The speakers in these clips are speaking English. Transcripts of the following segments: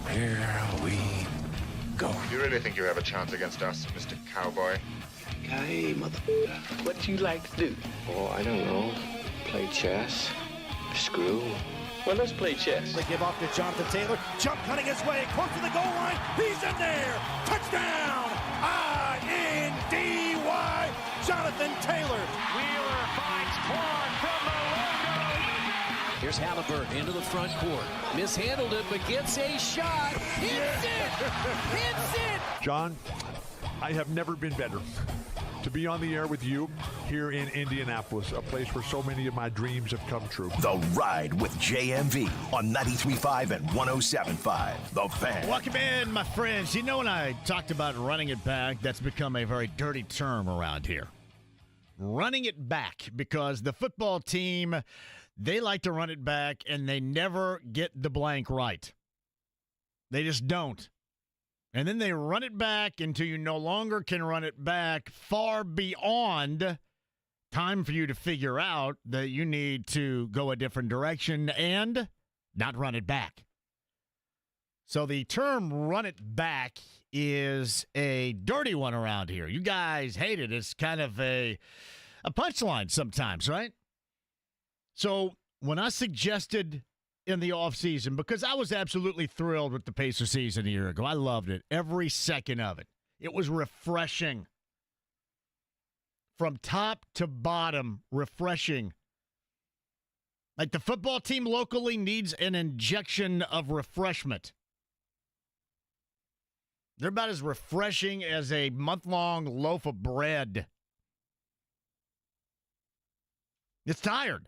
Here we go. You really think you have a chance against us, Mr. Cowboy? Hey, motherfucker. What do you like to do? Oh, I don't know. Play chess. Screw. Well, let's play chess. They give off to Jonathan Taylor. Jump cutting his way. Close to the goal line. He's in there. Touchdown. I-N-D-Y. Jonathan Taylor. Wheeler finds Quan from the logo. Here's Halliburton into the front court. Mishandled it, but gets a shot. Hits it! Hits it! John, I have never been better to be on the air with you here in Indianapolis, a place where so many of my dreams have come true. The Ride with JMV on 93.5 and 107.5. The Fan. Welcome in, my friends. You know, when I talked about running it back, that's become a very dirty term around here. Running it back, because the football team, they like to run it back, and they never get the blank right. They just don't. And then they run it back until you no longer can run it back, far beyond time for you to figure out that you need to go a different direction and not run it back. So the term run it back is a dirty one around here. You guys hate it. It's kind of a punchline sometimes, right? So when I suggested in the offseason, because I was absolutely thrilled with the Pacer season a year ago. I loved it. Every second of it. It was refreshing. From top to bottom, refreshing. Like the football team locally needs an injection of refreshment. They're about as refreshing as a month-long loaf of bread. It's tired.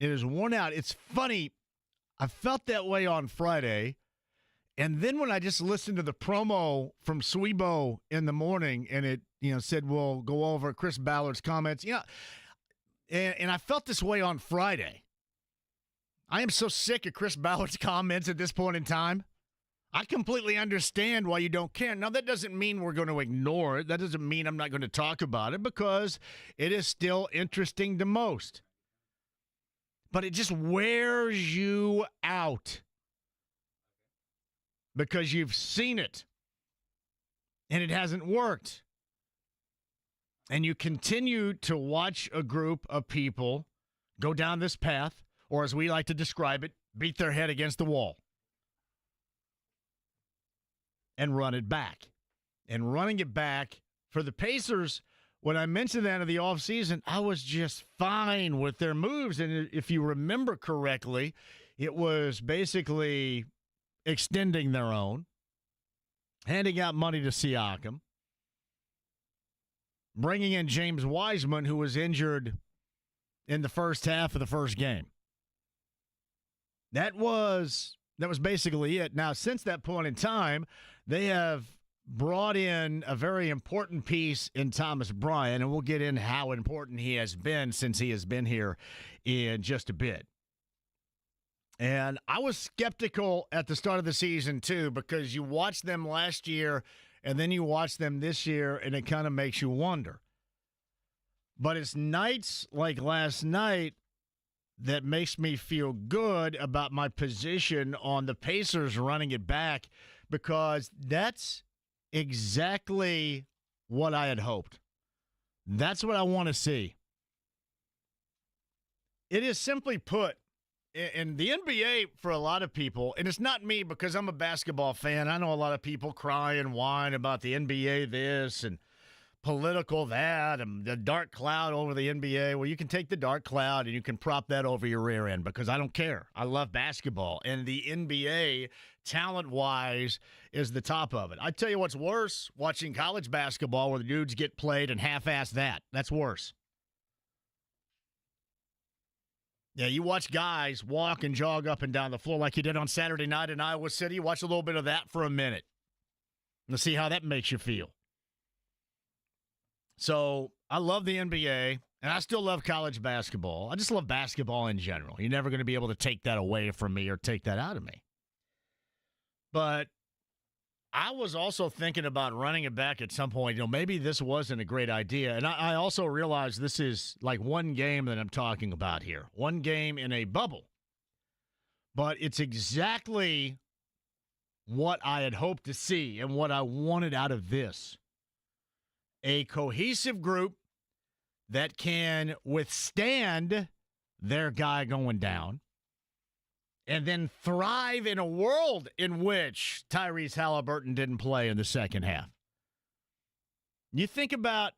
It is worn out. It's funny. I felt that way on Friday, and then when I just listened to the promo from Swebo in the morning, and it said we'll go over Chris Ballard's comments, and I felt this way on Friday. I am so sick of Chris Ballard's comments at this point in time. I completely understand why you don't care. Now, that doesn't mean we're going to ignore it. That doesn't mean I'm not going to talk about it, because it is still interesting to most. But it just wears you out because you've seen it and it hasn't worked. And you continue to watch a group of people go down this path, or as we like to describe it, beat their head against the wall and run it back. And running it back for the Pacers, when I mentioned that in the offseason, I was just fine with their moves. And if you remember correctly, it was basically extending their own, handing out money to Siakam, bringing in James Wiseman, who was injured in the first half of the first game. That was basically it. Now, since that point in time, they have brought in a very important piece in Thomas Bryant, and we'll get in how important he has been since he has been here in just a bit. And I was skeptical at the start of the season, too, because you watched them last year and then you watch them this year, and it kind of makes you wonder. But it's nights like last night that makes me feel good about my position on the Pacers running it back, because that's exactly what I had hoped. That's what I want to see. It is simply put, in the NBA for a lot of people, and it's not me because I'm a basketball fan. I know a lot of people cry and whine about the NBA this and political that and the dark cloud over the NBA. Well, you can take the dark cloud and you can prop that over your rear end, because I don't care. I love basketball, and the NBA, talent-wise, is the top of it. I tell you what's worse, watching college basketball where the dudes get played and half-ass that. That's worse. Yeah, you watch guys walk and jog up and down the floor like you did on Saturday night in Iowa City. Watch a little bit of that for a minute. Let's see how that makes you feel. So I love the NBA, and I still love college basketball. I just love basketball in general. You're never going to be able to take that away from me or take that out of me. But I was also thinking about running it back at some point. Maybe this wasn't a great idea. And I also realized this is like one game that I'm talking about here. One game in a bubble. But it's exactly what I had hoped to see and what I wanted out of this. A cohesive group that can withstand their guy going down and then thrive in a world in which Tyrese Halliburton didn't play in the second half. You think about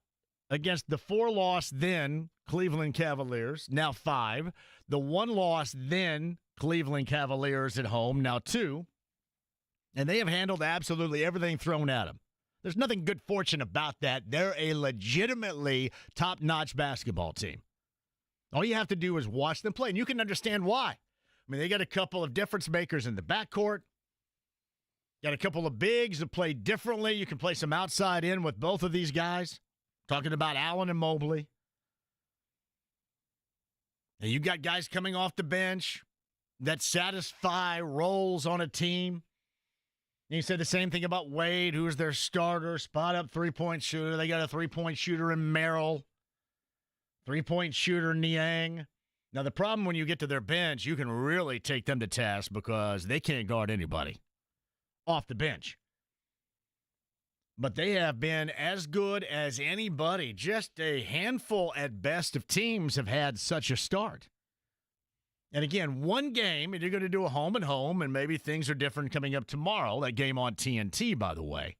against the 4-loss then Cleveland Cavaliers, now 5. The 1-loss then Cleveland Cavaliers at home, now 2. And they have handled absolutely everything thrown at them. There's nothing good fortune about that. They're a legitimately top-notch basketball team. All you have to do is watch them play, and you can understand why. I mean, they got a couple of difference makers in the backcourt. Got a couple of bigs that play differently. You can play some outside in with both of these guys. Talking about Allen and Mobley. And you got guys coming off the bench that satisfy roles on a team. And you said the same thing about Wade, who's their starter, spot-up three-point shooter. They got a three-point shooter in Merrill. Three-point shooter Niang. Now, the problem when you get to their bench, you can really take them to task because they can't guard anybody off the bench. But they have been as good as anybody. Just a handful at best of teams have had such a start. And again, one game, and you're going to do a home and home, and maybe things are different coming up tomorrow. That game on TNT, by the way.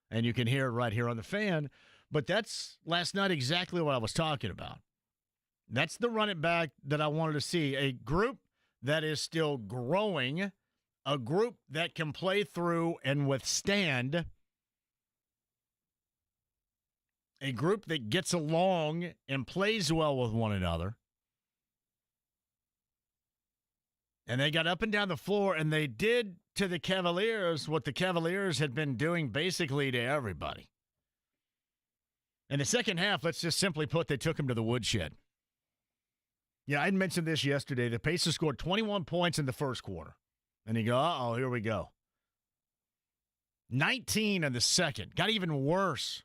And you can hear it right here on the Fan. But that's last night exactly what I was talking about. That's the run it back that I wanted to see. A group that is still growing, a group that can play through and withstand, a group that gets along and plays well with one another. And they got up and down the floor, and they did to the Cavaliers what the Cavaliers had been doing basically to everybody. In the second half, let's just simply put, they took him to the woodshed. Yeah, I mentioned this yesterday. The Pacers scored 21 points in the first quarter. And you go, uh-oh, here we go. 19 in the second. Got even worse.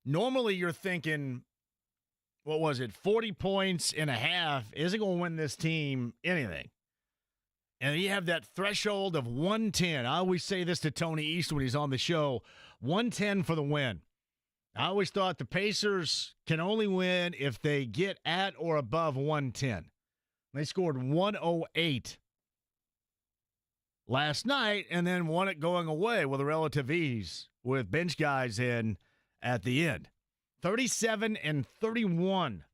Normally you're thinking, what was it, 40 points and a half isn't going to win this team anything. And you have that threshold of 110. I always say this to Tony East when he's on the show, 110 for the win. I always thought the Pacers can only win if they get at or above 110. They scored 108 last night and then won it going away with a relative ease with bench guys in at the end. 37 and 31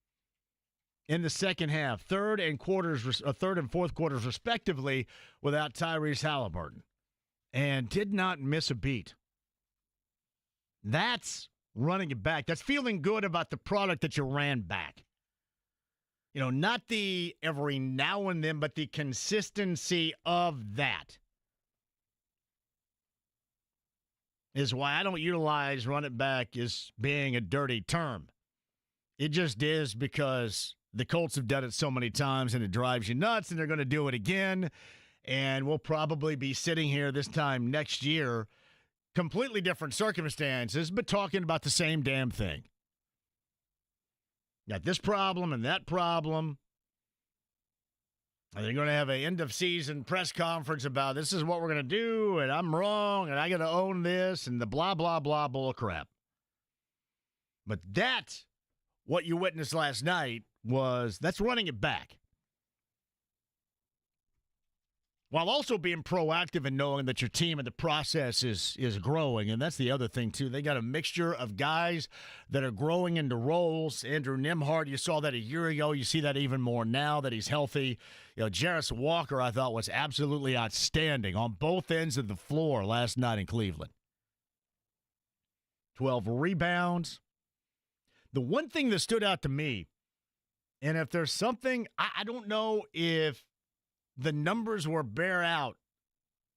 in the second half. Third and fourth quarters respectively without Tyrese Halliburton. And did not miss a beat. That's running it back. That's feeling good about the product that you ran back. You know, not the every now and then, but the consistency of that is why I don't utilize run it back as being a dirty term. It just is because the Colts have done it so many times and it drives you nuts, and they're going to do it again. And we'll probably be sitting here this time next year, completely different circumstances, but talking about the same damn thing. Got this problem and that problem. And they're going to have an end-of-season press conference about this is what we're going to do, and I'm wrong, and I got to own this, and the blah, blah, blah bull crap. But that, what you witnessed last night, that's running it back. While also being proactive and knowing that your team and the process is growing. And that's the other thing, too. They got a mixture of guys that are growing into roles. Andrew Nembhard, you saw that a year ago. You see that even more now that he's healthy. You know, Jarris Walker, I thought, was absolutely outstanding on both ends of the floor last night in Cleveland. 12 rebounds. The one thing that stood out to me, and if there's something, I don't know if the numbers will bear out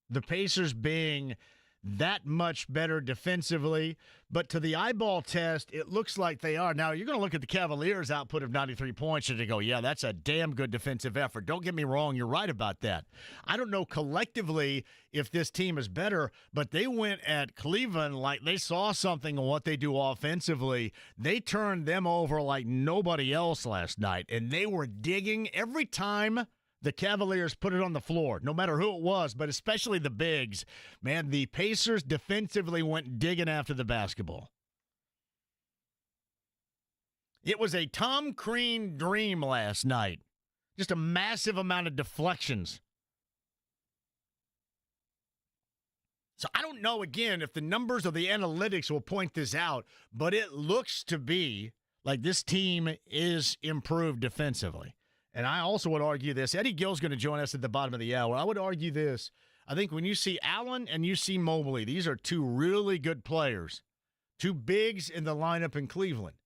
the Pacers being that much better defensively, but to the eyeball test, it looks like they are. Now, you're going to look at the Cavaliers' output of 93 points and you go, yeah, that's a damn good defensive effort. Don't get me wrong, you're right about that. I don't know collectively if this team is better, but they went at Cleveland like they saw something in what they do offensively. They turned them over like nobody else last night, and they were digging every time the Cavaliers put it on the floor, no matter who it was, but especially the bigs. Man, the Pacers defensively went digging after the basketball. It was a Tom Crean dream last night. Just a massive amount of deflections. So I don't know, again, if the numbers or the analytics will point this out, but it looks to be like this team is improved defensively. And I also would argue this. Eddie Gill's going to join us at the bottom of the hour. I would argue this. I think when you see Allen and you see Mobley, these are two really good players, two bigs in the lineup in Cleveland.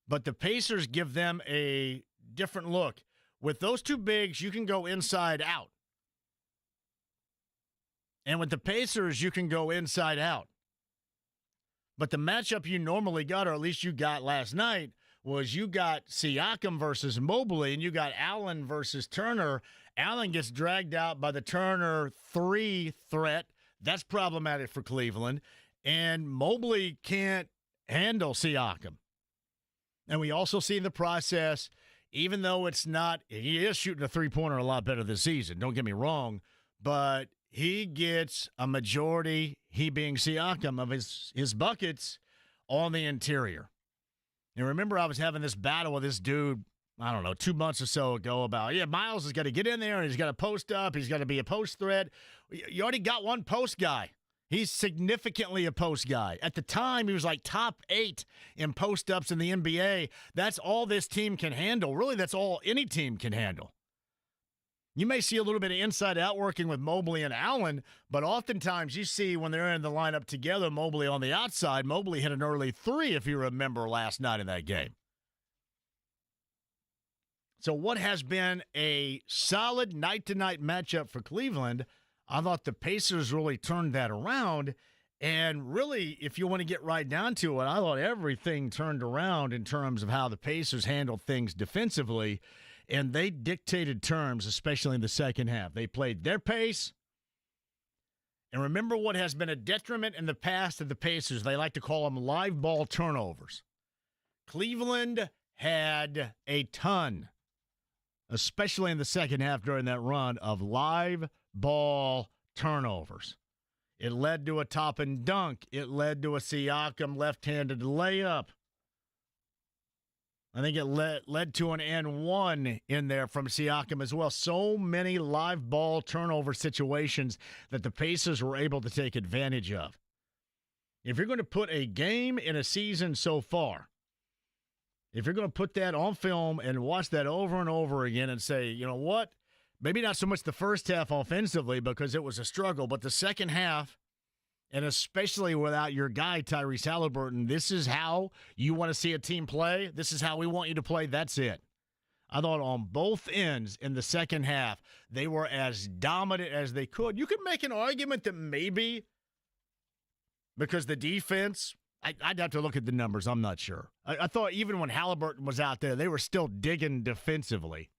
But the Pacers give them a different look. With those two bigs, you can go inside out. And with the Pacers, you can go inside out. But the matchup you normally got, or at least you got last night, was you got Siakam versus Mobley, and you got Allen versus Turner. Allen gets dragged out by the Turner 3 threat. That's problematic for Cleveland. And Mobley can't handle Siakam. And we also see in the process, even though it's not, he is shooting a three-pointer a lot better this season, don't get me wrong, but he gets a majority, he being Siakam, of his buckets on the interior. And remember, I was having this battle with this dude, I don't know, 2 months or so ago about, Miles has got to get in there, and he's got to post up, he's got to be a post threat. You already got one post guy. He's significantly a post guy. At the time, he was like top 8 in post-ups in the NBA. That's all this team can handle. Really, that's all any team can handle. You may see a little bit of inside-out working with Mobley and Allen, but oftentimes you see when they're in the lineup together, Mobley on the outside. Mobley hit an early 3, if you remember, last night in that game. So what has been a solid night-to-night matchup for Cleveland, I thought the Pacers really turned that around. And really, if you want to get right down to it, I thought everything turned around in terms of how the Pacers handled things defensively. And they dictated terms, especially in the second half. They played their pace. And remember what has been a detriment in the past of the Pacers. They like to call them live ball turnovers. Cleveland had a ton, especially in the second half during that run, of live ball turnovers. It led to a top and dunk. It led to a Siakam left-handed layup. I think it led to an and one in there from Siakam as well. So many live ball turnover situations that the Pacers were able to take advantage of. If you're going to put a game in a season so far, if you're going to put that on film and watch that over and over again and say, you know what, maybe not so much the first half offensively because it was a struggle, but the second half, and especially without your guy, Tyrese Halliburton, this is how you want to see a team play. This is how we want you to play. That's it. I thought on both ends in the second half, they were as dominant as they could. You could make an argument that maybe because the defense, I'd have to look at the numbers. I'm not sure. I thought even when Halliburton was out there, they were still digging defensively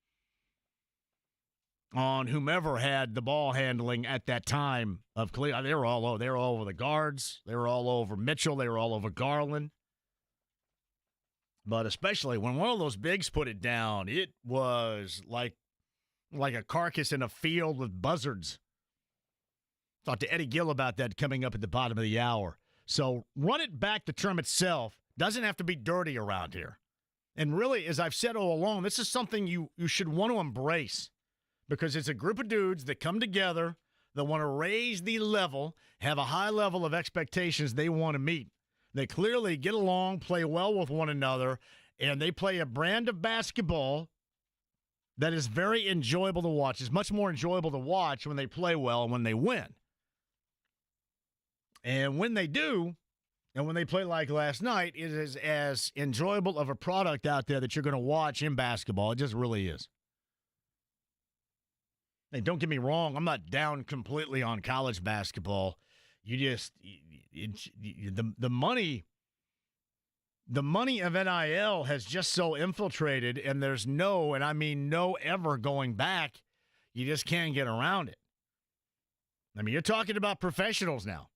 on whomever had the ball handling at that time of Cleveland. They were all over the guards. They were all over Mitchell. They were all over Garland. But especially when one of those bigs put it down, it was like a carcass in a field with buzzards. Talked to Eddie Gill about that coming up at the bottom of the hour. So run it back, the term itself doesn't have to be dirty around here. And really, as I've said all along, this is something you should want to embrace. Because it's a group of dudes that come together, that want to raise the level, have a high level of expectations they want to meet. They clearly get along, play well with one another, and they play a brand of basketball that is very enjoyable to watch. It's much more enjoyable to watch when they play well and when they win. And when they do, and when they play like last night, it is as enjoyable of a product out there that you're going to watch in basketball. It just really is. Hey, don't get me wrong. I'm not down completely on college basketball. The money of NIL has just so infiltrated, and there's no, and I mean no ever going back. You just can't get around it. I mean, you're talking about professionals now.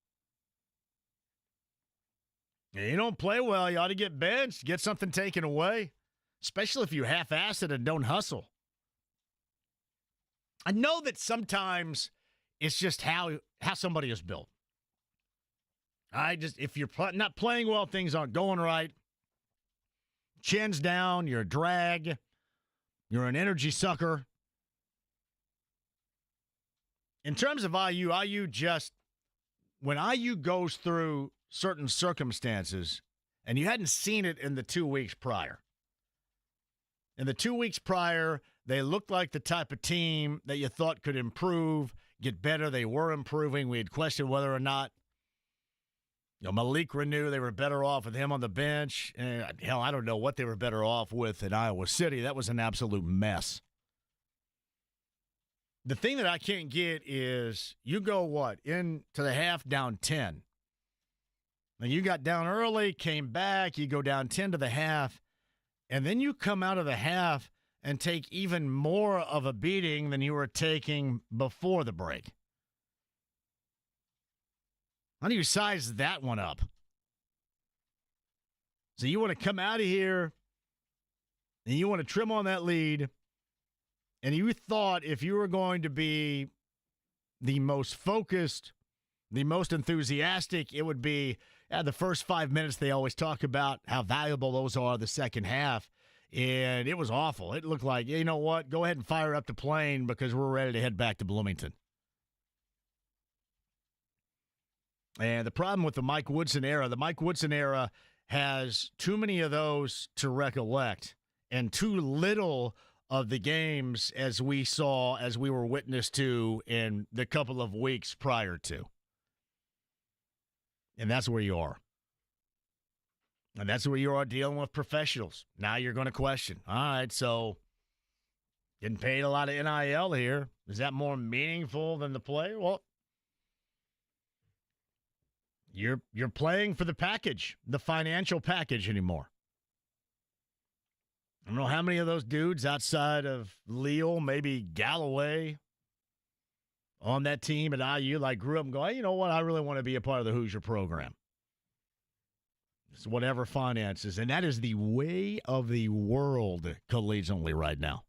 You don't play well, you ought to get benched, get something taken away, especially if you half-ass it and don't hustle. I know that sometimes it's just how somebody is built. If you're not playing well, things aren't going right. Chin's down, you're a drag, you're an energy sucker. In terms of IU, when IU goes through certain circumstances, and you hadn't seen it in the 2 weeks prior. In the 2 weeks prior, they looked like the type of team that you thought could improve, get better. They were improving. We had questioned whether or not Malik Renew, they were better off with him on the bench. Hell, I don't know what they were better off with in Iowa City. That was an absolute mess. The thing that I can't get is you go, into the half down 10. And you got down early, came back, you go down 10 to the half, and then you come out of the half and take even more of a beating than you were taking before the break. How do you size that one up? So you want to come out of here and you want to trim on that lead, and you thought if you were going to be the most focused, the most enthusiastic, it would be the first 5 minutes. They always talk about how valuable those are the second half, and it was awful. It looked like, you know what, go ahead and fire up the plane because we're ready to head back to Bloomington. And the problem with the Mike Woodson era has too many of those to recollect and too little of the games as we were witness to in the couple of weeks prior to. And that's where you are. And that's where you are dealing with professionals. Now you're going to question, all right, so getting paid a lot of NIL here. Is that more meaningful than the play? Well, You're playing for the package, the financial package anymore. I don't know how many of those dudes outside of Leal, maybe Galloway, on that team at IU, grew up and go, hey, you know what, I really want to be a part of the Hoosier program. It's whatever finances. And that is the way of the world collegiately right now.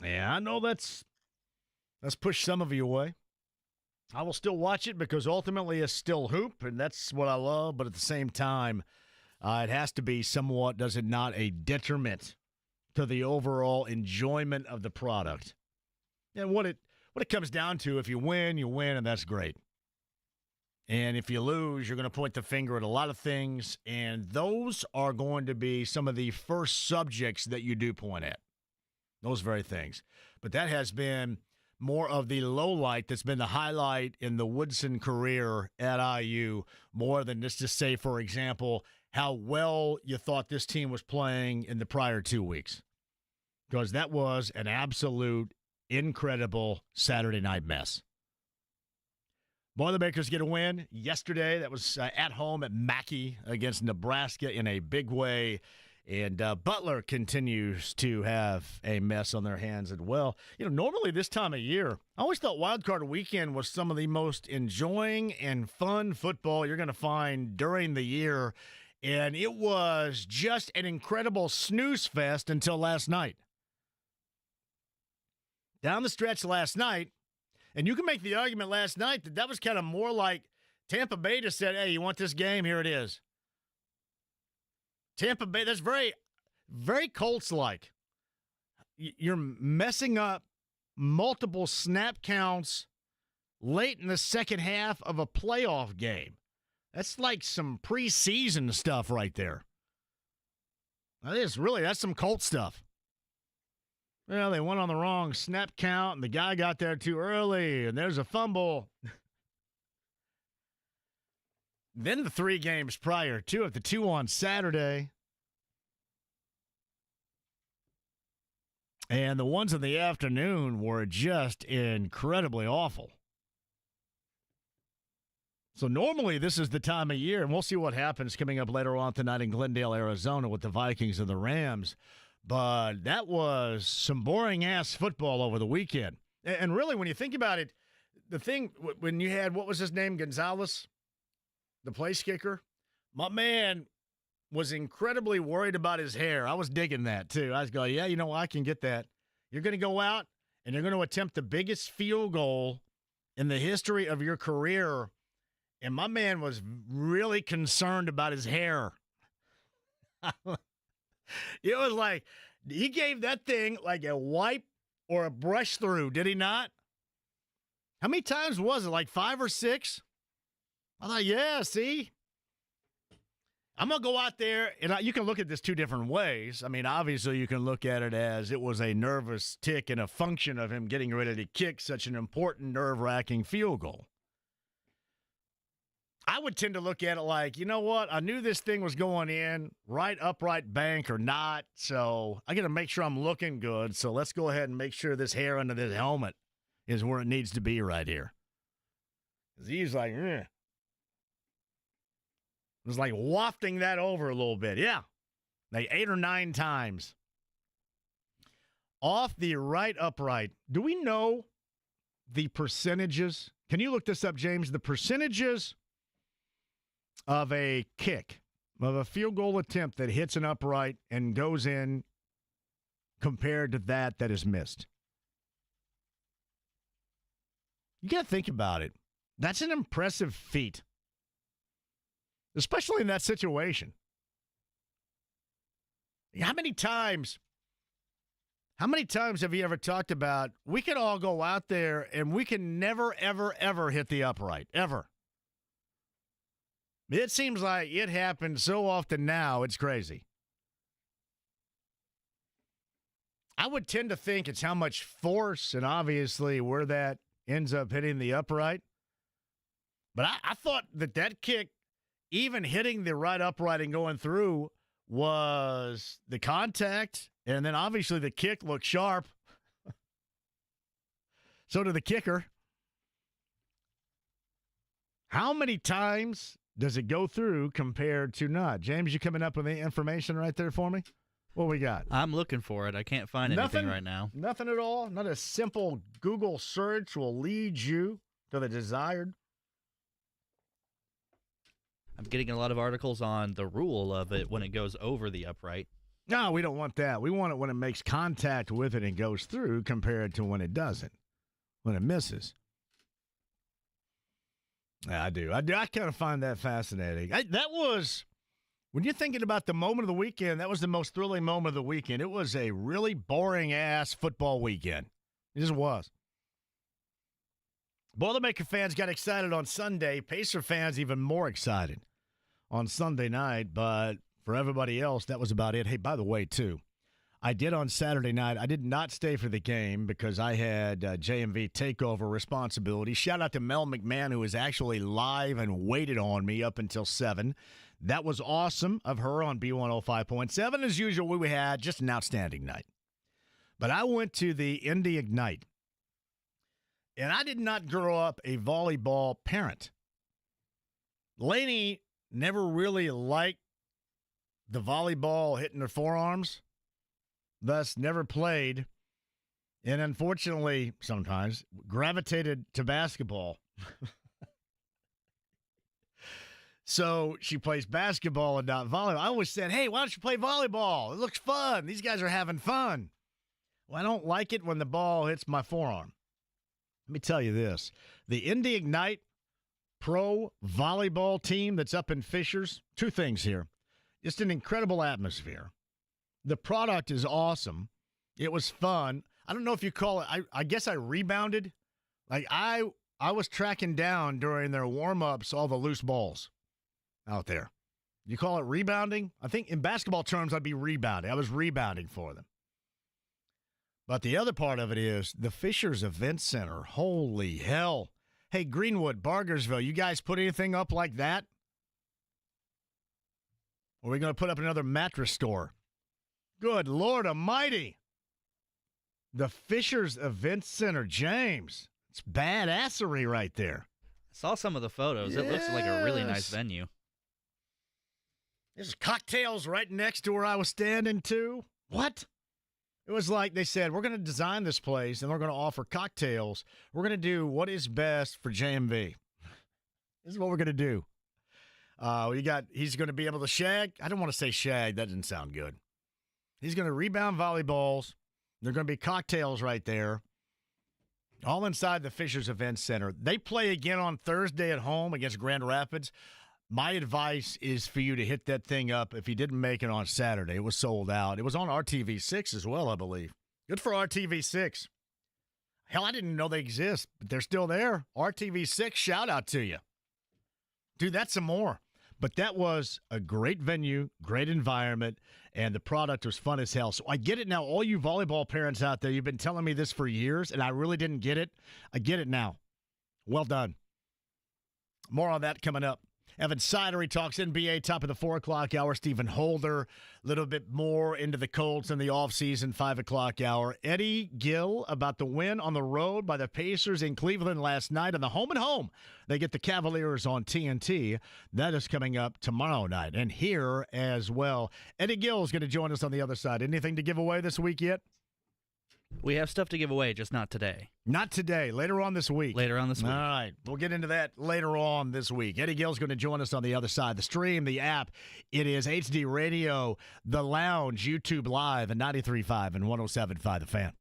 Yeah, I know that's pushed some of you away. I will still watch it because ultimately it's still hoop, and that's what I love. But at the same time, it has to be somewhat, does it not, a detriment to the overall enjoyment of the product. And what it comes down to, if you win, and that's great. And if you lose, you're going to point the finger at a lot of things, and those are going to be some of the first subjects that you do point at. Those very things. But that has been more of the low light that's been the highlight in the Woodson career at IU, more than just to say, for example, how well you thought this team was playing in the prior 2 weeks. Because that was an absolute incredible Saturday night mess. Boilermakers get a win yesterday. That was at home at Mackey against Nebraska in a big way. And Butler continues to have a mess on their hands as well. Normally this time of year, I always thought Wild Card Weekend was some of the most enjoying and fun football you're going to find during the year. And it was just an incredible snooze fest until last night. Down the stretch last night, and you can make the argument last night that was kind of more like Tampa Bay just said, hey, you want this game? Here it is. Tampa Bay, that's very, very Colts-like. You're messing up multiple snap counts late in the second half of a playoff game. That's like some preseason stuff right there. That's some Colts stuff. Well, they went on the wrong snap count, and the guy got there too early, and there's a fumble. Then the 3 games prior to it, the 2 on Saturday, and the ones in the afternoon were just incredibly awful. So normally this is the time of year, and we'll see what happens coming up later on tonight in Glendale, Arizona with the Vikings and the Rams. But that was some boring-ass football over the weekend. And really, when you think about it, the thing, when you had, what was his name, Gonzalez? The place kicker, my man was incredibly worried about his hair. I was digging that, too. I was going, yeah, I can get that. You're going to go out and you're going to attempt the biggest field goal in the history of your career, and my man was really concerned about his hair. It was like he gave that thing like a wipe or a brush through, did he not? How many times was it? Like 5 or 6? I thought, yeah, see? I'm going to go out there, and you can look at this two different ways. I mean, obviously, you can look at it as it was a nervous tick and a function of him getting ready to kick such an important, nerve-wracking field goal. I would tend to look at it like, you know what? I knew this thing was going in, right upright bank or not, so I got to make sure I'm looking good. So let's go ahead and make sure this hair under this helmet is where it needs to be right here. Because he's like, It was like wafting that over a little bit. Yeah, like 8 or 9 times. Off the right upright. Do we know the percentages? Can you look this up, James? The percentages of a kick, of a field goal attempt that hits an upright and goes in compared to that is missed. You got to think about it. That's an impressive feat, especially in that situation. How many times have you ever talked about we could all go out there and we can never, ever, ever hit the upright, ever? It seems like it happens so often now, it's crazy. I would tend to think it's how much force and obviously where that ends up hitting the upright. But I thought that kick, even hitting the right upright and going through, was the contact, and then obviously the kick looked sharp. So did the kicker. How many times does it go through compared to not? James, you coming up with the information right there for me? What we got? I'm looking for it. I can't find anything right now. Nothing at all? Not a simple Google search will lead you to the desired? I'm getting a lot of articles on the rule of it when it goes over the upright. No, we don't want that. We want it when it makes contact with it and goes through compared to when it doesn't, when it misses. Yeah, I do. I kind of find that fascinating. That was, when you're thinking about the moment of the weekend, that was the most thrilling moment of the weekend. It was a really boring-ass football weekend. It just was. Boilermaker fans got excited on Sunday. Pacer fans even more excited on Sunday night. But for everybody else, that was about it. Hey, by the way, too, I did on Saturday night. I did not stay for the game because I had JMV takeover responsibility. Shout out to Mel McMahon, who was actually live and waited on me up until 7. That was awesome of her on B105.7. As usual, we had just an outstanding night. But I went to the Indy Ignite. And I did not grow up a volleyball parent. Lainey never really liked the volleyball hitting her forearms, thus never played, and unfortunately, sometimes, gravitated to basketball. So she plays basketball and not volleyball. I always said, hey, why don't you play volleyball? It looks fun. These guys are having fun. Well, I don't like it when the ball hits my forearm. Let me tell you this. The Indy Ignite pro volleyball team that's up in Fishers, 2 things here. Just an incredible atmosphere. The product is awesome. It was fun. I don't know if you call it, I guess I rebounded. Like I was tracking down during their warm-ups all the loose balls out there. You call it rebounding? I think in basketball terms, I'd be rebounding. I was rebounding for them. But the other part of it is the Fishers Event Center. Holy hell. Hey, Greenwood, Bargersville, you guys put anything up like that? Or are we going to put up another mattress store? Good Lord almighty. The Fishers Event Center, James. It's badassery right there. I saw some of the photos. Yes. It looks like a really nice venue. There's cocktails right next to where I was standing, too. What? It was like they said, we're going to design this place, and we're going to offer cocktails. We're going to do what is best for JMV. This is what we're going to do. He's going to be able to shag. I don't want to say shag. That didn't sound good. He's going to rebound volleyballs. There are going to be cocktails right there. All inside the Fishers Event Center. They play again on Thursday at home against Grand Rapids. My advice is for you to hit that thing up if you didn't make it on Saturday. It was sold out. It was on RTV6 as well, I believe. Good for RTV6. Hell, I didn't know they exist, but they're still there. RTV6, shout out to you. Do that some more. But that was a great venue, great environment, and the product was fun as hell. So I get it now. All you volleyball parents out there, you've been telling me this for years, and I really didn't get it. I get it now. Well done. More on that coming up. Evan Cidery talks NBA, top of the 4 o'clock hour. Stephen Holder, a little bit more into the Colts in the offseason, 5 o'clock hour. Eddie Gill about the win on the road by the Pacers in Cleveland last night. On the home and home, they get the Cavaliers on TNT. That is coming up tomorrow night. And here as well, Eddie Gill is going to join us on the other side. Anything to give away this week yet? We have stuff to give away, just not today. Not today. Later on this week. Later on this week. All right. We'll get into that later on this week. Eddie Gill's going to join us on the other side. The stream, the app, it is HD Radio, The Lounge, YouTube Live, and 93.5 and 107.5 The Fan.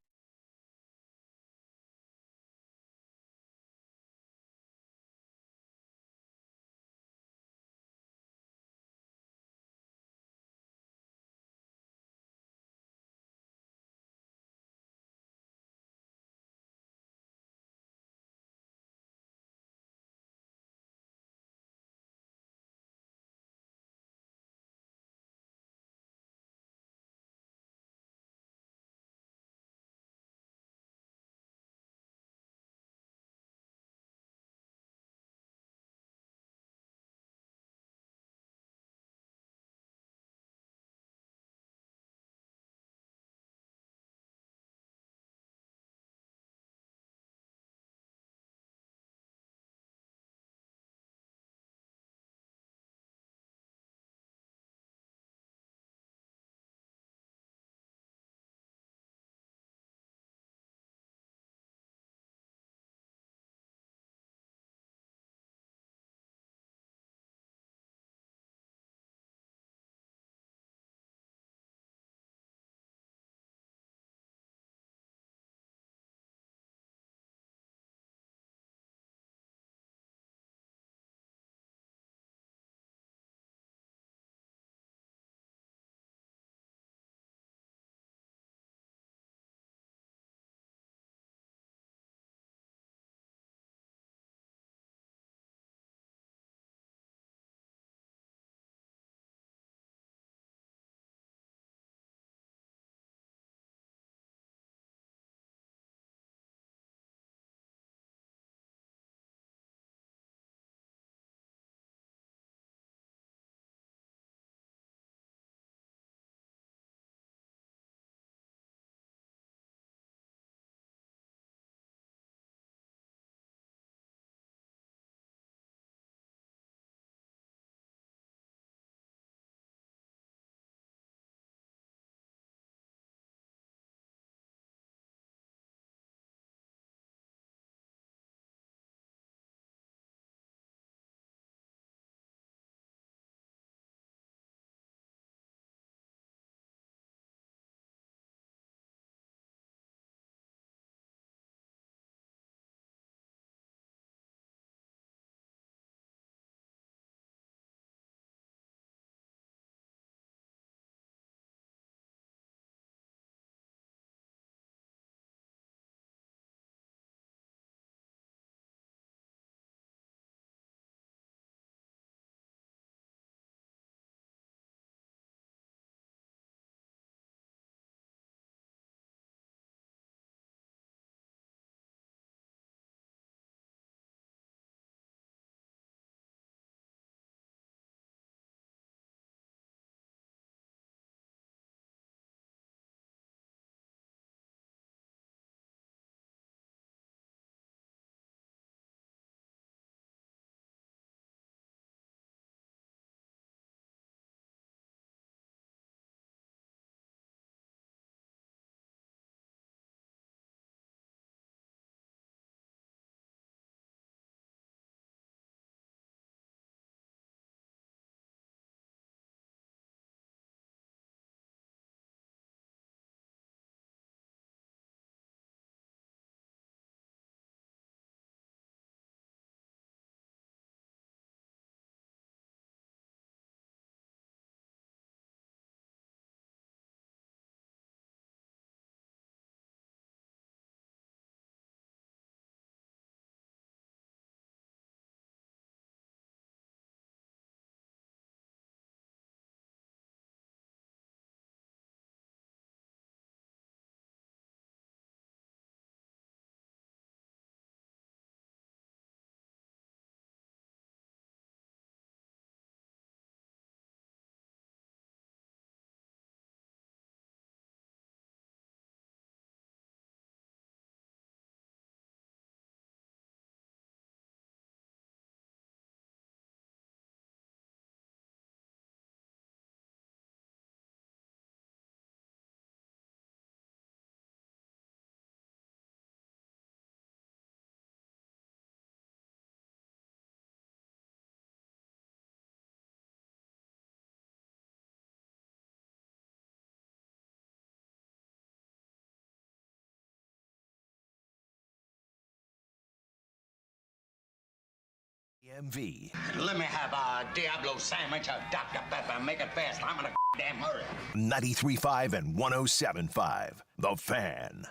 JMV. Let me have a Diablo sandwich, a Dr. Pepper. Make it fast. I'm in a damn hurry. 93.5 and 107.5. The Fan.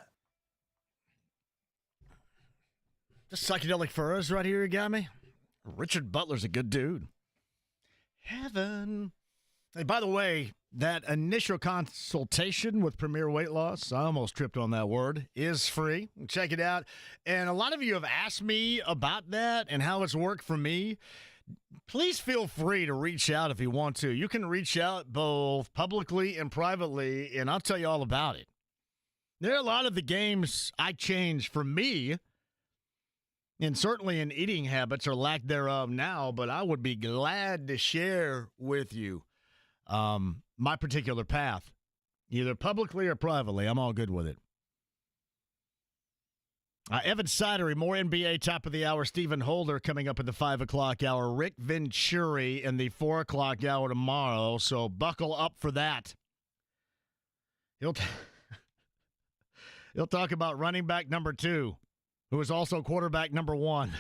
Just psychedelic furs right here, you got me? Richard Butler's a good dude. Heaven. Hey, by the way, that initial consultation with Premier Weight Loss, I almost tripped on that word, is free. Check it out. And a lot of you have asked me about that and how it's worked for me. Please feel free to reach out if you want to. You can reach out both publicly and privately, and I'll tell you all about it. There are a lot of the games I changed for me, and certainly in eating habits or lack thereof now, but I would be glad to share with you my particular path, either publicly or privately. I'm all good with it. Evan Cidery, more NBA top of the hour. Stephen Holder coming up in the 5 o'clock hour. Rick Venturi in the 4 o'clock hour tomorrow, so buckle up for that. He'll talk about running back number 2, who is also quarterback number 1.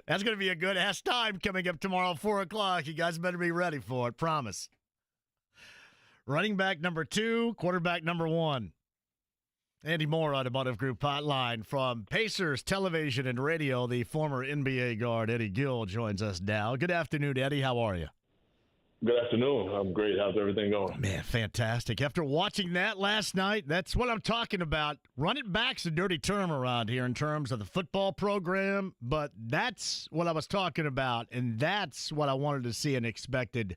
That's going to be a good-ass time coming up tomorrow, 4 o'clock. You guys better be ready for it, promise. Running back number 2, quarterback number 1. Andy Moore, Automotive Group Hotline. From Pacers Television and Radio, the former NBA guard Eddie Gill joins us now. Good afternoon, Eddie. How are you? Good afternoon. I'm great. How's everything going? Man, fantastic. After watching that last night, that's what I'm talking about. Run it back's a dirty term around here in terms of the football program, but that's what I was talking about, and that's what I wanted to see and expected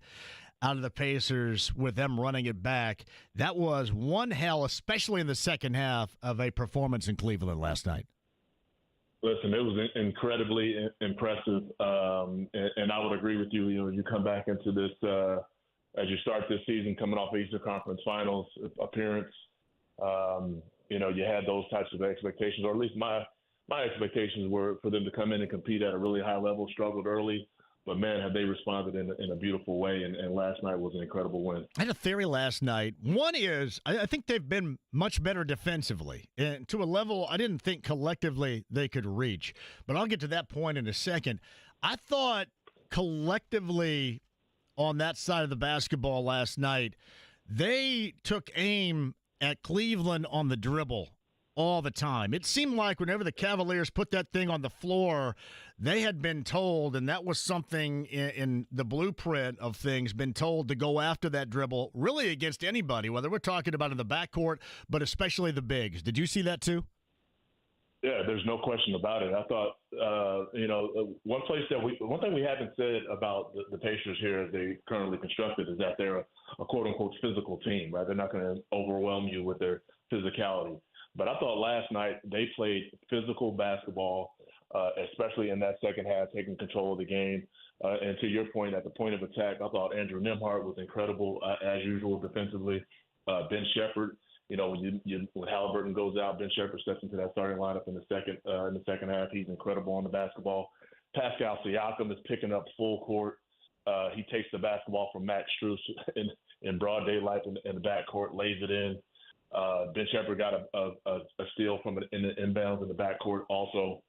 out of the Pacers with them running it back. That was one hell, especially in the second half, of a performance in Cleveland last night. Listen, it was incredibly impressive, and I would agree with you. You know, you come back into this as you start this season, coming off Eastern Conference Finals appearance. You know, you had those types of expectations, or at least my expectations were for them to come in and compete at a really high level. Struggled early, but man, have they responded in a beautiful way. And last night was an incredible win. I had a theory last night. One is I think they've been much better defensively, and to a level I didn't think collectively they could reach. But I'll get to that point in a second. I thought collectively on that side of the basketball last night, they took aim at Cleveland on the dribble all the time. It seemed like whenever the Cavaliers put that thing on the floor, they had been told, and that was something in the blueprint of things, been told to go after that dribble really against anybody, whether we're talking about in the backcourt, but especially the bigs. Did you see that too? Yeah, there's no question about it. I thought, you know, one thing we haven't said about the Pacers here as they currently constructed is that they're a quote-unquote physical team, right? They're not going to overwhelm you with their physicality. But I thought last night they played physical basketball, especially in that second half, taking control of the game. And to your point, at the point of attack, I thought Andrew Nembhard was incredible as usual defensively. Ben Shepherd, you know, when Halliburton goes out, Ben Shepherd steps into that starting lineup in the second half. He's incredible on the basketball. Pascal Siakam is picking up full court. He takes the basketball from Matt Strus in broad daylight in the backcourt, lays it in. Ben Shepherd got a steal from in the inbounds in the backcourt also.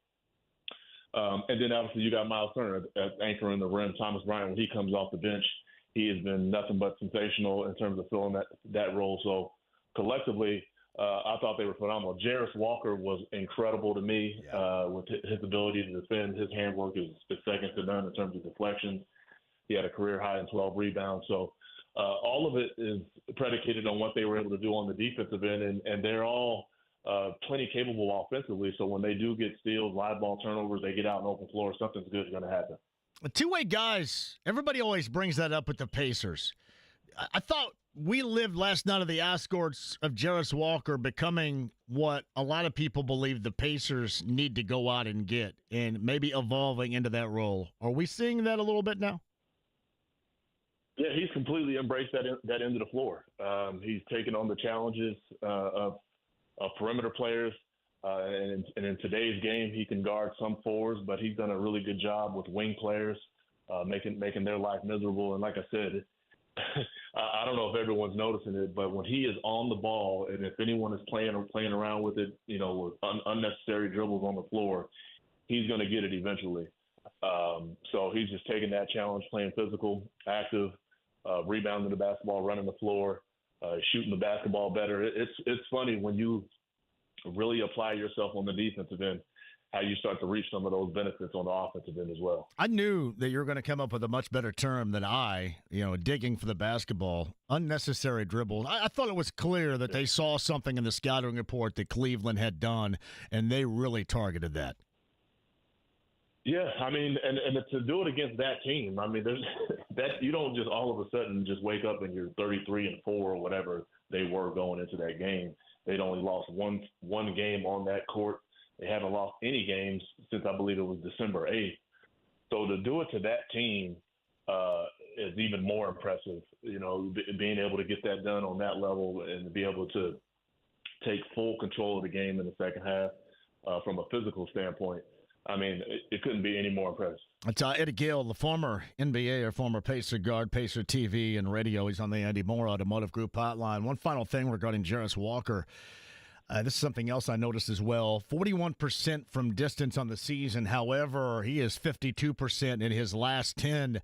And then obviously you got Miles Turner anchoring the rim. Thomas Bryant, when he comes off the bench, he has been nothing but sensational in terms of filling that role. So collectively, I thought they were phenomenal. Jarris Walker was incredible to me with his ability to defend. His handwork is second to none in terms of deflections. He had a career high in 12 rebounds. So all of it is predicated on what they were able to do on the defensive end, and they're all plenty capable offensively. So when they do get steals, live ball turnovers, they get out on open floor, something's good is going to happen. Two-way guys, everybody always brings that up with the Pacers. I thought we lived last night of the escorts of Jarris Walker becoming what a lot of people believe the Pacers need to go out and get, and maybe evolving into that role. Are we seeing that a little bit now? Yeah, he's completely embraced that end of the floor. He's taken on the challenges of perimeter players. And in today's game, he can guard some forwards, but he's done a really good job with wing players, making their life miserable. And like I said, I don't know if everyone's noticing it, but when he is on the ball, and if anyone is playing around with it, you know, with unnecessary dribbles on the floor, he's going to get it eventually. So he's just taking that challenge, playing physical, active, rebounding the basketball, running the floor, shooting the basketball better. It's funny when you really apply yourself on the defensive end, how you start to reap some of those benefits on the offensive end as well. I knew that you were going to come up with a much better term than digging for the basketball, unnecessary dribbles. I thought it was clear that they saw something in the scouting report that Cleveland had done, and they really targeted that. Yeah, I mean, and to do it against that team, I mean, there's that you don't just all of a sudden just wake up and you're 33-4 or whatever they were going into that game. They'd only lost one game on that court. They haven't lost any games since I believe it was December 8th. So to do it to that team is even more impressive. Being able to get that done on that level and to be able to take full control of the game in the second half from a physical standpoint. I mean, it couldn't be any more impressive. It's Eddie Gill, the former NBA or former Pacer guard, Pacer TV and radio. He's on the Andy Moore Automotive Group hotline. One final thing regarding Jarris Walker. This is something else I noticed as well. 41% from distance on the season. However, he is 52% in his last 10.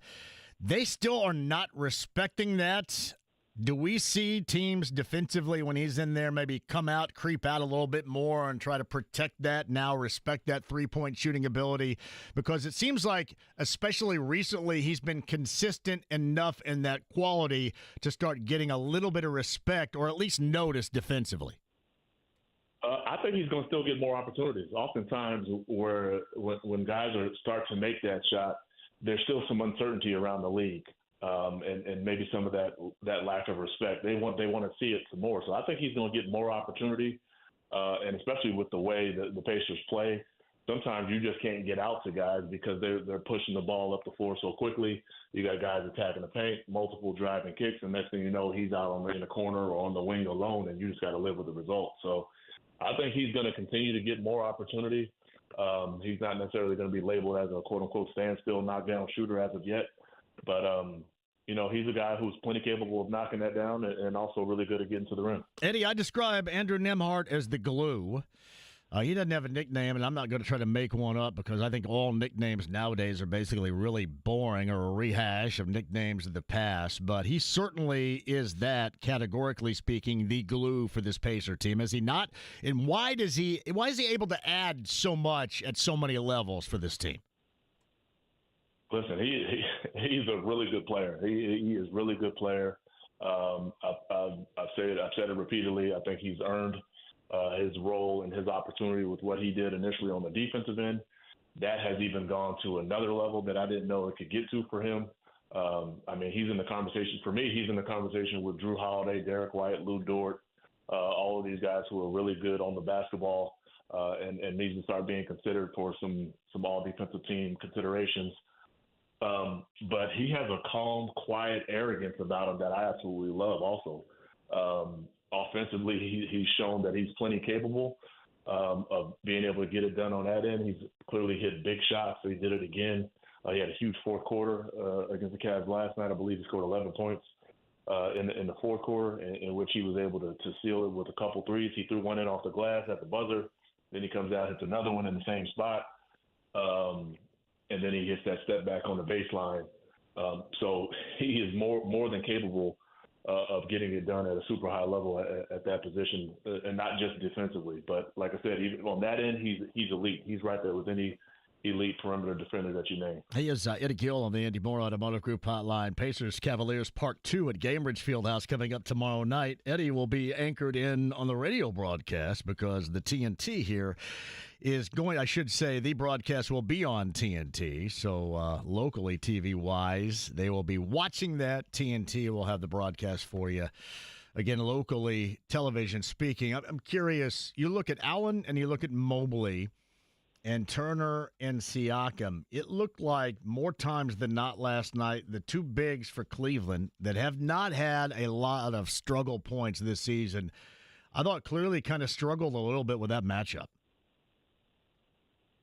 They still are not respecting that. Do we see teams defensively when he's in there maybe come out, creep out a little bit more and try to protect that, now respect that three-point shooting ability? Because it seems like, especially recently, he's been consistent enough in that quality to start getting a little bit of respect or at least notice defensively. I think he's going to still get more opportunities. Oftentimes where when guys start to make that shot, there's still some uncertainty around the league. And maybe some of that lack of respect. They want to see it some more. So I think he's going to get more opportunity, and especially with the way the Pacers play, sometimes you just can't get out to guys because they're pushing the ball up the floor so quickly. You got guys attacking the paint, multiple driving kicks, and next thing you know, he's out in the corner or on the wing alone, and you just got to live with the result. So I think he's going to continue to get more opportunity. He's not necessarily going to be labeled as a quote-unquote standstill knockdown shooter as of yet, but he's a guy who's plenty capable of knocking that down and also really good at getting to the rim. Eddie, I describe Andrew Nembhard as the glue. He doesn't have a nickname, and I'm not going to try to make one up because I think all nicknames nowadays are basically really boring or a rehash of nicknames of the past. But he certainly is that, categorically speaking, the glue for this Pacer team, is he not? And why is he able to add so much at so many levels for this team? Listen, he's a really good player. He is a really good player. I've said it repeatedly. I think he's earned his role and his opportunity with what he did initially on the defensive end. That has even gone to another level that I didn't know it could get to for him. He's in the conversation. For me, he's in the conversation with Drew Holiday, Derek White, Lou Dort, all of these guys who are really good on the basketball and needs to start being considered for some all-defensive team considerations. But he has a calm, quiet arrogance about him that I absolutely love also. Offensively, he's shown that he's plenty capable of being able to get it done on that end. He's clearly hit big shots, so he did it again. He had a huge fourth quarter against the Cavs last night. I believe he scored 11 points in the fourth quarter, in which he was able to seal it with a couple threes. He threw one in off the glass at the buzzer. Then he comes out, hits another one in the same spot. And then he hits that step back on the baseline. So he is more than capable of getting it done at a super high level at that position, and not just defensively. But like I said, even on that end, he's elite. He's right there with any elite perimeter defender that you name. He is Eddie Gill on the Andy Moore Automotive Group hotline. Pacers Cavaliers Part 2 at Gainbridge Fieldhouse coming up tomorrow night. Eddie will be anchored in on the radio broadcast because the TNT here is going, I should say, the broadcast will be on TNT. So locally, TV-wise, they will be watching that. TNT will have the broadcast for you. Again, locally, television speaking. I'm curious, you look at Allen and you look at Mobley and Turner and Siakam. It looked like more times than not last night, the two bigs for Cleveland that have not had a lot of struggle points this season, I thought clearly kind of struggled a little bit with that matchup.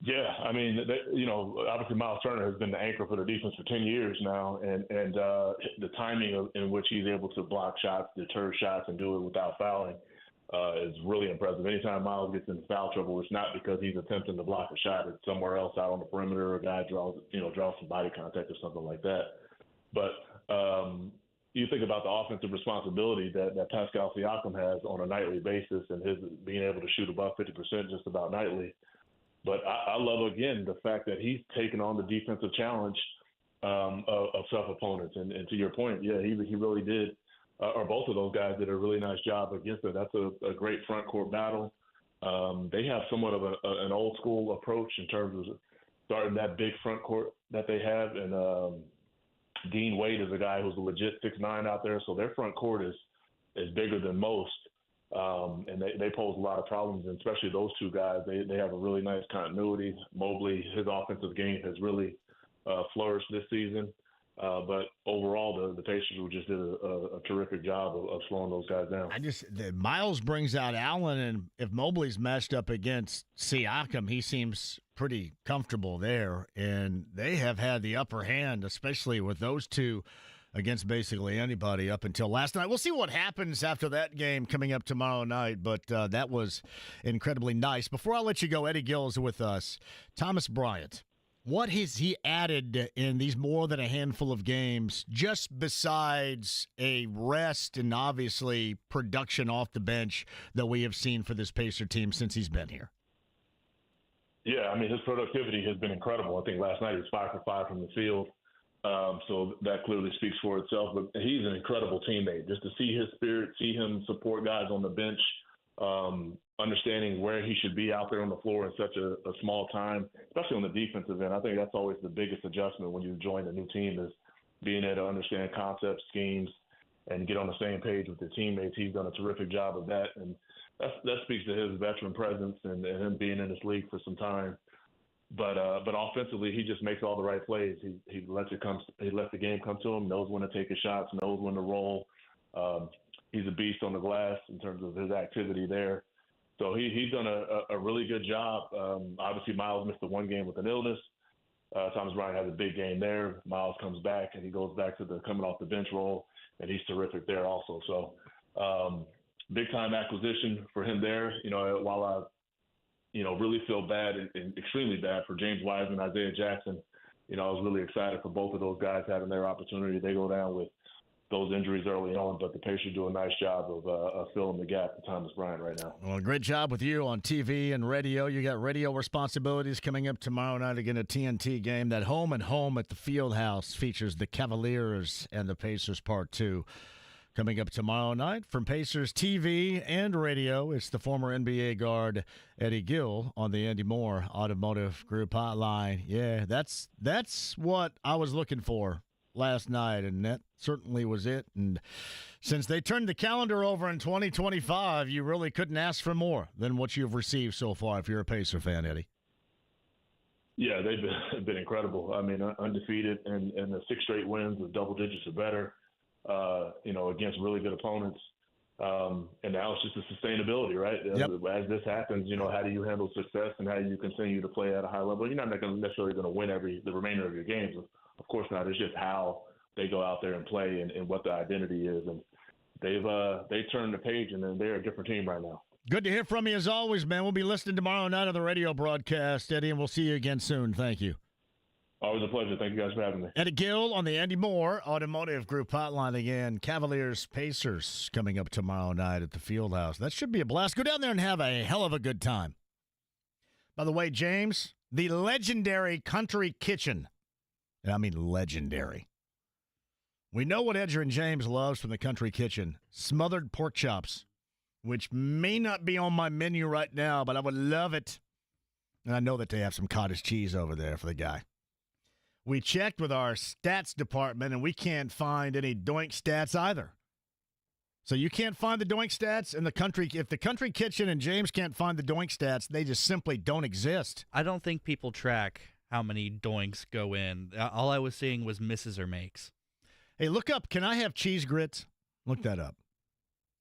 Yeah, obviously Miles Turner has been the anchor for the defense for 10 years now, and the timing in which he's able to block shots, deter shots, and do it without fouling is really impressive. Anytime Miles gets into foul trouble, it's not because he's attempting to block a shot. It's somewhere else out on the perimeter. A guy draws some body contact or something like that. But you think about the offensive responsibility that Pascal Siakam has on a nightly basis, and his being able to shoot above 50% just about nightly. But I love, again, the fact that he's taken on the defensive challenge of tough opponents. And to your point, yeah, he really did, or both of those guys did a really nice job against it. That's a great front court battle. They have somewhat of an old school approach in terms of starting that big front court that they have. And Dean Wade is a guy who's a legit 6'9" out there, so their front court is bigger than most, and they pose a lot of problems, and especially those two guys. They have a really nice continuity. Mobley, his offensive game has really flourished this season, but overall, the Pacers just did a terrific job of slowing those guys down. Miles brings out Allen, and if Mobley's matched up against Siakam, he seems pretty comfortable there, and they have had the upper hand, especially with those two against basically anybody up until last night. We'll see what happens after that game coming up tomorrow night, but that was incredibly nice. Before I let you go, Eddie Gill is with us. Thomas Bryant, what has he added in these more than a handful of games, just besides a rest and obviously production off the bench that we have seen for this Pacer team since he's been here? Yeah, I mean, his productivity has been incredible. I think last night he was 5 for 5 from the field. So that clearly speaks for itself. But he's an incredible teammate. Just to see his spirit, see him support guys on the bench, understanding where he should be out there on the floor in such a small time, especially on the defensive end. I think that's always the biggest adjustment when you join a new team, is being able to understand concepts, schemes, and get on the same page with your teammates. He's done a terrific job of that. And that speaks to his veteran presence and him being in this league for some time. But offensively, he just makes all the right plays. He lets the game come to him, knows when to take his shots, knows when to roll. He's a beast on the glass in terms of his activity there. So he's done a really good job. Obviously, Miles missed the one game with an illness. Thomas Bryant has a big game there. Miles comes back, and he goes back to the coming off the bench role, and he's terrific there also. So big-time acquisition for him there. While I really feel bad and extremely bad for James Wiseman, Isaiah Jackson, I was really excited for both of those guys having their opportunity. They go down with those injuries early on, but the Pacers do a nice job of filling the gap to Thomas Bryant right now. Well, great job with you on TV and radio. You got radio responsibilities coming up tomorrow night again, a TNT game. That home and home at the Fieldhouse features the Cavaliers and the Pacers Part 2. Coming up tomorrow night from Pacers TV and radio, it's the former NBA guard Eddie Gill on the Andy Moore Automotive Group Hotline. Yeah, that's what I was looking for last night, and that certainly was it. And since they turned the calendar over in 2025, you really couldn't ask for more than what you've received so far if you're a Pacer fan, Eddie. Yeah, they've been incredible. I mean, undefeated and the 6 straight wins with double digits or better. Against really good opponents. And now it's just the sustainability, right? Yep. As this happens, how do you handle success and how do you continue to play at a high level? You're not necessarily going to win the remainder of your games. Of course not. It's just how they go out there and play and what the identity is. And they've turned the page, and they're a different team right now. Good to hear from you as always, man. We'll be listening tomorrow night on the radio broadcast, Eddie, and we'll see you again soon. Thank you. Always a pleasure. Thank you guys for having me. Eddie Gill on the Andy Moore Automotive Group Hotline again. Cavaliers Pacers coming up tomorrow night at the Fieldhouse. That should be a blast. Go down there and have a hell of a good time. By the way, James, the legendary Country Kitchen. I mean legendary. We know what Edger and James loves from the Country Kitchen. Smothered pork chops, which may not be on my menu right now, but I would love it. And I know that they have some cottage cheese over there for the guy. We checked with our stats department, and we can't find any Doink stats either. So you can't find the Doink stats in the country. If the Country Kitchen and James can't find the Doink stats, they just simply don't exist. I don't think people track how many Doinks go in. All I was seeing was misses or makes. Hey, look up, can I have cheese grits? Look that up.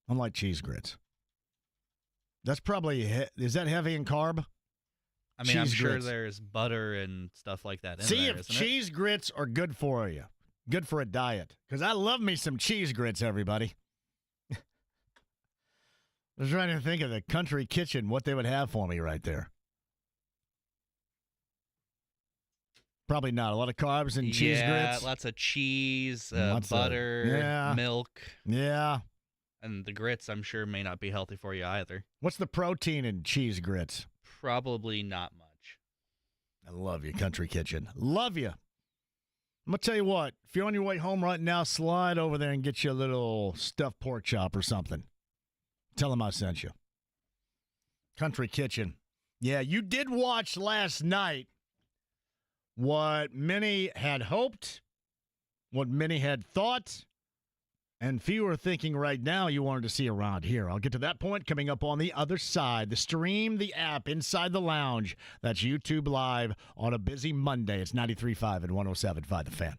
I like cheese grits. That's probably, is that heavy in carb? I mean, I'm sure there's butter and stuff like that in See there, if cheese grits are good for you. Good for a diet. Because I love me some cheese grits, everybody. I was trying to think of the country kitchen, what they would have for me right there. Probably not. A lot of carbs and cheese grits. Yeah, lots of cheese, Lots of- butter, milk. Yeah. And the grits, I'm sure, may not be healthy for you either. What's the protein in cheese grits? Probably not much. I love you, country kitchen. Love you. I'm going to tell you what. If you're on your way home right now, slide over there and get you a little stuffed pork chop or something. Tell them I sent you. Country kitchen. Yeah, you did watch last night what many had hoped, what many had thought, and few are thinking right now you wanted to see around here. I'll get to that point coming up on the other side. The stream, the app, Inside the Lounge. That's YouTube Live on a busy Monday. It's 93.5 and 107.5 The Fan.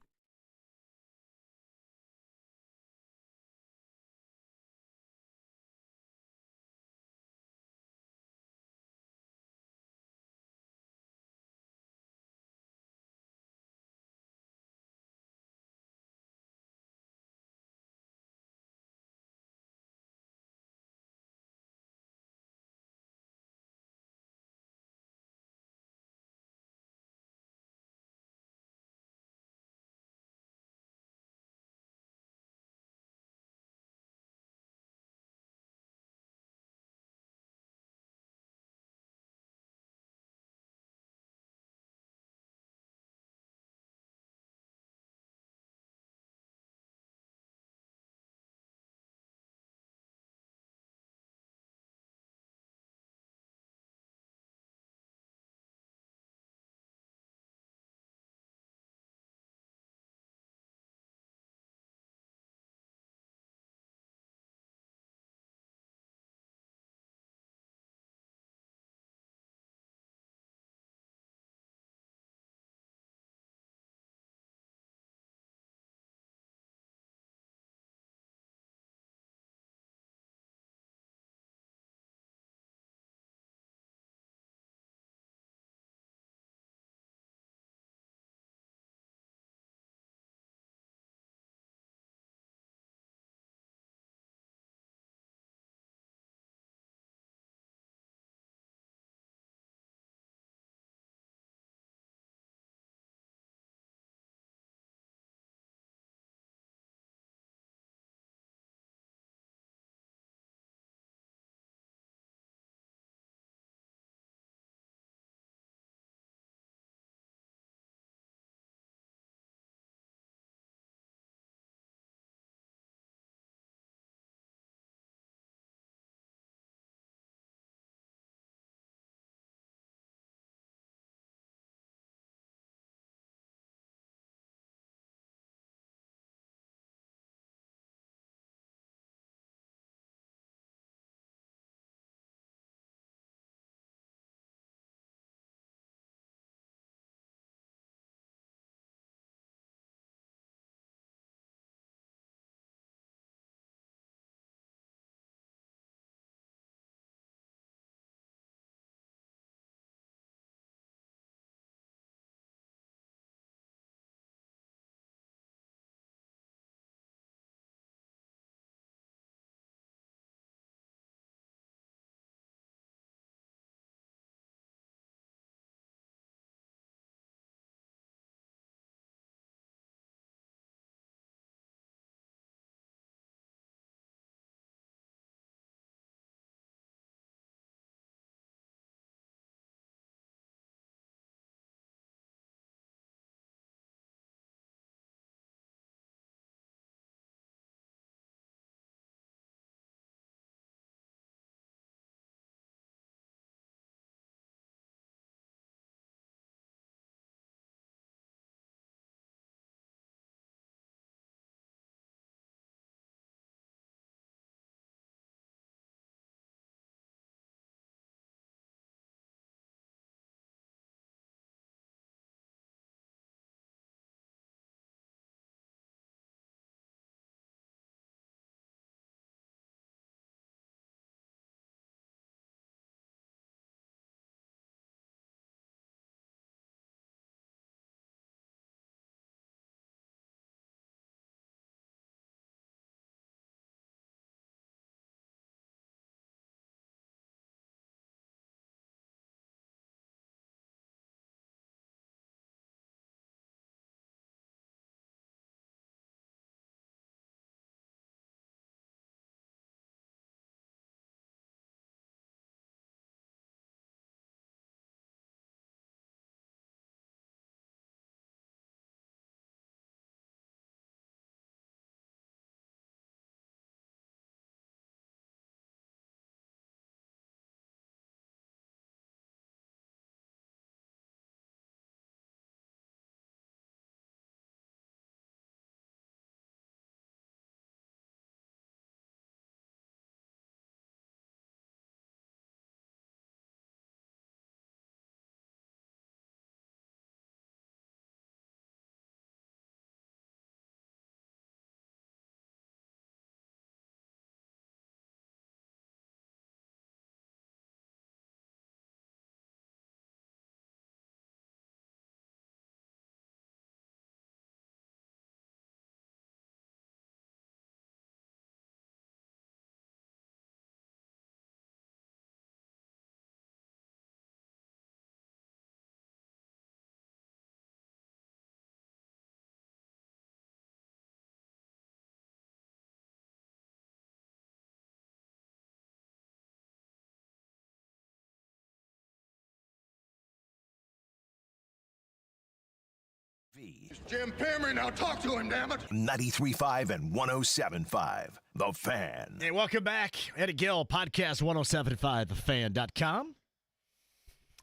Jim Perry, now talk to him, damn it. 93.5 and 107.5, The Fan. Hey, welcome back. Eddie Gill, podcast 1075thefan.com.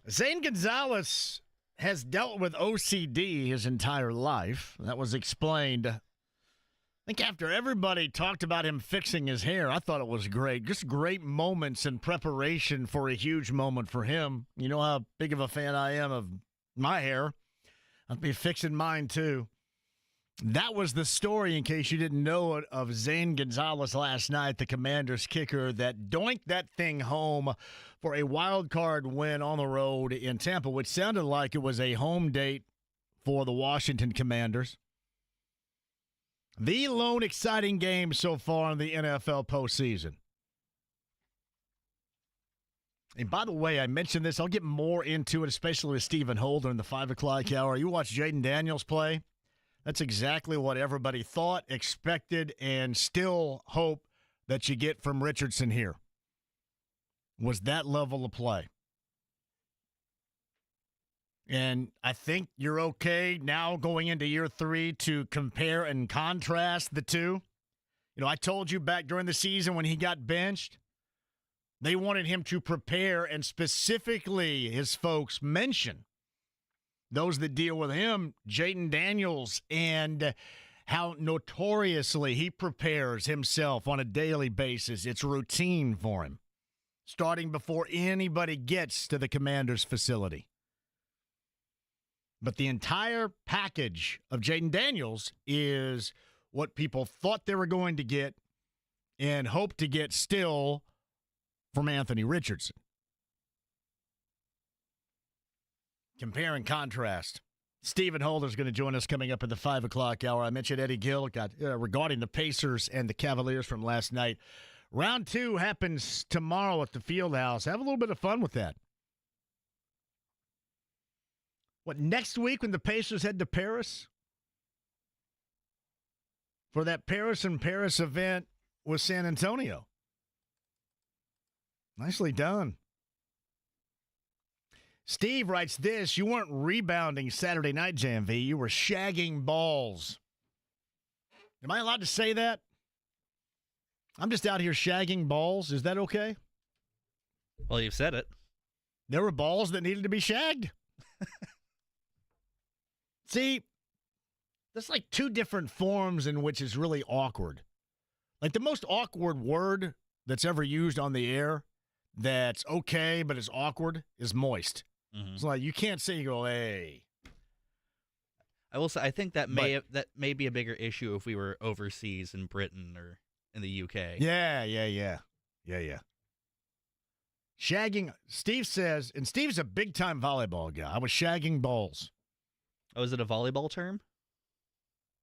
Zane Gonzalez has dealt with OCD his entire life. That was explained, I think, after everybody talked about him fixing his hair. I thought it was great. Just great moments in preparation for a huge moment for him. You know how big of a fan I am of my hair. I'll be fixing mine, too. That was the story, in case you didn't know it, of Zane Gonzalez last night, the Commanders kicker that doinked that thing home for a wild card win on the road in Tampa, which sounded like it was a home date for the Washington Commanders. The lone exciting game so far in the NFL postseason. And by the way, I mentioned this. I'll get more into it, especially with Stephen Holder in the 5 o'clock hour. You watch Jaden Daniels play. That's exactly what everybody thought, expected, and still hope that you get from Richardson here. Was that level of play. And I think you're okay now going into year 3 to compare and contrast the two. You know, I told you back during the season when he got benched, they wanted him to prepare, and specifically his folks mention those that deal with him, Jaden Daniels, and how notoriously he prepares himself on a daily basis. It's routine for him, starting before anybody gets to the Commanders' facility. But the entire package of Jaden Daniels is what people thought they were going to get and hope to get still from Anthony Richardson. Compare and contrast. Stephen Holder's going to join us coming up at the 5 o'clock hour. I mentioned Eddie Gill regarding the Pacers and the Cavaliers from last night. Round 2 happens tomorrow at the Fieldhouse. Have a little bit of fun with that. What, next week when the Pacers head to Paris? For that Paris in Paris event with San Antonio. Nicely done. Steve writes this: you weren't rebounding Saturday night, JMV. You were shagging balls. Am I allowed to say that? I'm just out here shagging balls. Is that okay? Well, you've said it. There were balls that needed to be shagged. See, there's like 2 different forms in which it's really awkward. Like the most awkward word that's ever used on the air that's okay but is awkward is moist. Mm-hmm. It's like you can't say, you go, hey. I will say, I think that may be a bigger issue if we were overseas in Britain or in the UK. Yeah. Shagging, Steve says, and Steve's a big-time volleyball guy. I was shagging balls. Oh, is it a volleyball term?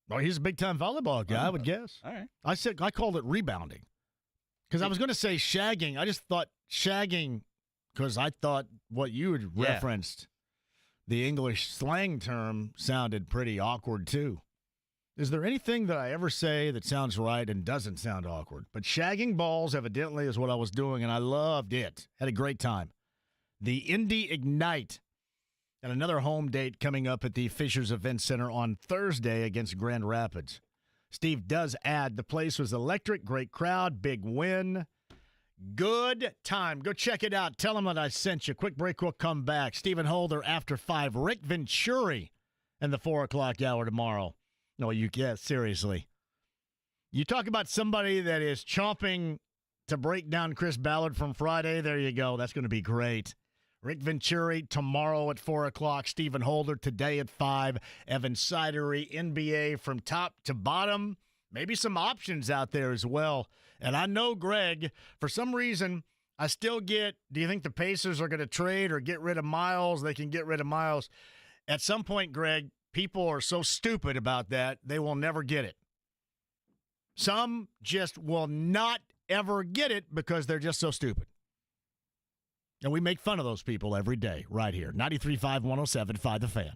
Oh, he's a big-time volleyball guy, I would guess. All right. I called it rebounding. Because I was going to say shagging. I just thought shagging, because I thought what you had referenced, the English slang term, sounded pretty awkward, too. Is there anything that I ever say that sounds right and doesn't sound awkward? But shagging balls evidently is what I was doing, and I loved it. Had a great time. The Indy Ignite, and another home date coming up at the Fishers Event Center on Thursday against Grand Rapids. Steve does add, the place was electric, great crowd, big win. Good time. Go check it out. Tell them that I sent you. Quick break, we'll come back. Stephen Holder after 5. Rick Venturi in the 4 o'clock hour tomorrow. No, seriously. You talk about somebody that is chomping to break down Chris Ballard from Friday. There you go. That's going to be great. Rick Venturi tomorrow at 4 o'clock. Stephen Holder today at 5. Evan Cidery, NBA from top to bottom. Maybe some options out there as well. And I know, Greg, for some reason, I still get, do you think the Pacers are going to trade or get rid of Miles? They can get rid of Miles. At some point, Greg, people are so stupid about that, they will never get it. Some just will not ever get it because they're just so stupid. And we make fun of those people every day right here. 93.5, 107.5 The Fan.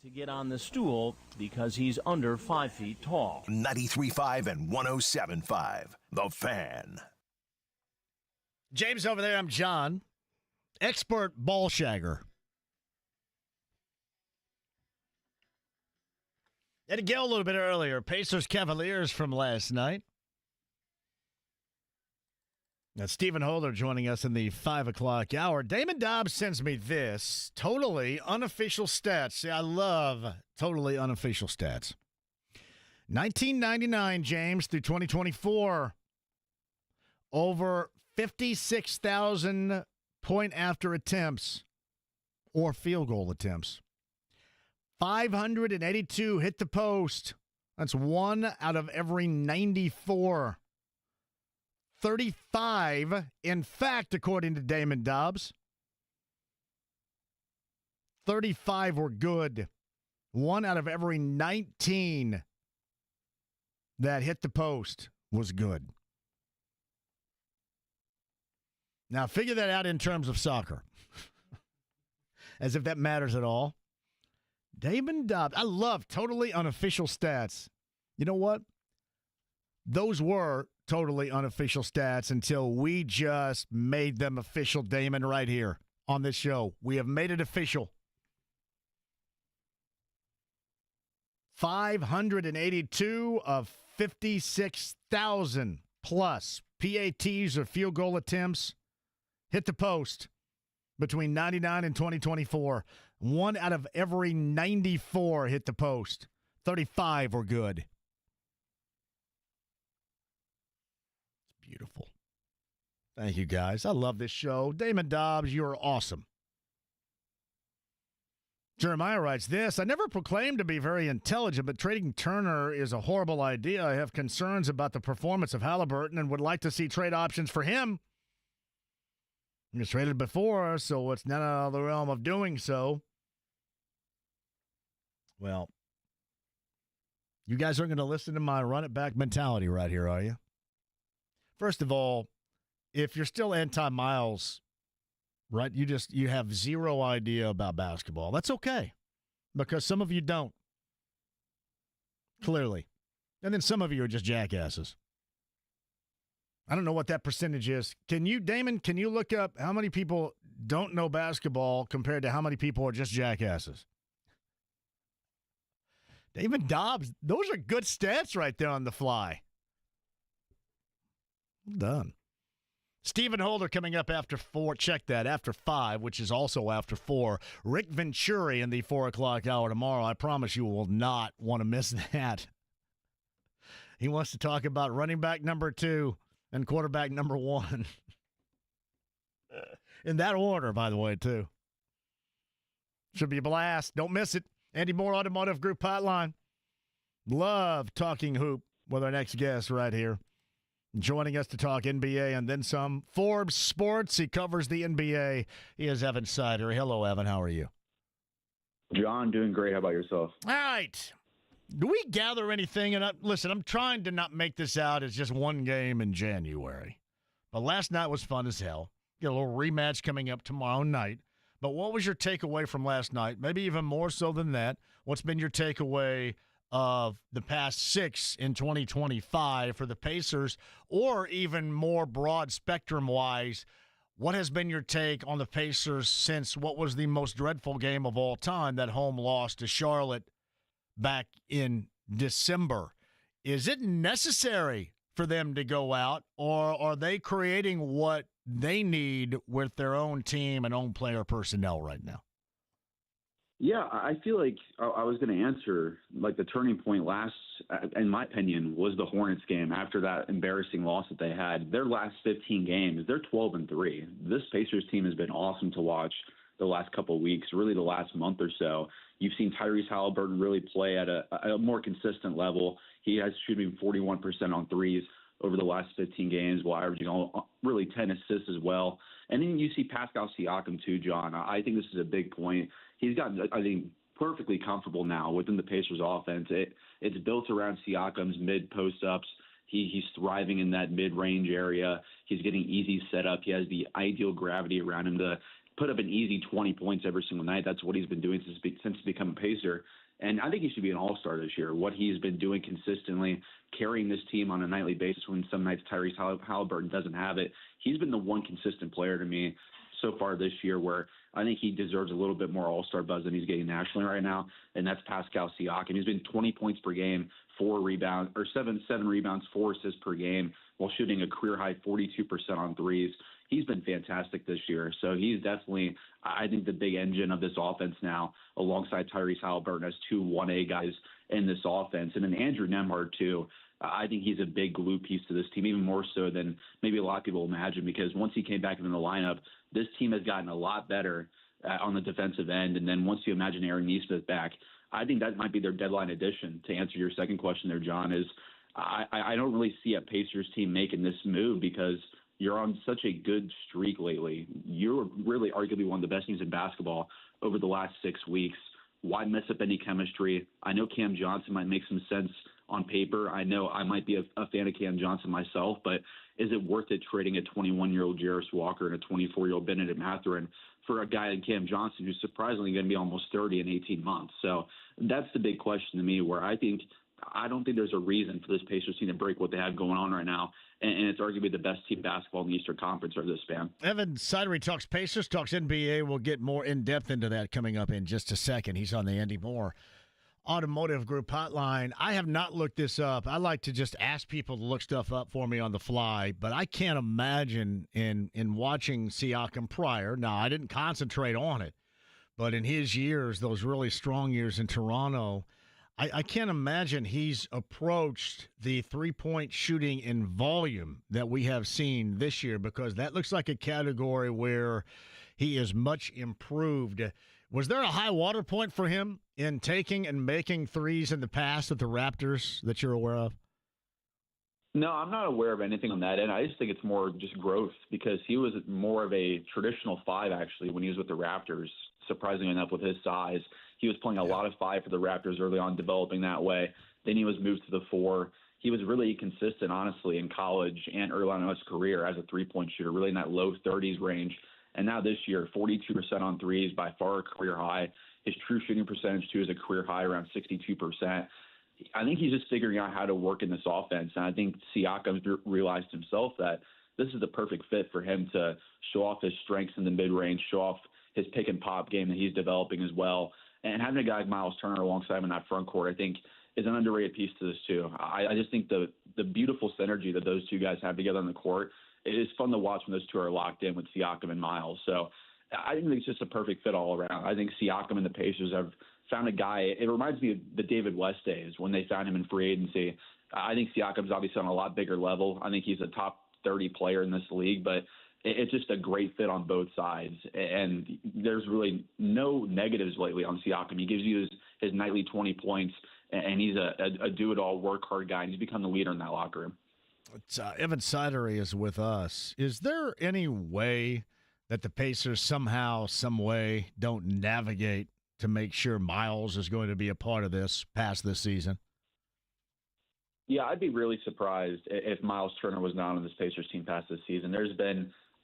to get on the stool because he's under 5 feet tall. 93.5 and 107.5. The Fan. James over there, I'm John. Expert ball shagger. And Gill a little bit earlier. Pacers Cavaliers from last night. Now, Stephen Holder joining us in the 5 o'clock hour. Damon Dobbs sends me this totally unofficial stats. See, I love totally unofficial stats. 1999, James, through 2024. Over 56,000 point-after attempts or field goal attempts. 582 hit the post. That's 1 out of every 94. 35, in fact, according to Damon Dobbs, 35 were good. 1 out of every 19 that hit the post was good. Now, figure that out in terms of soccer. As if that matters at all. Damon Dobbs. I love totally unofficial stats. You know what? Those were totally unofficial stats until we just made them official, Damon, right here on this show. We have made it official. 582 of 56,000 plus PATs or field goal attempts hit the post between 99 and 2024. 1 out of every 94 hit the post. 35 were good. It's beautiful. Thank you, guys. I love this show. Damon Dobbs, you're awesome. Jeremiah writes this: I never proclaimed to be very intelligent, but trading Turner is a horrible idea. I have concerns about the performance of Halliburton and would like to see trade options for him. He was traded before, so it's not out of the realm of doing so. Well, you guys aren't going to listen to my run-it-back mentality right here, are you? First of all, if you're still anti-Miles, right, you have zero idea about basketball. That's okay, because some of you don't, clearly. And then some of you are just jackasses. I don't know what that percentage is. Damon, can you look up how many people don't know basketball compared to how many people are just jackasses? Damon Dobbs, those are good stats right there on the fly. Well done. Stephen Holder coming up after 4. Check that, after 5, which is also after 4. Rick Venturi in the 4 o'clock hour tomorrow. I promise you will not want to miss that. He wants to talk about running back number 2 and quarterback number 1. In that order, by the way, too. Should be a blast. Don't miss it. Andy Moore Automotive Group Hotline. Love talking hoop with our next guest right here. Joining us to talk NBA and then some. Forbes Sports, he covers the NBA. He is Evan Cidery. Hello, Evan. How are you? John, doing great. How about yourself? All right. Do we gather anything? And listen, I'm trying to not make this out as just one game in January. But last night was fun as hell. Get a little rematch coming up tomorrow night. But what was your takeaway from last night? Maybe even more so than that. What's been your takeaway of the past 6 in 2025 for the Pacers, or even more broad spectrum-wise, what has been your take on the Pacers since what was the most dreadful game of all time, that home loss to Charlotte back in December? Is it necessary for them to go out, or are they creating what they need with their own team and own player personnel right now? Yeah, I feel like I was going to answer, like, the turning point in my opinion, was the Hornets game after that embarrassing loss that they had. Their last 15 games, they're 12-3. This Pacers team has been awesome to watch the last couple of weeks, really the last month or so. You've seen Tyrese Halliburton really play at a more consistent level. He has shooting 41% on threes over the last 15 games, while averaging really 10 assists as well. And then you see Pascal Siakam too, John. I think this is a big point. He's gotten, I think, perfectly comfortable now within the Pacers offense. It's built around Siakam's mid-post-ups. He's thriving in that mid-range area. He's getting easy setup. He has the ideal gravity around him to put up an easy 20 points every single night. That's what he's been doing since become a Pacer. And I think he should be an all-star this year. What he's been doing consistently, carrying this team on a nightly basis when some nights Tyrese Halliburton doesn't have it. He's been the one consistent player to me so far this year where I think he deserves a little bit more all-star buzz than he's getting nationally right now, and that's Pascal Siakam. He's been 20 points per game, 7 rebounds, 4 assists per game, while shooting a career-high 42% on threes. He's been fantastic this year. So he's definitely, I think, the big engine of this offense now, alongside Tyrese Halliburton as 2 1A guys in this offense. And then Andrew Nembhard, too. I think he's a big glue piece to this team, even more so than maybe a lot of people imagine, because once he came back into the lineup, this team has gotten a lot better on the defensive end. And then once you imagine Aaron Nesmith back, I think that might be their deadline addition. To answer your second question there, John, is I don't really see a Pacers team making this move because you're on such a good streak lately. You're really arguably one of the best teams in basketball over the last 6 weeks. Why mess up any chemistry? I know Cam Johnson might make some sense on paper. I know I might be a fan of Cam Johnson myself, but is it worth it trading a 21-year-old Jarris Walker and a 24-year-old Benedict Mathurin for a guy like Cam Johnson who's surprisingly going to be almost 30 in 18 months? So that's the big question to me, where I don't think there's a reason for this Pacers team to break what they have going on right now, and it's arguably the best team basketball in the Eastern Conference over this span. Evan Cidery talks Pacers, talks NBA. We'll get more in-depth into that coming up in just a second. He's on the Indy Moore Automotive Group hotline. I have not looked this up. I like to just ask people to look stuff up for me on the fly, but I can't imagine in watching Siakam prior. Now, I didn't concentrate on it, but in his years, those really strong years in Toronto, I can't imagine he's approached the three-point shooting in volume that we have seen this year, because that looks like a category where he is much improved. Was there a high water point for him in taking and making threes in the past at the Raptors that you're aware of? No, I'm not aware of anything on that end. I just think it's more just growth, because he was more of a traditional 5, actually, when he was with the Raptors, surprisingly enough, with his size. He was playing a lot of 5 for the Raptors early on, developing that way. Then he was moved to the 4. He was really consistent, honestly, in college and early on in his career as a three-point shooter, really in that low 30s range. And now this year, 42% on threes, by far a career high. His true shooting percentage, too, is a career high, around 62%. I think he's just figuring out how to work in this offense. And I think Siakam realized himself that this is the perfect fit for him to show off his strengths in the mid-range, show off his pick-and-pop game that he's developing as well. And having a guy like Miles Turner alongside him in that front court, I think, is an underrated piece to this, too. I just think the beautiful synergy that those two guys have together on the court, it is fun to watch when those two are locked in with Siakam and Miles. So I think it's just a perfect fit all around. I think Siakam and the Pacers have found a guy. It reminds me of the David West days when they found him in free agency. I think Siakam's obviously on a lot bigger level. I think he's a top 30 player in this league, but it's just a great fit on both sides. And there's really no negatives lately on Siakam. He gives you his nightly 20 points, and he's a do-it-all, work-hard guy, and he's become the leader in that locker room. Evan Cidery is with us. Is there any way that the Pacers somehow, some way, don't navigate to make sure Miles is going to be a part of this past this season? Yeah, I'd be really surprised if Miles Turner was not on this Pacers team past this season.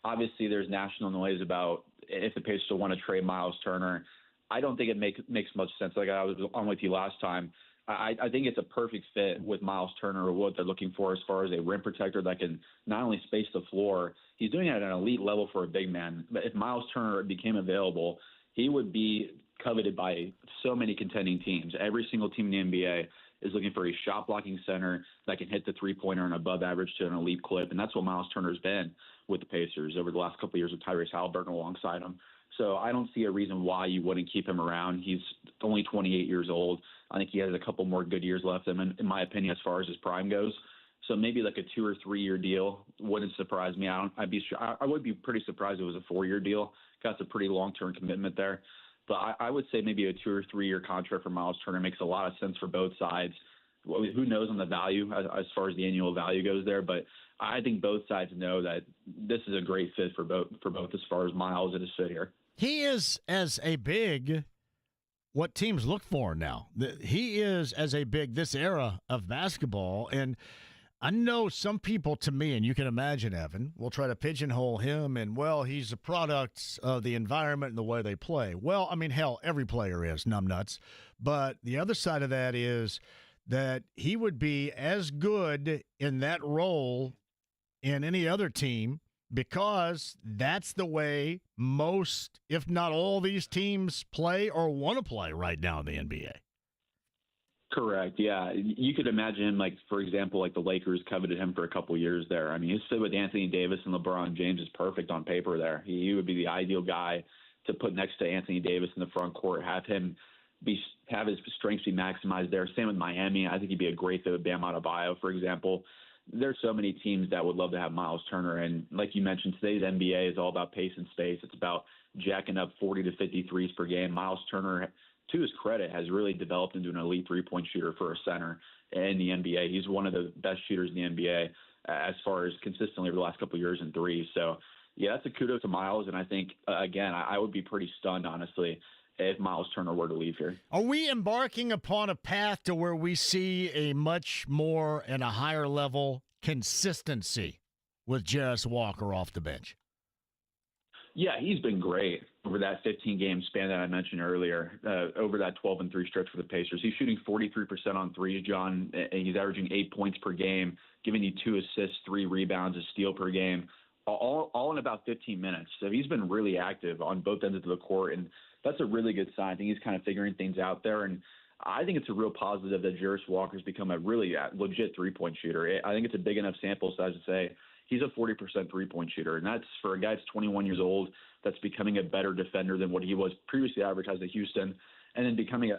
Obviously, there's national noise about if the Pacers want to trade Miles Turner. I don't think it makes much sense. Like I was on with you last time, I think it's a perfect fit with Miles Turner, or what they're looking for as far as a rim protector that can not only space the floor, he's doing it at an elite level for a big man. But if Miles Turner became available, he would be coveted by so many contending teams. Every single team in the NBA is looking for a shot-blocking center that can hit the three-pointer and above average to an elite clip, and that's what Miles Turner's been with the Pacers over the last couple of years with Tyrese Halliburton alongside him. So I don't see a reason why you wouldn't keep him around. He's only 28 years old. I think he has a couple more good years left in him, in my opinion, as far as his prime goes. So maybe like a 2 or 3 year deal wouldn't surprise me. I would be pretty surprised if it was a 4-year deal. That's a pretty long-term commitment there. But I would say maybe a 2 or 3 year contract for Miles Turner makes a lot of sense for both sides. Who knows on the value as far as the annual value goes there, but I think both sides know that this is a great fit for both as far as Miles and his fit here. He is, as a big, what teams look for now. He is, as a big, this era of basketball. And I know some people, to me, and you can imagine, Evan, will try to pigeonhole him and, well, he's a product of the environment and the way they play. Well, I mean, hell, every player is, numbnuts. But the other side of that is that he would be as good in that role in any other team because that's the way most, if not all, these teams play or want to play right now in the NBA. Correct. Yeah. You could imagine him, like, for example, like the Lakers coveted him for a couple years there. I mean, his fit with Anthony Davis and LeBron James is perfect on paper there. He would be the ideal guy to put next to Anthony Davis in the front court, have his strengths be maximized there. Same with Miami. I think he'd be a great fit with Bam Adebayo, for example. There's so many teams that would love to have Miles Turner. And like you mentioned, today's NBA is all about pace and space. It's about jacking up 40 to 50 threes per game. Miles Turner, to his credit, has really developed into an elite three-point shooter for a center in the NBA. He's one of the best shooters in the NBA as far as consistently over the last couple of years in threes. So, yeah, that's a kudos to Miles. And I think, again, I would be pretty stunned, honestly, if Miles Turner were to leave here. Are we embarking upon a path to where we see a much more and a higher level consistency with Jarris Walker off the bench? Yeah, he's been great over that 15-game span that I mentioned earlier, over that 12-3 stretch for the Pacers. He's shooting 43% on threes, John, and he's averaging 8 points per game, giving you 2 assists, 3 rebounds, a steal per game, all in about 15 minutes. So he's been really active on both ends of the court, and that's a really good sign. I think he's kind of figuring things out there, and I think it's a real positive that Jarris Walker's become a really legit three-point shooter. I think it's a big enough sample size to say he's a 40% three-point shooter, and that's for a guy that's 21 years old that's becoming a better defender than what he was previously advertised at Houston, and then becoming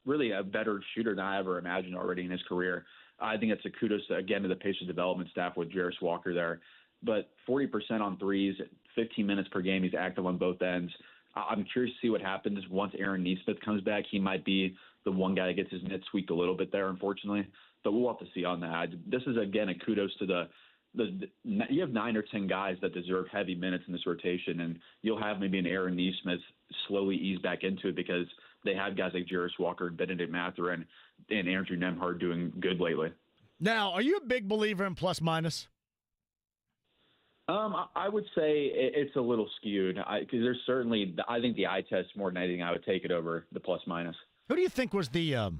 really a better shooter than I ever imagined already in his career. I think it's a kudos, again, to the Pacers development staff with Jarris Walker there. But 40% on threes, 15 minutes per game, he's active on both ends. I'm curious to see what happens once Aaron Nesmith comes back. He might be the one guy that gets his nits tweaked a little bit there, unfortunately. But we'll have to see on that. This is, again, a kudos to you have 9 or 10 guys that deserve heavy minutes in this rotation, and you'll have maybe an Aaron Nesmith slowly ease back into it because they have guys like Jarris Walker, Benedict Mathurin, and Andrew Nembhard doing good lately. Now, are you a big believer in plus-minus? I would say it's a little skewed because there's certainly, I think the eye test more than anything, I would take it over the plus-minus. Who do you think was the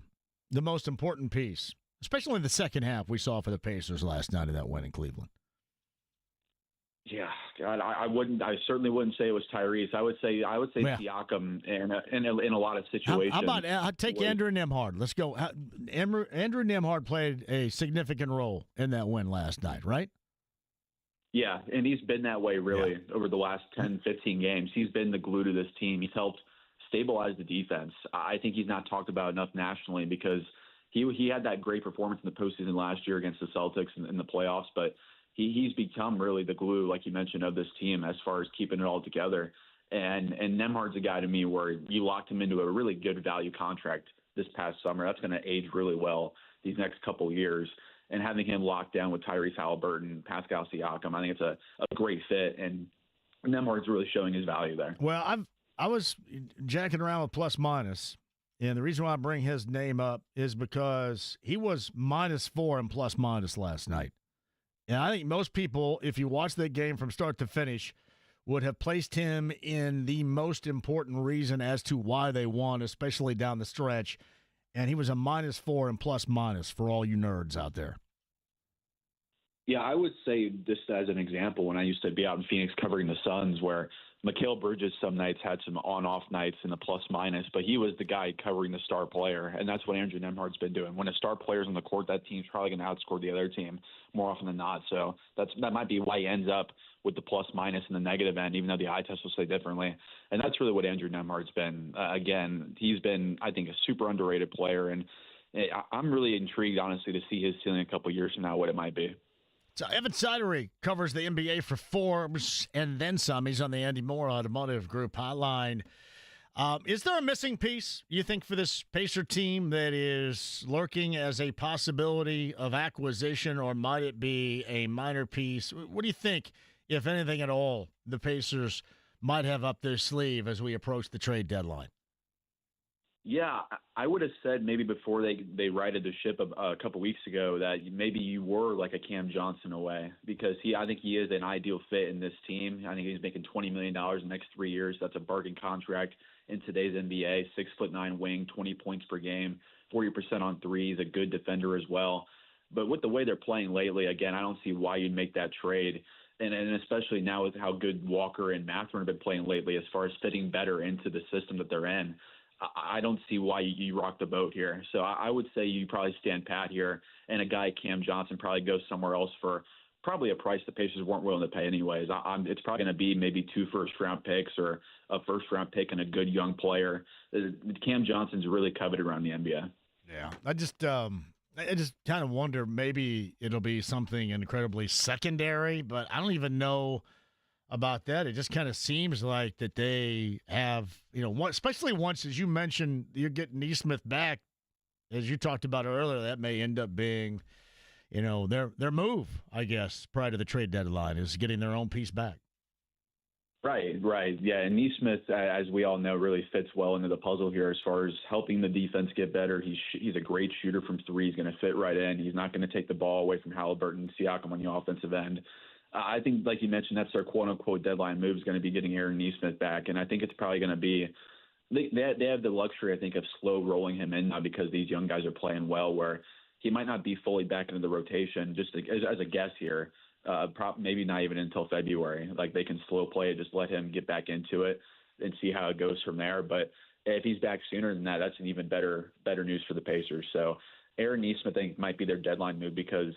most important piece, especially in the second half we saw for the Pacers last night of that win in Cleveland? Yeah, God, I certainly wouldn't say it was Tyrese. I would say Yeah. Siakam in a lot of situations. How about I'll take Andrew Nembhard? Let's go. Andrew Nembhard played a significant role in that win last night, right? Yeah, and he's been that way really over the last 10, 15 games. He's been the glue to this team. He's helped stabilize the defense. I think he's not talked about enough nationally because he had that great performance in the postseason last year against the Celtics in the playoffs, but he's become really the glue, like you mentioned, of this team as far as keeping it all together. And Nembhard's a guy to me where you locked him into a really good value contract this past summer. That's going to age really well these next couple of years. And having him locked down with Tyrese Halliburton, Pascal Siakam, I think it's a great fit. And Nembhard's really showing his value there. Well, I was jacking around with plus-minus, and the reason why I bring his name up is because he was -4 in plus-minus last night. And I think most people, if you watch that game from start to finish, would have placed him in the most important reason as to why they won, especially down the stretch. And he was a -4 in plus-minus for all you nerds out there. Yeah, I would say just as an example, when I used to be out in Phoenix covering the Suns, where Mikal Bridges some nights had some on-off nights in the plus-minus, but he was the guy covering the star player, and that's what Andrew Nembhard's been doing. When a star player's on the court, that team's probably going to outscore the other team more often than not. So that might be why he ends up with the plus-minus and the negative end, even though the eye test will say differently. And that's really what Andrew Nembhard's been. Again, he's been, I think, a super underrated player, and I'm really intrigued, honestly, to see his ceiling a couple years from now, what it might be. So Evan Cidery covers the NBA for Forbes and then some. He's on the Andy Moore Automotive Group hotline. Is there a missing piece, you think, for this Pacer team that is lurking as a possibility of acquisition, or might it be a minor piece? What do you think, if anything at all, the Pacers might have up their sleeve as we approach the trade deadline? Yeah, I would have said maybe before they righted the ship a couple weeks ago that maybe you were like a Cam Johnson away, because I think he is an ideal fit in this team. I think he's making $20 million in the next 3 years. That's a bargain contract in today's NBA. 6'9" wing, 20 points per game, 40% on threes, a good defender as well. But with the way they're playing lately, again, I don't see why you'd make that trade. And especially now with how good Walker and Mathurin have been playing lately as far as fitting better into the system that they're in, I don't see why you rock the boat here. So I would say you probably stand pat here, and a guy, Cam Johnson, probably goes somewhere else for probably a price the Pacers weren't willing to pay anyways. It's probably going to be maybe 2 first-round picks or a first-round pick and a good young player. Cam Johnson's really coveted around the NBA. Yeah, I just kind of wonder, maybe it'll be something incredibly secondary, but I don't even know about that. It just kind of seems like that they have, especially once, as you mentioned, you get Nesmith back, as you talked about earlier, that may end up being, their move, I guess, prior to the trade deadline, is getting their own piece back. Right. Yeah, and Nesmith, as we all know, really fits well into the puzzle here as far as helping the defense get better. He's a great shooter from three. He's going to fit right in. He's not going to take the ball away from Halliburton, Siakam on the offensive end. I think, like you mentioned, that's their quote-unquote deadline move, is going to be getting Aaron Nesmith back, and I think it's probably going to be they have the luxury, I think, of slow rolling him in now because these young guys are playing well, where he might not be fully back into the rotation, just as a guess here, maybe not even until February. Like, they can slow play it, just let him get back into it and see how it goes from there. But if he's back sooner than that, that's an even better news for the Pacers. So Aaron Nesmith, I think, might be their deadline move because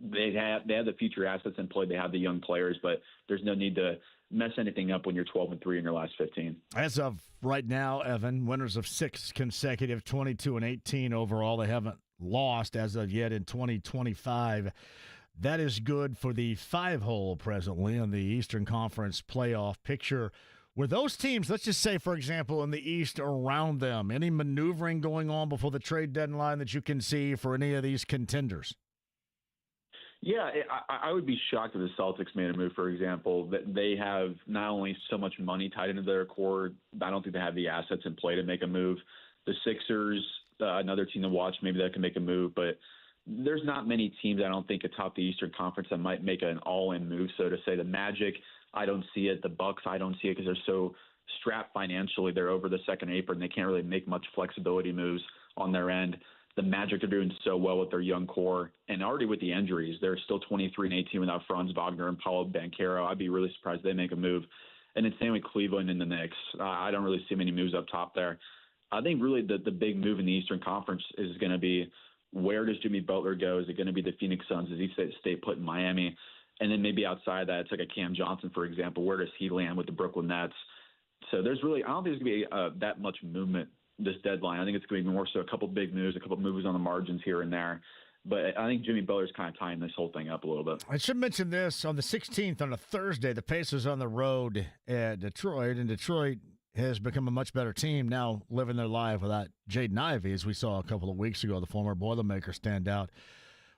they have the future assets in play. They have the young players, but there's no need to mess anything up when you're 12-3 in your last 15. As of right now, Evan, winners of 6 consecutive, 22-18 overall. They haven't lost as of yet in 2025. That is good for the 5-hole presently in the Eastern Conference playoff picture. With those teams, let's just say, for example, in the East around them, any maneuvering going on before the trade deadline that you can see for any of these contenders? Yeah, I would be shocked if the Celtics made a move, for example, that they have not only so much money tied into their core, I don't think they have the assets in play to make a move. The Sixers, another team to watch, maybe that can make a move, but there's not many teams, I don't think, atop the Eastern Conference that might make an all-in move, so to say. The Magic, I don't see it. The Bucks, I don't see it because they're so strapped financially. They're over the second apron. They can't really make much flexibility moves on their end. The Magic are doing so well with their young core, and already with the injuries, they're still 23-18 without Franz Wagner and Paulo Banchero. I'd be really surprised if they make a move. And it's same with Cleveland and the Knicks. I don't really see many moves up top there. I think really the big move in the Eastern Conference is going to be, where does Jimmy Butler go? Is it going to be the Phoenix Suns? Does he stay put in Miami? And then maybe outside that, it's like a Cam Johnson, for example. Where does he land with the Brooklyn Nets? So there's really, I don't think there's going to be that much movement this deadline. I think it's going to be more so a couple big moves, a couple moves on the margins here and there. But I think Jimmy Butler's kind of tying this whole thing up a little bit. I should mention this. On the 16th, on a Thursday, the Pacers on the road at Detroit, and Detroit has become a much better team now, living their life without Jaden Ivey, as we saw a couple of weeks ago, the former Boilermaker stand out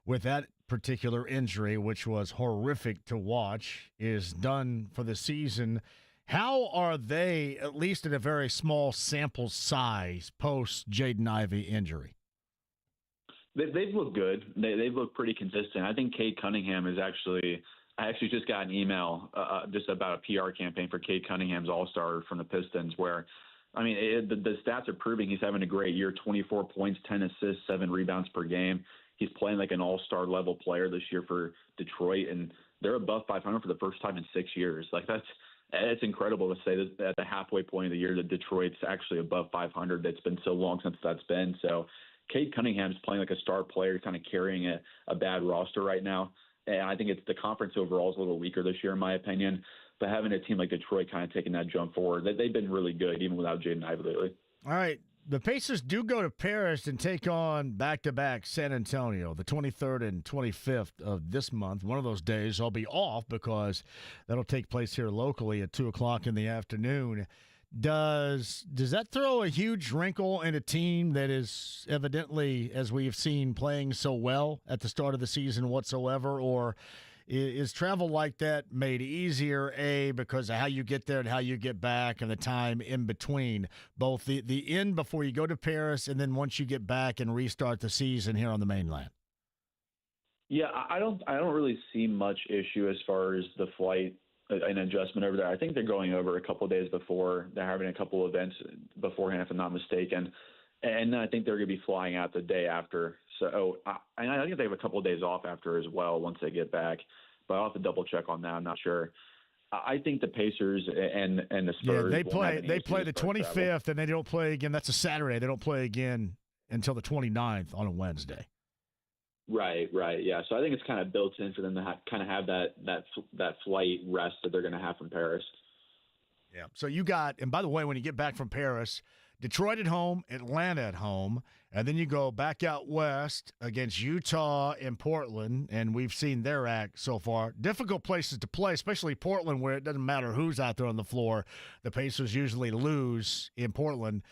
with that particular injury, which was horrific to watch, is done for the season. How are they, at least at a very small sample size, post Jaden Ivey injury? They've looked good. They've looked pretty consistent. I think Cade Cunningham is actually – I actually just got an email just about a PR campaign for Cade Cunningham's All-Star from the Pistons where, I mean, the stats are proving he's having a great year, 24 points, 10 assists, 7 rebounds per game. He's playing like an all-star level player this year for Detroit, and they're above 500 for the first time in 6 years. Like, it's incredible to say that at the halfway point of the year that Detroit's actually above 500. It's been so long since that's been. So Cade Cunningham's playing like a star player, kind of carrying a bad roster right now. And I think it's the conference overall is a little weaker this year, in my opinion. But having a team like Detroit kind of taking that jump forward, they've been really good, even without Jaden Ivey lately. All right. The Pacers do go to Paris and take on back-to-back San Antonio, the 23rd and 25th of this month. One of those days I'll be off because that'll take place here locally at 2 o'clock in the afternoon. Does that throw a huge wrinkle in a team that is evidently, as we've seen, playing so well at the start of the season whatsoever, or Is travel like that made easier, A, because of how you get there and how you get back and the time in between, both the end before you go to Paris and then once you get back and restart the season here on the mainland? Yeah, I don't really see much issue as far as the flight and adjustment over there. I think they're going over a couple of days before. They're having a couple events beforehand, if I'm not mistaken. And I think they're going to be flying out the day after. So I think they have a couple of days off after as well once they get back. But I'll have to double check on that. I'm not sure. I think the Pacers and the Spurs. Yeah, they play the 25th and they don't play again. That's a Saturday. They don't play again until the 29th on a Wednesday. Right. Yeah. So I think it's kind of built in for them to kind of have that flight rest that they're going to have from Paris. Yeah. So you got, and by the way, when you get back from Paris, Detroit at home, Atlanta at home, and then you go back out west against Utah and Portland, and we've seen their act so far. Difficult places to play, especially Portland, where it doesn't matter who's out there on the floor. The Pacers usually lose in Portland.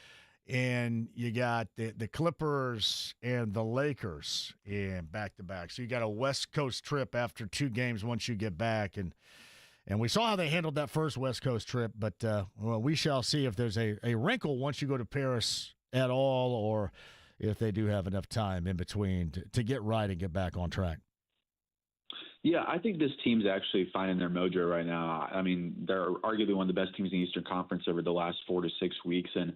And you got the Clippers and the Lakers in back-to-back. So you got a West Coast trip after 2 games once you get back. And we saw how they handled that first West Coast trip, but we shall see if there's a wrinkle once you go to Paris at all, or if they do have enough time in between to get right and get back on track. Yeah, I think this team's actually finding their mojo right now. I mean, they're arguably one of the best teams in the Eastern Conference over the last 4 to 6 weeks, and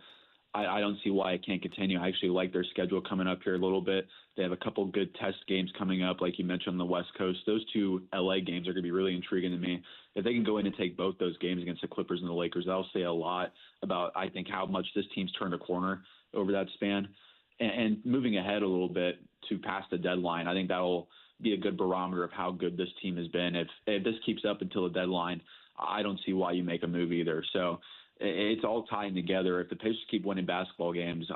I don't see why it can't continue. I actually like their schedule coming up here a little bit. They have a couple good test games coming up, like you mentioned, on the West Coast. Those 2 LA games are going to be really intriguing to me. If they can go in and take both those games against the Clippers and the Lakers, that'll say a lot about, I think, how much this team's turned a corner over that span. And moving ahead a little bit to past the deadline, I think that'll be a good barometer of how good this team has been. If this keeps up until the deadline, I don't see why you make a move either. So it's all tying together. If the Pacers keep winning basketball games,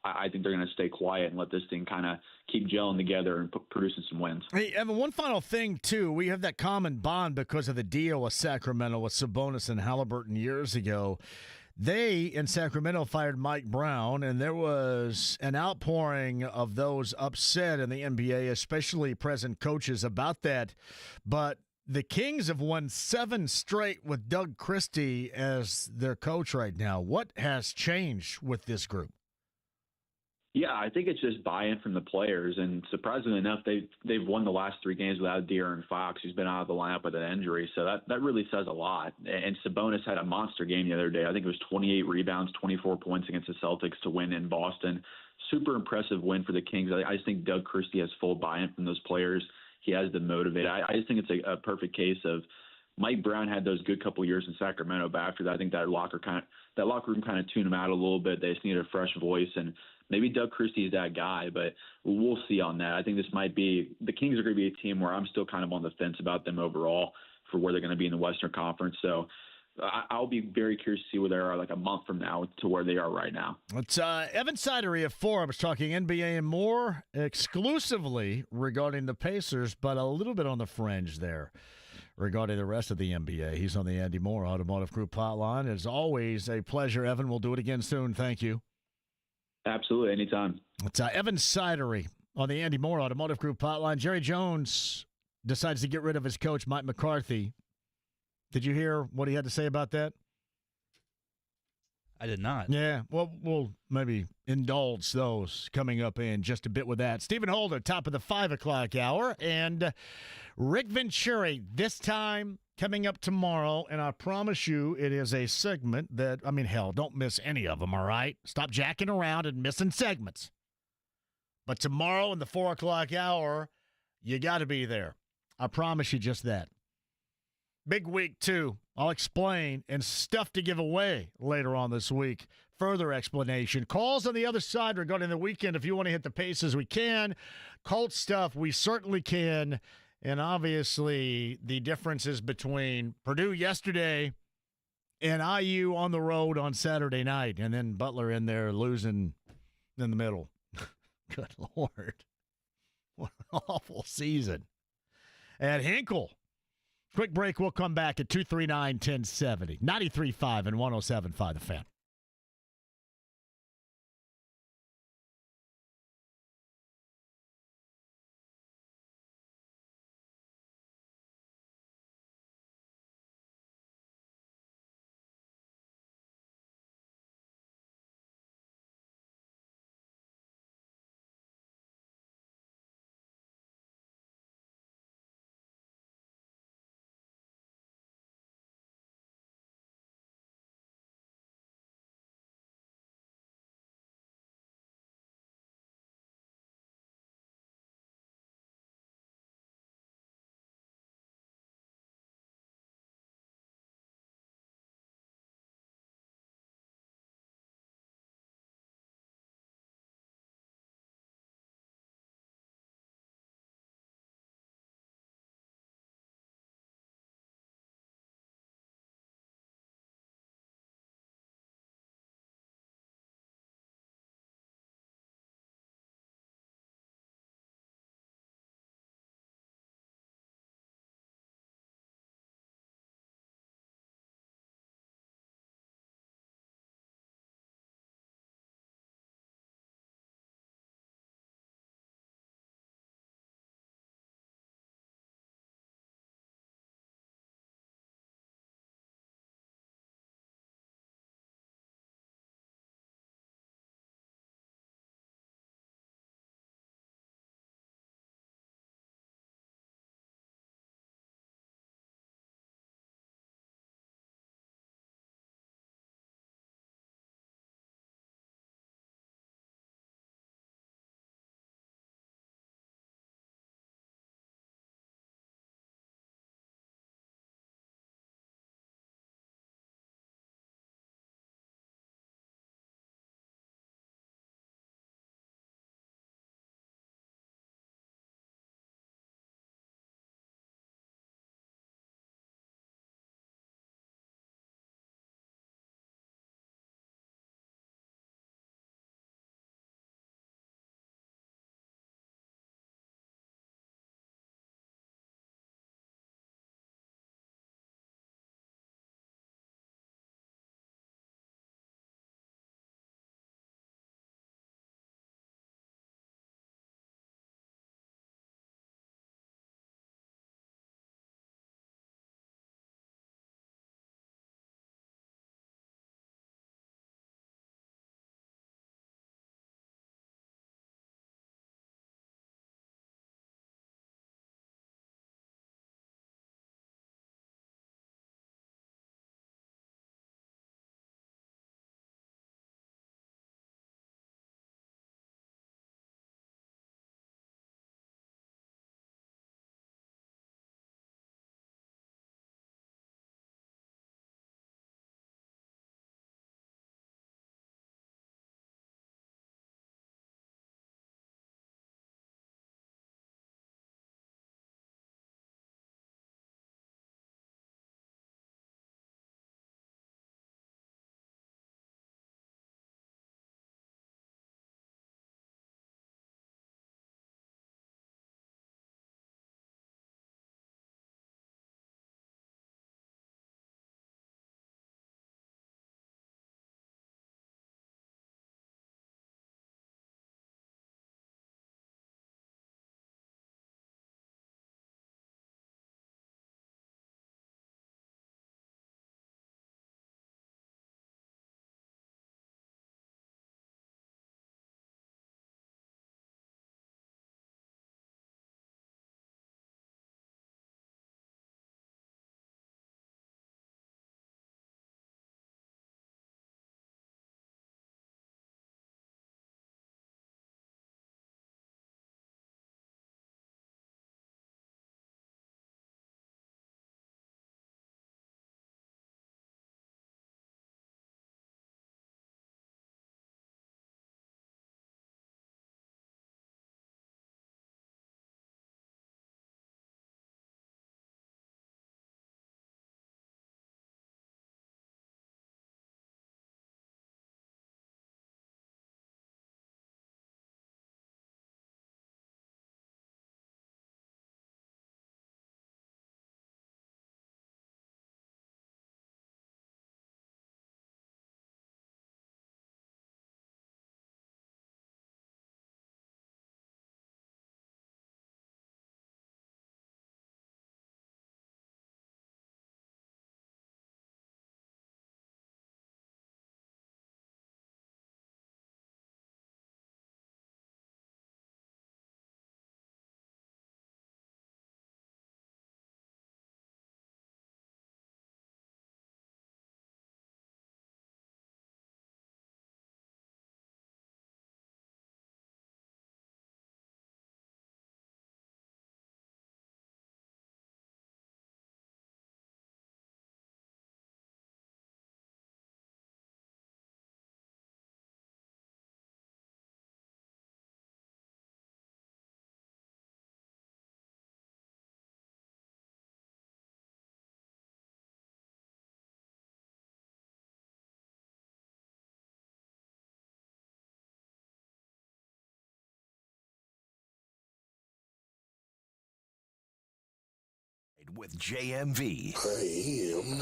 I think they're going to stay quiet and let this thing kind of keep gelling together and producing some wins. Hey, Evan, one final thing, too. We have that common bond because of the deal with Sacramento with Sabonis and Halliburton years ago. They, in Sacramento, fired Mike Brown, and there was an outpouring of those upset in the NBA, especially present coaches, about that. But the Kings have won 7 straight with Doug Christie as their coach right now. What has changed with this group? Yeah, I think it's just buy-in from the players, and surprisingly enough, they've won the last 3 games without De'Aaron Fox, who's been out of the lineup with an injury. So that really says a lot. And Sabonis had a monster game the other day. I think it was 28 rebounds, 24 points against the Celtics to win in Boston. Super impressive win for the Kings. I just think Doug Christie has full buy-in from those players. He has them motivated. I just think it's a perfect case of Mike Brown had those good couple years in Sacramento, but after that, I think that locker room kind of tuned him out a little bit. They just needed a fresh voice, and maybe Doug Christie is that guy, but we'll see on that. I think this might be – the Kings are going to be a team where I'm still kind of on the fence about them overall for where they're going to be in the Western Conference. So I'll be very curious to see where they are like a month from now to where they are right now. It's Evan Cidery of Forbes talking NBA and more exclusively regarding the Pacers, but a little bit on the fringe there regarding the rest of the NBA. He's on the Andy Moore Automotive Group hotline. It's always a pleasure, Evan. We'll do it again soon. Thank you. Absolutely, anytime. It's Evan Cidery on the Andy Moore Automotive Group hotline. Jerry Jones decides to get rid of his coach, Mike McCarthy. Did you hear what he had to say about that? I did not. Yeah, well, we'll maybe indulge those coming up in just a bit with that. Stephen Holder, top of the 5 o'clock hour, and Rick Venturi this time coming up tomorrow, and I promise you it is a segment that, I mean, hell, don't miss any of them, all right? Stop jacking around and missing segments. But tomorrow in the 4 o'clock hour, you got to be there. I promise you just that. Big week, too. I'll explain, and stuff to give away later on this week. Further explanation. Calls on the other side regarding the weekend. If you want to hit the paces, we can. Colts stuff, we certainly can. And obviously, the differences between Purdue yesterday and IU on the road on Saturday night, and then Butler in there losing in the middle. Good Lord. What an awful season. At Hinkle. Quick break. We'll come back at 239-1070. 93.5 and 107.5 The Fan. with JMV. I am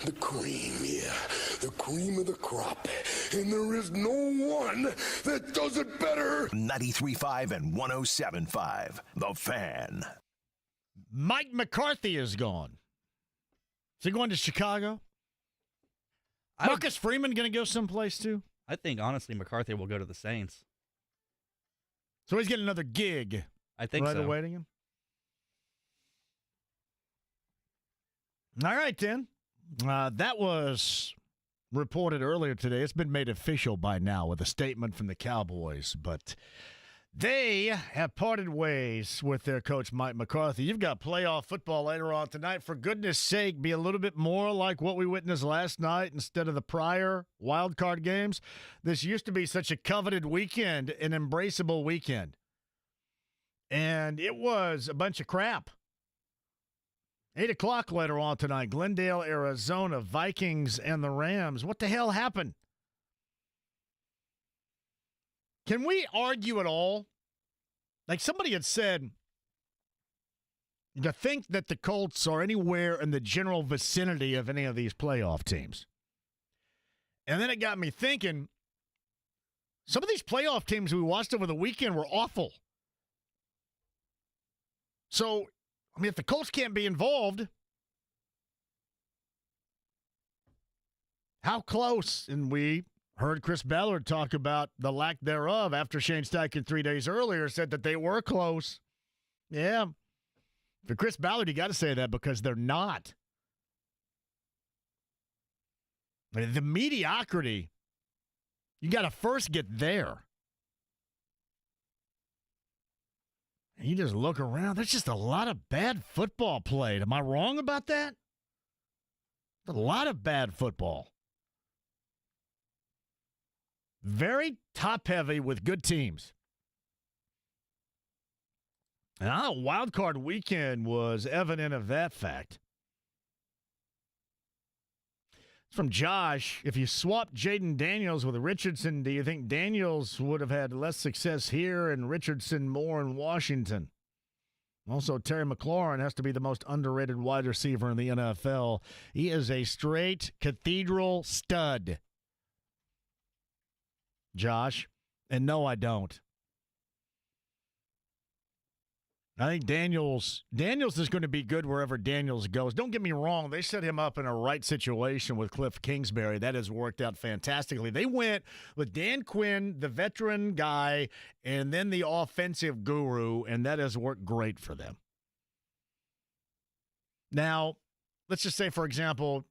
the cream, yeah. The cream of the crop. And there is no one that does it better. 93.5 and 107.5. The Fan. Mike McCarthy is gone. Is he going to Chicago? Marcus Freeman going to go someplace too? I think, honestly, McCarthy will go to the Saints. So he's getting another gig. I think right so. Awaiting him. All right, then. That was reported earlier today. It's been made official by now with a statement from the Cowboys, but they have parted ways with their coach, Mike McCarthy. You've got playoff football later on tonight. For goodness sake, be a little bit more like what we witnessed last night instead of the prior wild card games. This used to be such a coveted weekend, an embraceable weekend. And it was a bunch of crap. 8 o'clock later on tonight, Glendale, Arizona, Vikings and the Rams. What the hell happened? Can we argue at all? Like somebody had said, to think that the Colts are anywhere in the general vicinity of any of these playoff teams. And then it got me thinking, some of these playoff teams we watched over the weekend were awful. So, I mean, if the Colts can't be involved, how close? And we heard Chris Ballard talk about the lack thereof after Shane Steichen 3 days earlier said that they were close. Yeah. For Chris Ballard, you got to say that because they're not. The mediocrity, you got to first get there. And you just look around, there's just a lot of bad football played. Am I wrong about that? A lot of bad football. Very top-heavy with good teams. And our wild card weekend was evident of that fact. It's from Josh. If you swap Jaden Daniels with Richardson, do you think Daniels would have had less success here and Richardson more in Washington? Also, Terry McLaurin has to be the most underrated wide receiver in the NFL. He is a straight cathedral stud. Josh, and no, I don't. I think Daniels is going to be good wherever Daniels goes. Don't get me wrong. They set him up in a right situation with Cliff Kingsbury. That has worked out fantastically. They went with Dan Quinn, the veteran guy, and then the offensive guru, and that has worked great for them. Now, let's just say, for example,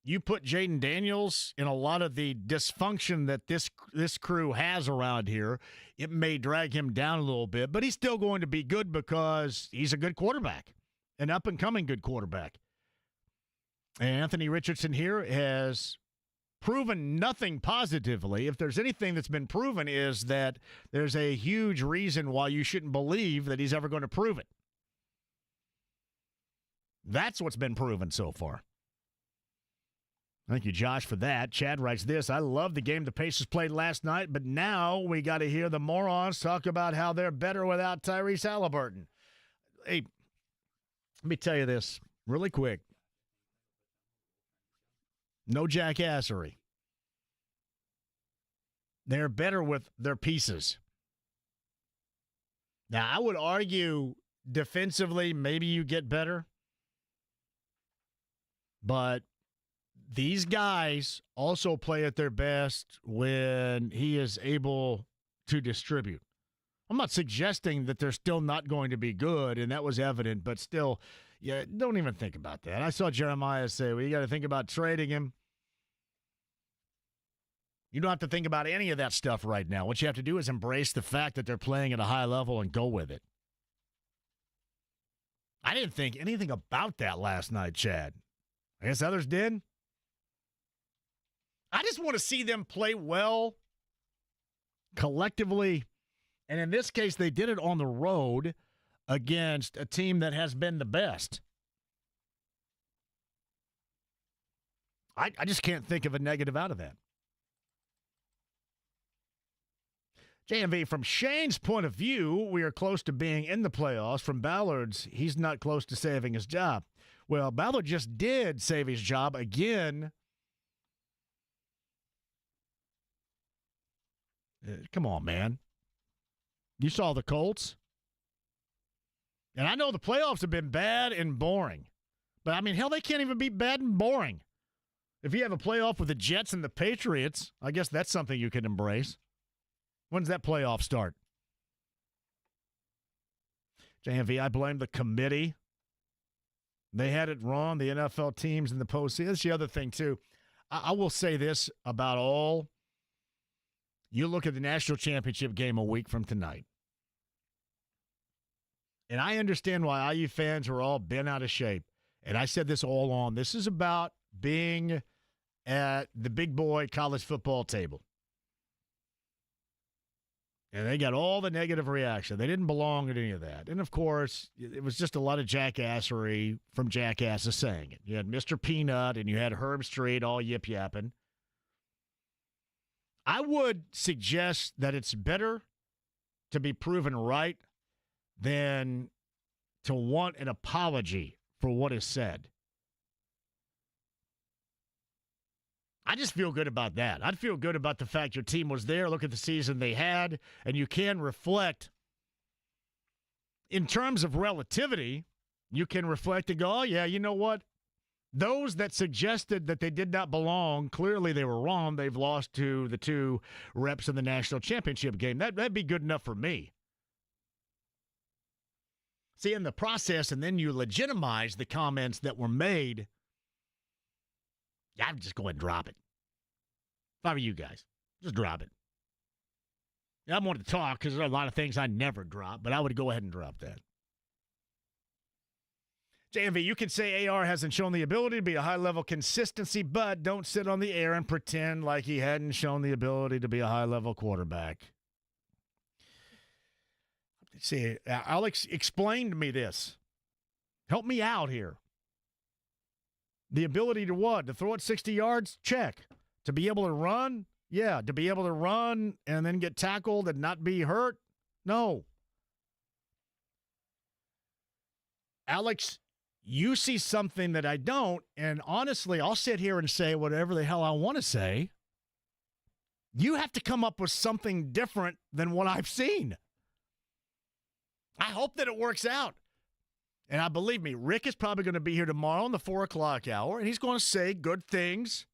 you put Jaden Daniels in a lot of the dysfunction that this crew has around here, it may drag him down a little bit, but he's still going to be good because he's a good quarterback, an up-and-coming good quarterback. And Anthony Richardson here has proven nothing positively. If there's anything that's been proven is that there's a huge reason why you shouldn't believe that he's ever going to prove it. That's what's been proven so far. Thank you, Josh, for that. Chad writes this: I love the game the Pacers played last night, but now we got to hear the morons talk about how they're better without Tyrese Halliburton. Hey, let me tell you this really quick. No jackassery. They're better with their pieces. Now, I would argue defensively, maybe you get better, but these guys also play at their best when he is able to distribute. I'm not suggesting that they're still not going to be good, and that was evident, but still, yeah, don't even think about that. I saw Jeremiah say, well, you got to think about trading him. You don't have to think about any of that stuff right now. What you have to do is embrace the fact that they're playing at a high level and go with it. I didn't think anything about that last night, Chad. I guess others did. I just want to see them play well collectively. And in this case, they did it on the road against a team that has been the best. I just can't think of a negative out of that. JMV, from Shane's point of view, we are close to being in the playoffs. From Ballard's, he's not close to saving his job. Well, Ballard just did save his job again. Come on, man. You saw the Colts? And I know the playoffs have been bad and boring. But, I mean, hell, they can't even be bad and boring. If you have a playoff with the Jets and the Patriots, I guess that's something you can embrace. When's that playoff start? JMV, I blame the committee. They had it wrong, the NFL teams in the postseason. That's the other thing, too. I will say this about all. You look at the national championship game a week from tonight. And I understand why IU fans are all bent out of shape. And I said this all on. This is about being at the big boy college football table. And they got all the negative reaction. They didn't belong at any of that. And, of course, it was just a lot of jackassery from jackasses saying it. You had Mr. Peanut and you had Herb Street all yip-yapping. I would suggest that it's better to be proven right than to want an apology for what is said. I just feel good about that. I'd feel good about the fact your team was there. Look at the season they had, and you can reflect. In terms of relativity, you can reflect and go, oh, yeah, you know what? Those that suggested that they did not belong, clearly they were wrong. They've lost to the two reps in the national championship game. That'd be good enough for me. See, in the process, and then you legitimize the comments that were made, I'd just go ahead and drop it. If I were you guys, just drop it. I wanted to talk because there are a lot of things I never drop, but I would go ahead and drop that. JMV, you can say AR hasn't shown the ability to be a high-level consistency, but don't sit on the air and pretend like he hadn't shown the ability to be a high-level quarterback. See, Alex explained to me this. Help me out here. The ability to what? To throw it 60 yards? Check. To be able to run? Yeah. To be able to run and then get tackled and not be hurt? No. Alex, you see something that I don't, and honestly, I'll sit here and say whatever the hell I want to say. You have to come up with something different than what I've seen. I hope that it works out. And I believe me, Rick is probably going to be here tomorrow in the 4 o'clock hour, and he's going to say good things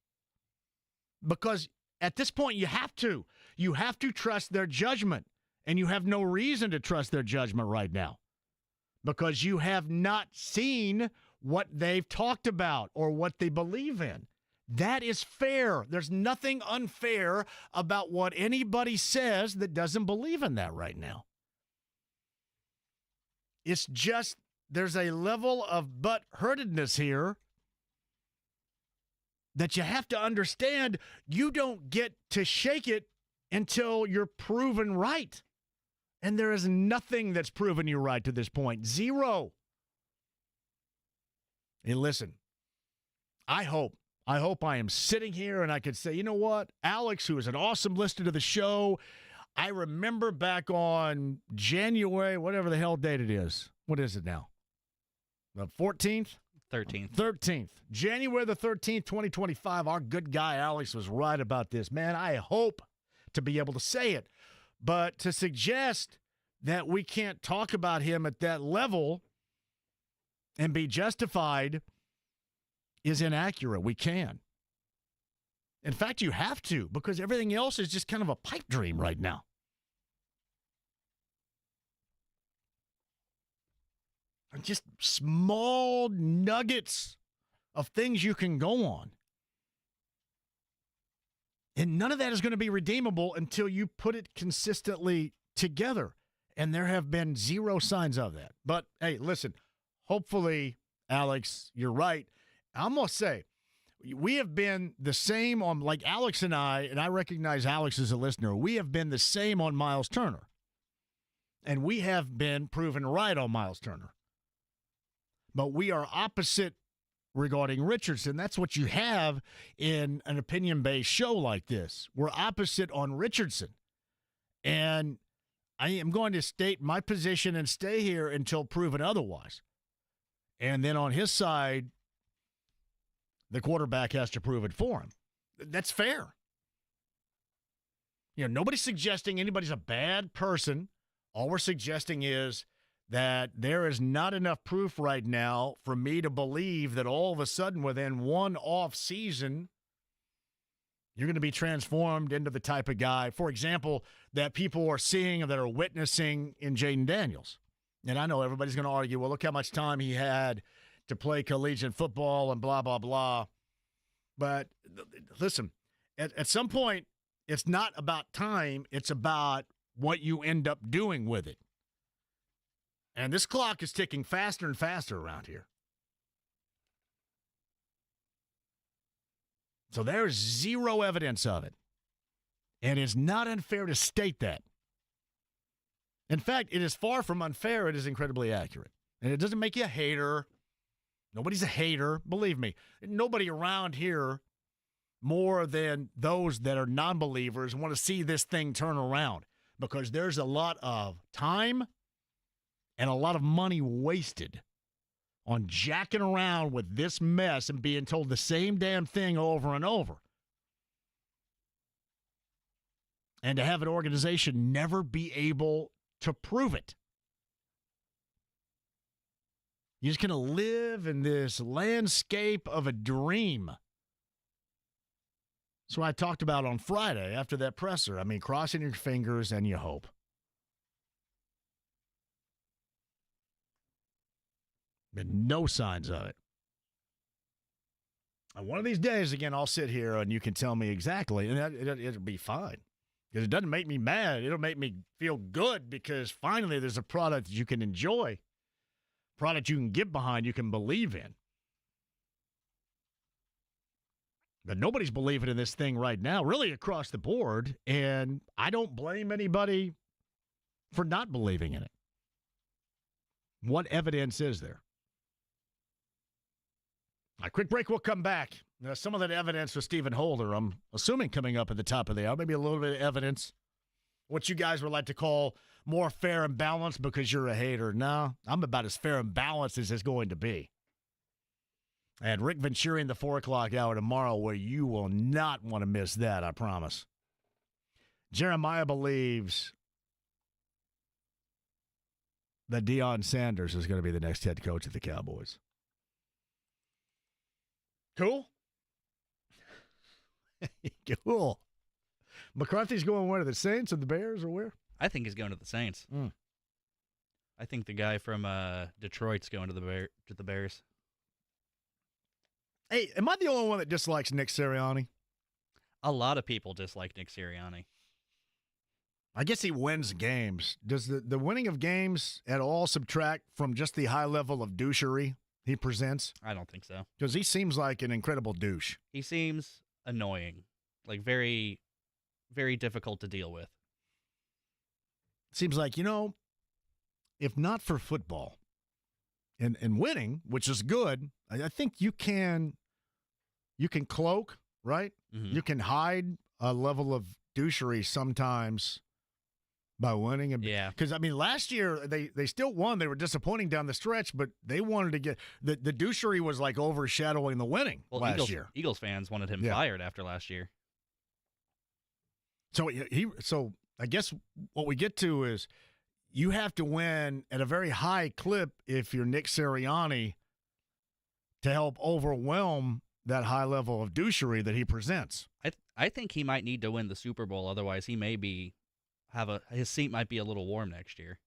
because at this point you have to. You have to trust their judgment, and you have no reason to trust their judgment right now because you have not seen what they've talked about or what they believe in. That is fair. There's nothing unfair about what anybody says that doesn't believe in that right now. It's just there's a level of butt-hurtedness here that you have to understand. You don't get to shake it until you're proven right. And there is nothing that's proven you right to this point. Zero. And listen, I hope I am sitting here and I could say, you know what? Alex, who is an awesome listener to the show, I remember back on January, whatever the hell date it is. What is it now? The 14th? 13th. January the 13th, 2025. Our good guy Alex was right about this. Man, I hope to be able to say it. But to suggest that we can't talk about him at that level and be justified is inaccurate. We can. In fact, you have to, because everything else is just kind of a pipe dream right now. Just small nuggets of things you can go on. And none of that is going to be redeemable until you put it consistently together. And there have been zero signs of that. But, hey, listen, hopefully, Alex, you're right. I'm going to say, we have been the same on, like Alex and I recognize Alex as a listener, we have been the same on Miles Turner. And we have been proven right on Miles Turner. But we are opposite regarding Richardson. That's what you have in an opinion-based show like this. We're opposite on Richardson. And I am going to state my position and stay here until proven otherwise. And then on his side, the quarterback has to prove it for him. That's fair. Nobody's suggesting anybody's a bad person. All we're suggesting is that there is not enough proof right now for me to believe that all of a sudden within one off season, you're going to be transformed into the type of guy, for example, that people are seeing or that are witnessing in Jaden Daniels. And I know everybody's going to argue, well, look how much time he had to play collegiate football and blah, blah, blah. But listen, at some point, it's not about time. It's about what you end up doing with it. And this clock is ticking faster and faster around here. So there's zero evidence of it. And it's not unfair to state that. In fact, it is far from unfair. It is incredibly accurate. And it doesn't make you a hater. Nobody's a hater. Believe me, nobody around here more than those that are non-believers want to see this thing turn around because there's a lot of time and a lot of money wasted on jacking around with this mess and being told the same damn thing over and over. And to have an organization never be able to prove it. You're just going to live in this landscape of a dream. That's what I talked about on Friday after that presser. I mean, crossing your fingers and you hope. But no signs of it. And one of these days, again, I'll sit here and you can tell me exactly, and it'll be fine. Because it doesn't make me mad. It'll make me feel good because finally there's a product that you can enjoy, product you can get behind, you can believe in. But nobody's believing in this thing right now, really across the board, and I don't blame anybody for not believing in it. What evidence is there? A quick break, we'll come back. Some of that evidence with Stephen Holder, I'm assuming coming up at the top of the hour, maybe a little bit of evidence, what you guys would like to call more fair and balanced because you're a hater. No, I'm about as fair and balanced as it's going to be. And Rick Venturi in the 4 o'clock hour tomorrow where you will not want to miss that, I promise. Jeremiah believes that Deion Sanders is going to be the next head coach of the Cowboys. Cool? Cool. McCarthy's going where, to the Saints or the Bears or where? I think he's going to the Saints. I think the guy from Detroit's going to the Bears. Hey, am I the only one that dislikes Nick Sirianni? A lot of people dislike Nick Sirianni. I guess he wins games. Does the winning of games at all subtract from just the high level of douchery he presents? I don't think so. Because he seems like an incredible douche. He seems annoying, like very, very difficult to deal with. Seems like, if not for football and winning, which is good, I think you can cloak, right? Mm-hmm. You can hide a level of douchery sometimes by winning. Yeah. Because, last year they still won. They were disappointing down the stretch, but they wanted to get – the douchery was like overshadowing the winning last year. Eagles fans wanted him fired after last year. So So I guess what we get to is you have to win at a very high clip if you're Nick Sirianni to help overwhelm that high level of douchery that he presents. I think he might need to win the Super Bowl, otherwise he may be his seat might be a little warm next year.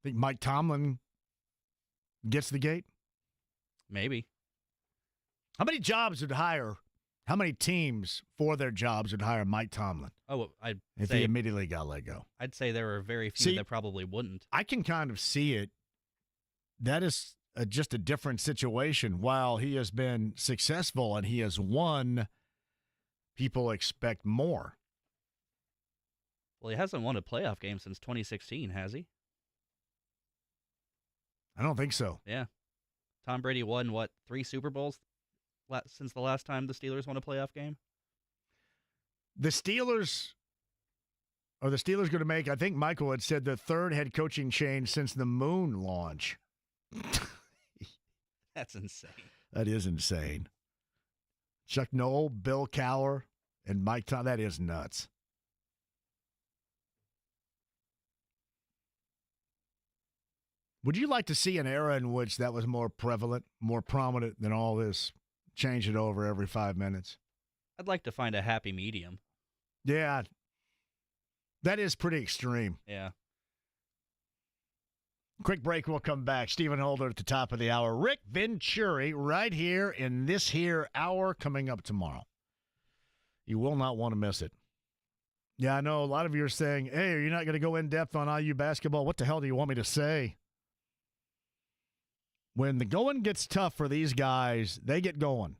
Think Mike Tomlin gets the gate? Maybe. How many teams for their jobs would hire Mike Tomlin? Oh, if he immediately got let go. I'd say there were very few that probably wouldn't. I can kind of see it. That is just a different situation. While he has been successful and he has won, people expect more. Well, he hasn't won a playoff game since 2016, has he? I don't think so. Yeah. Tom Brady won, 3 Super Bowls since the last time the Steelers won a playoff game? The Steelers Are the Steelers going to make, I think Michael had said, the third head coaching change since the moon launch? That's insane. That is insane. Chuck Noll, Bill Cowher, and Mike Tom. That is nuts. Would you like to see an era in which that was more prevalent, more prominent than all this? Change it over every 5 minutes. I'd like to find a happy medium. Yeah. That is pretty extreme. Yeah. Quick break. We'll come back. Stephen Holder at the top of the hour. Rick Venturi right here in this here hour coming up tomorrow. You will not want to miss it. Yeah, I know a lot of you are saying, hey, are you not going to go in depth on IU basketball? What the hell do you want me to say? When the going gets tough for these guys, they get going.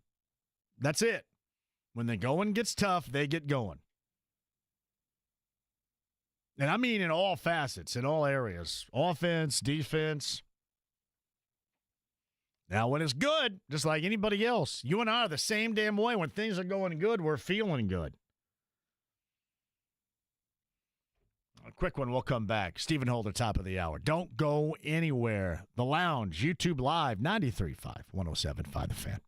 That's it. When the going gets tough, they get going. And I mean in all facets, in all areas. Offense, defense. Now, when it's good, just like anybody else, you and I are the same damn way. When things are going good, we're feeling good. A quick one, we'll come back. Stephen Holder, top of the hour. Don't go anywhere. The Lounge, YouTube Live, 93.5, 107.5 The Fan.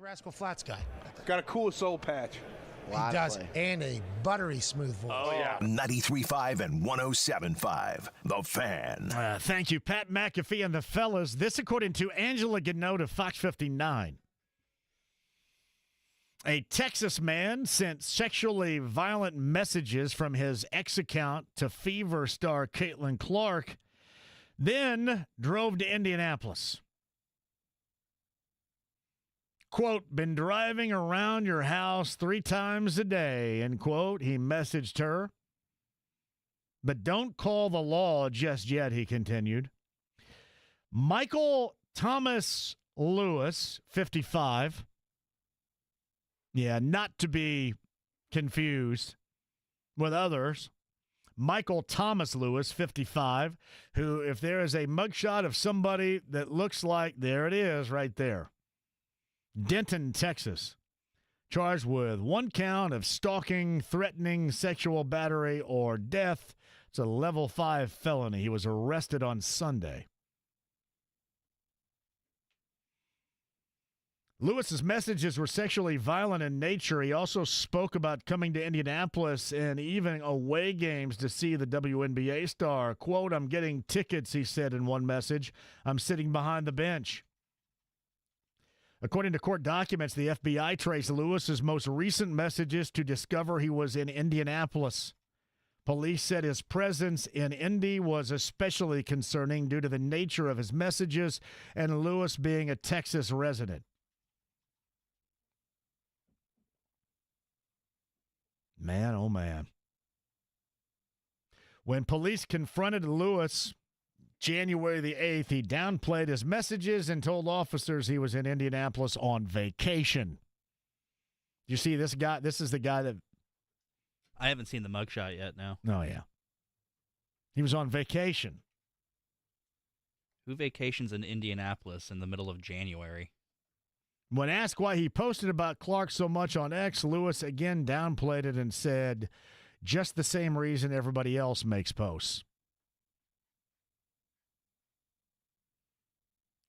Rascal Flatts guy. Got a cool soul patch. He does, and a buttery smooth voice. Oh, yeah. 93.5 and 107.5, The Fan. Thank you, Pat McAfee and the fellas. This according to Angela Gannott of Fox 59. A Texas man sent sexually violent messages from his ex account to Fever star Caitlin Clark, then drove to Indianapolis. Quote, been driving around your house 3 times a day, end quote, he messaged her. But don't call the law just yet, he continued. Michael Thomas Lewis, 55. Yeah, not to be confused with others. Michael Thomas Lewis, 55, who, if there is a mugshot of somebody that looks like, there it is right there. Denton, Texas, charged with 1 count of stalking, threatening, sexual battery, or death. It's a level 5 felony. He was arrested on Sunday. Lewis's messages were sexually violent in nature. He also spoke about coming to Indianapolis and even away games to see the WNBA star. Quote, I'm getting tickets, he said in one message. I'm sitting behind the bench. According to court documents, the FBI traced Lewis's most recent messages to discover he was in Indianapolis. Police said his presence in Indy was especially concerning due to the nature of his messages and Lewis being a Texas resident. Man, oh man. When police confronted Lewis January the 8th, he downplayed his messages and told officers he was in Indianapolis on vacation. You see this guy? This is the guy that... I haven't seen the mugshot yet, no. Oh, yeah. He was on vacation. Who vacations in Indianapolis in the middle of January? When asked why he posted about Clark so much on X, Lewis again downplayed it and said, just the same reason everybody else makes posts.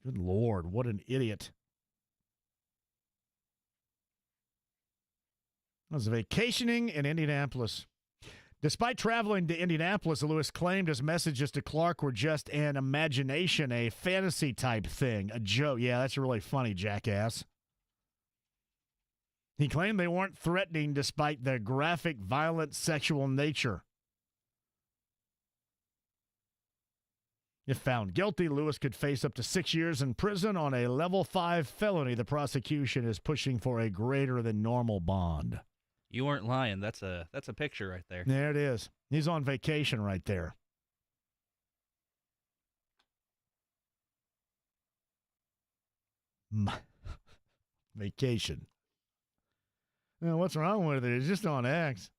Good Lord, what an idiot. I was vacationing in Indianapolis. Despite traveling to Indianapolis, Lewis claimed his messages to Clark were just an imagination, a fantasy type thing, a joke. Yeah, that's really funny, jackass. He claimed they weren't threatening despite their graphic, violent, sexual nature. If found guilty, Lewis could face up to 6 years in prison on a level 5 felony. The prosecution is pushing for a greater than normal bond. You weren't lying. That's a picture right there. There it is. He's on vacation right there. Vacation. Now, what's wrong with it? It's just on X.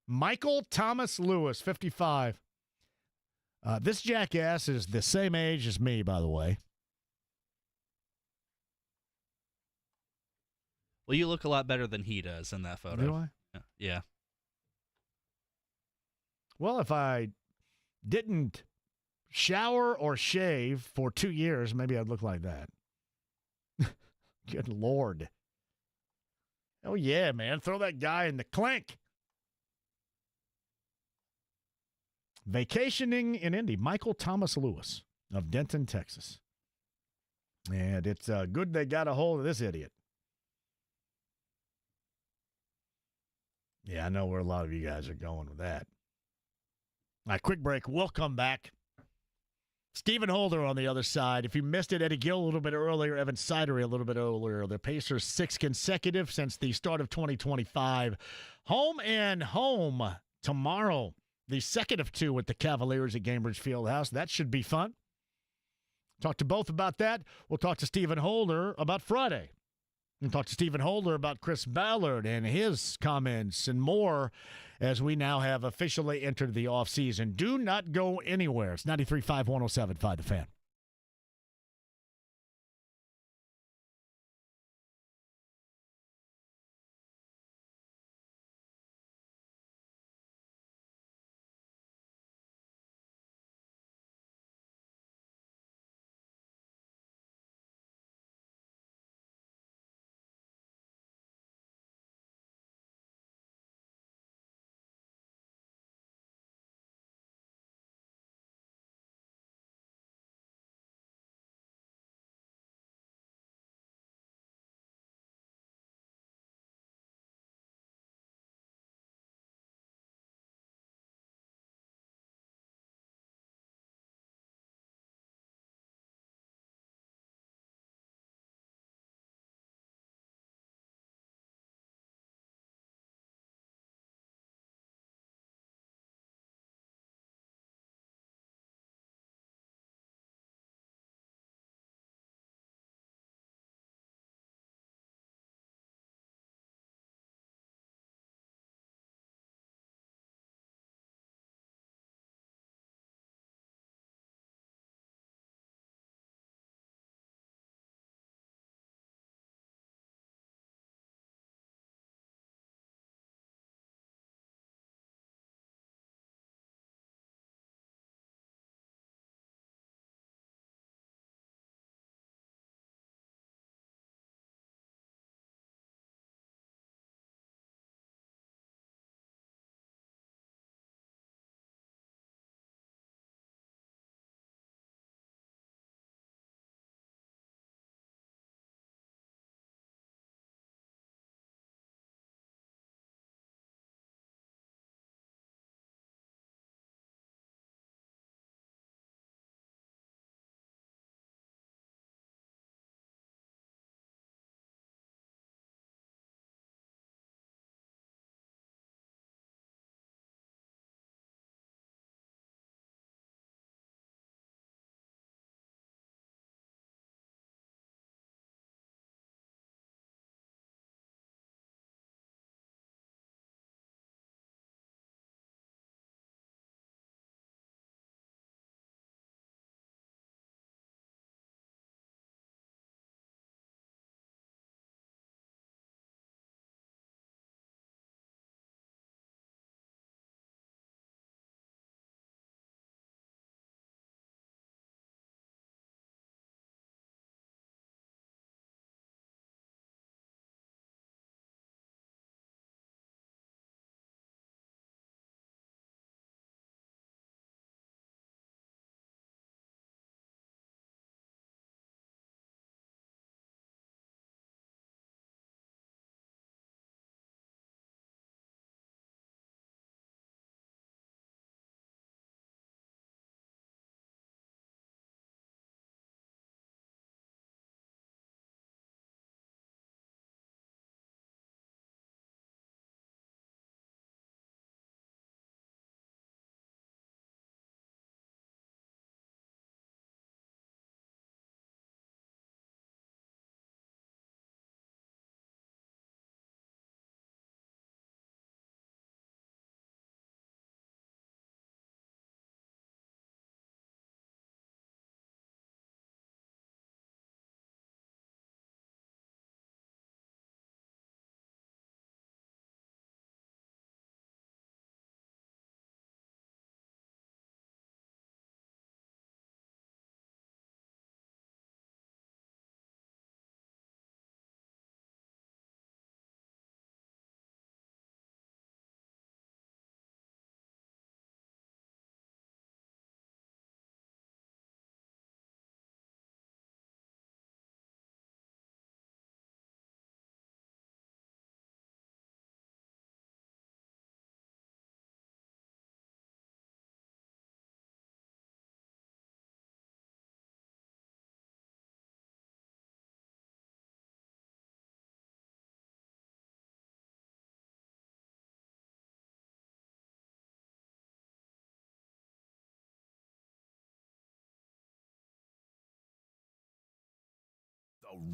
Michael Thomas Lewis, 55. This jackass is the same age as me, by the way. Well, you look a lot better than he does in that photo. Do I? Yeah. Well, if I didn't shower or shave for 2 years, maybe I'd look like that. Good Lord. Oh, yeah, man. Throw that guy in the clink. Vacationing in Indy, Michael Thomas Lewis of Denton, Texas. And it's good they got a hold of this idiot. Yeah, I know where a lot of you guys are going with that. All right, quick break. We'll come back. Stephen Holder on the other side. If you missed it, Eddie Gill a little bit earlier, Evan Cidery a little bit earlier. The Pacers 6 consecutive since the start of 2025. Home and home tomorrow. The second of 2 with the Cavaliers at Gainbridge Fieldhouse. That should be fun. Talk to both about that. We'll talk to Stephen Holder about Friday. We'll talk to Stephen Holder about Chris Ballard and his comments and more as we now have officially entered the offseason. Do not go anywhere. It's 93.5, 107.5 The Fan.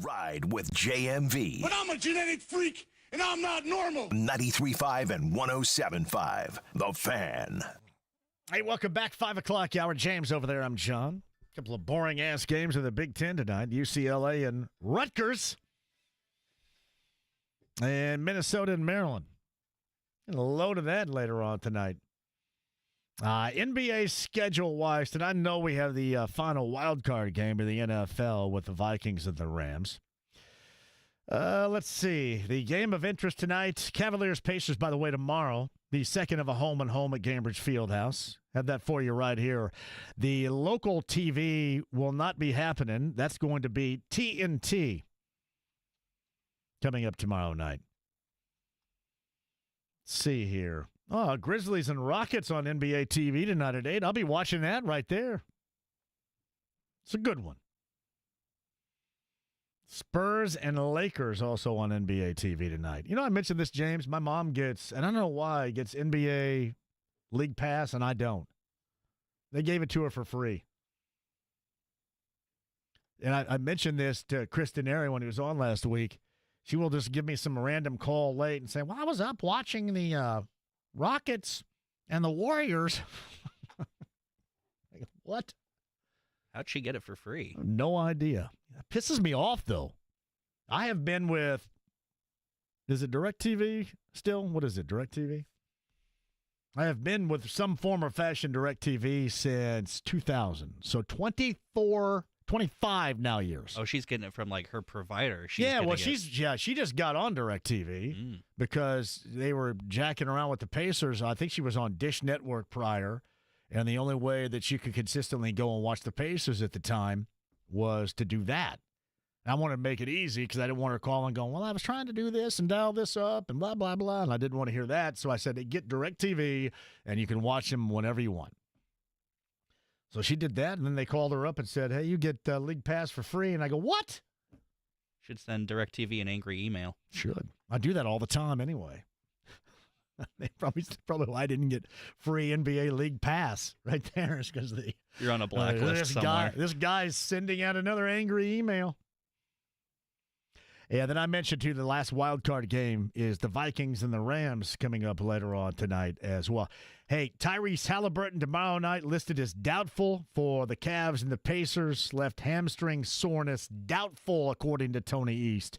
Ride with JMV. But I'm a genetic freak, and I'm not normal. 93.5 and 107.5. The Fan. Hey, welcome back. 5 o'clock hour. James over there. I'm John. A couple of boring-ass games in the Big Ten tonight. UCLA and Rutgers. And Minnesota and Maryland. And a load of that later on tonight. NBA schedule-wise, tonight I know we have the final wild card game of the NFL with the Vikings and the Rams. Let's see. The game of interest tonight, Cavaliers-Pacers, by the way, tomorrow. The second of a home-and-home at Gainbridge Fieldhouse. Have that for you right here. The local TV will not be happening. That's going to be TNT coming up tomorrow night. Let's see here. Oh, Grizzlies and Rockets on NBA TV tonight at 8. I'll be watching that right there. It's a good one. Spurs and Lakers also on NBA TV tonight. You know, I mentioned this, James. My mom gets, and I don't know why, gets NBA League Pass, and I don't. They gave it to her for free. And I mentioned this to Chris Denari when he was on last week. She will just give me some random call late and say, well, I was up watching the Rockets and the Warriors. What? How'd she get it for free? No idea. It pisses me off, though. I have been with, is it DirecTV still? What is it, DirecTV? I have been with some form or fashion DirecTV since 2000. So 25 now years. Oh, she's getting it from, like, her provider. She just got on DirecTV because they were jacking around with the Pacers. I think she was on Dish Network prior, and the only way that she could consistently go and watch the Pacers at the time was to do that. And I wanted to make it easy because I didn't want her calling going, well, I was trying to do this and dial this up and blah, blah, blah, and I didn't want to hear that. So I said, hey, get DirecTV, and you can watch them whenever you want. So she did that, and then they called her up and said, hey, you get League Pass for free. And I go, what? Should send DirecTV an angry email. Should. I do that all the time anyway. probably why I didn't get free NBA League Pass right there is because you're on a blacklist somewhere. This guy's sending out another angry email. Yeah, then I mentioned to you the last wild card game is the Vikings and the Rams coming up later on tonight as well. Hey, Tyrese Halliburton tomorrow night listed as doubtful for the Cavs and the Pacers. Left hamstring soreness, doubtful according to Tony East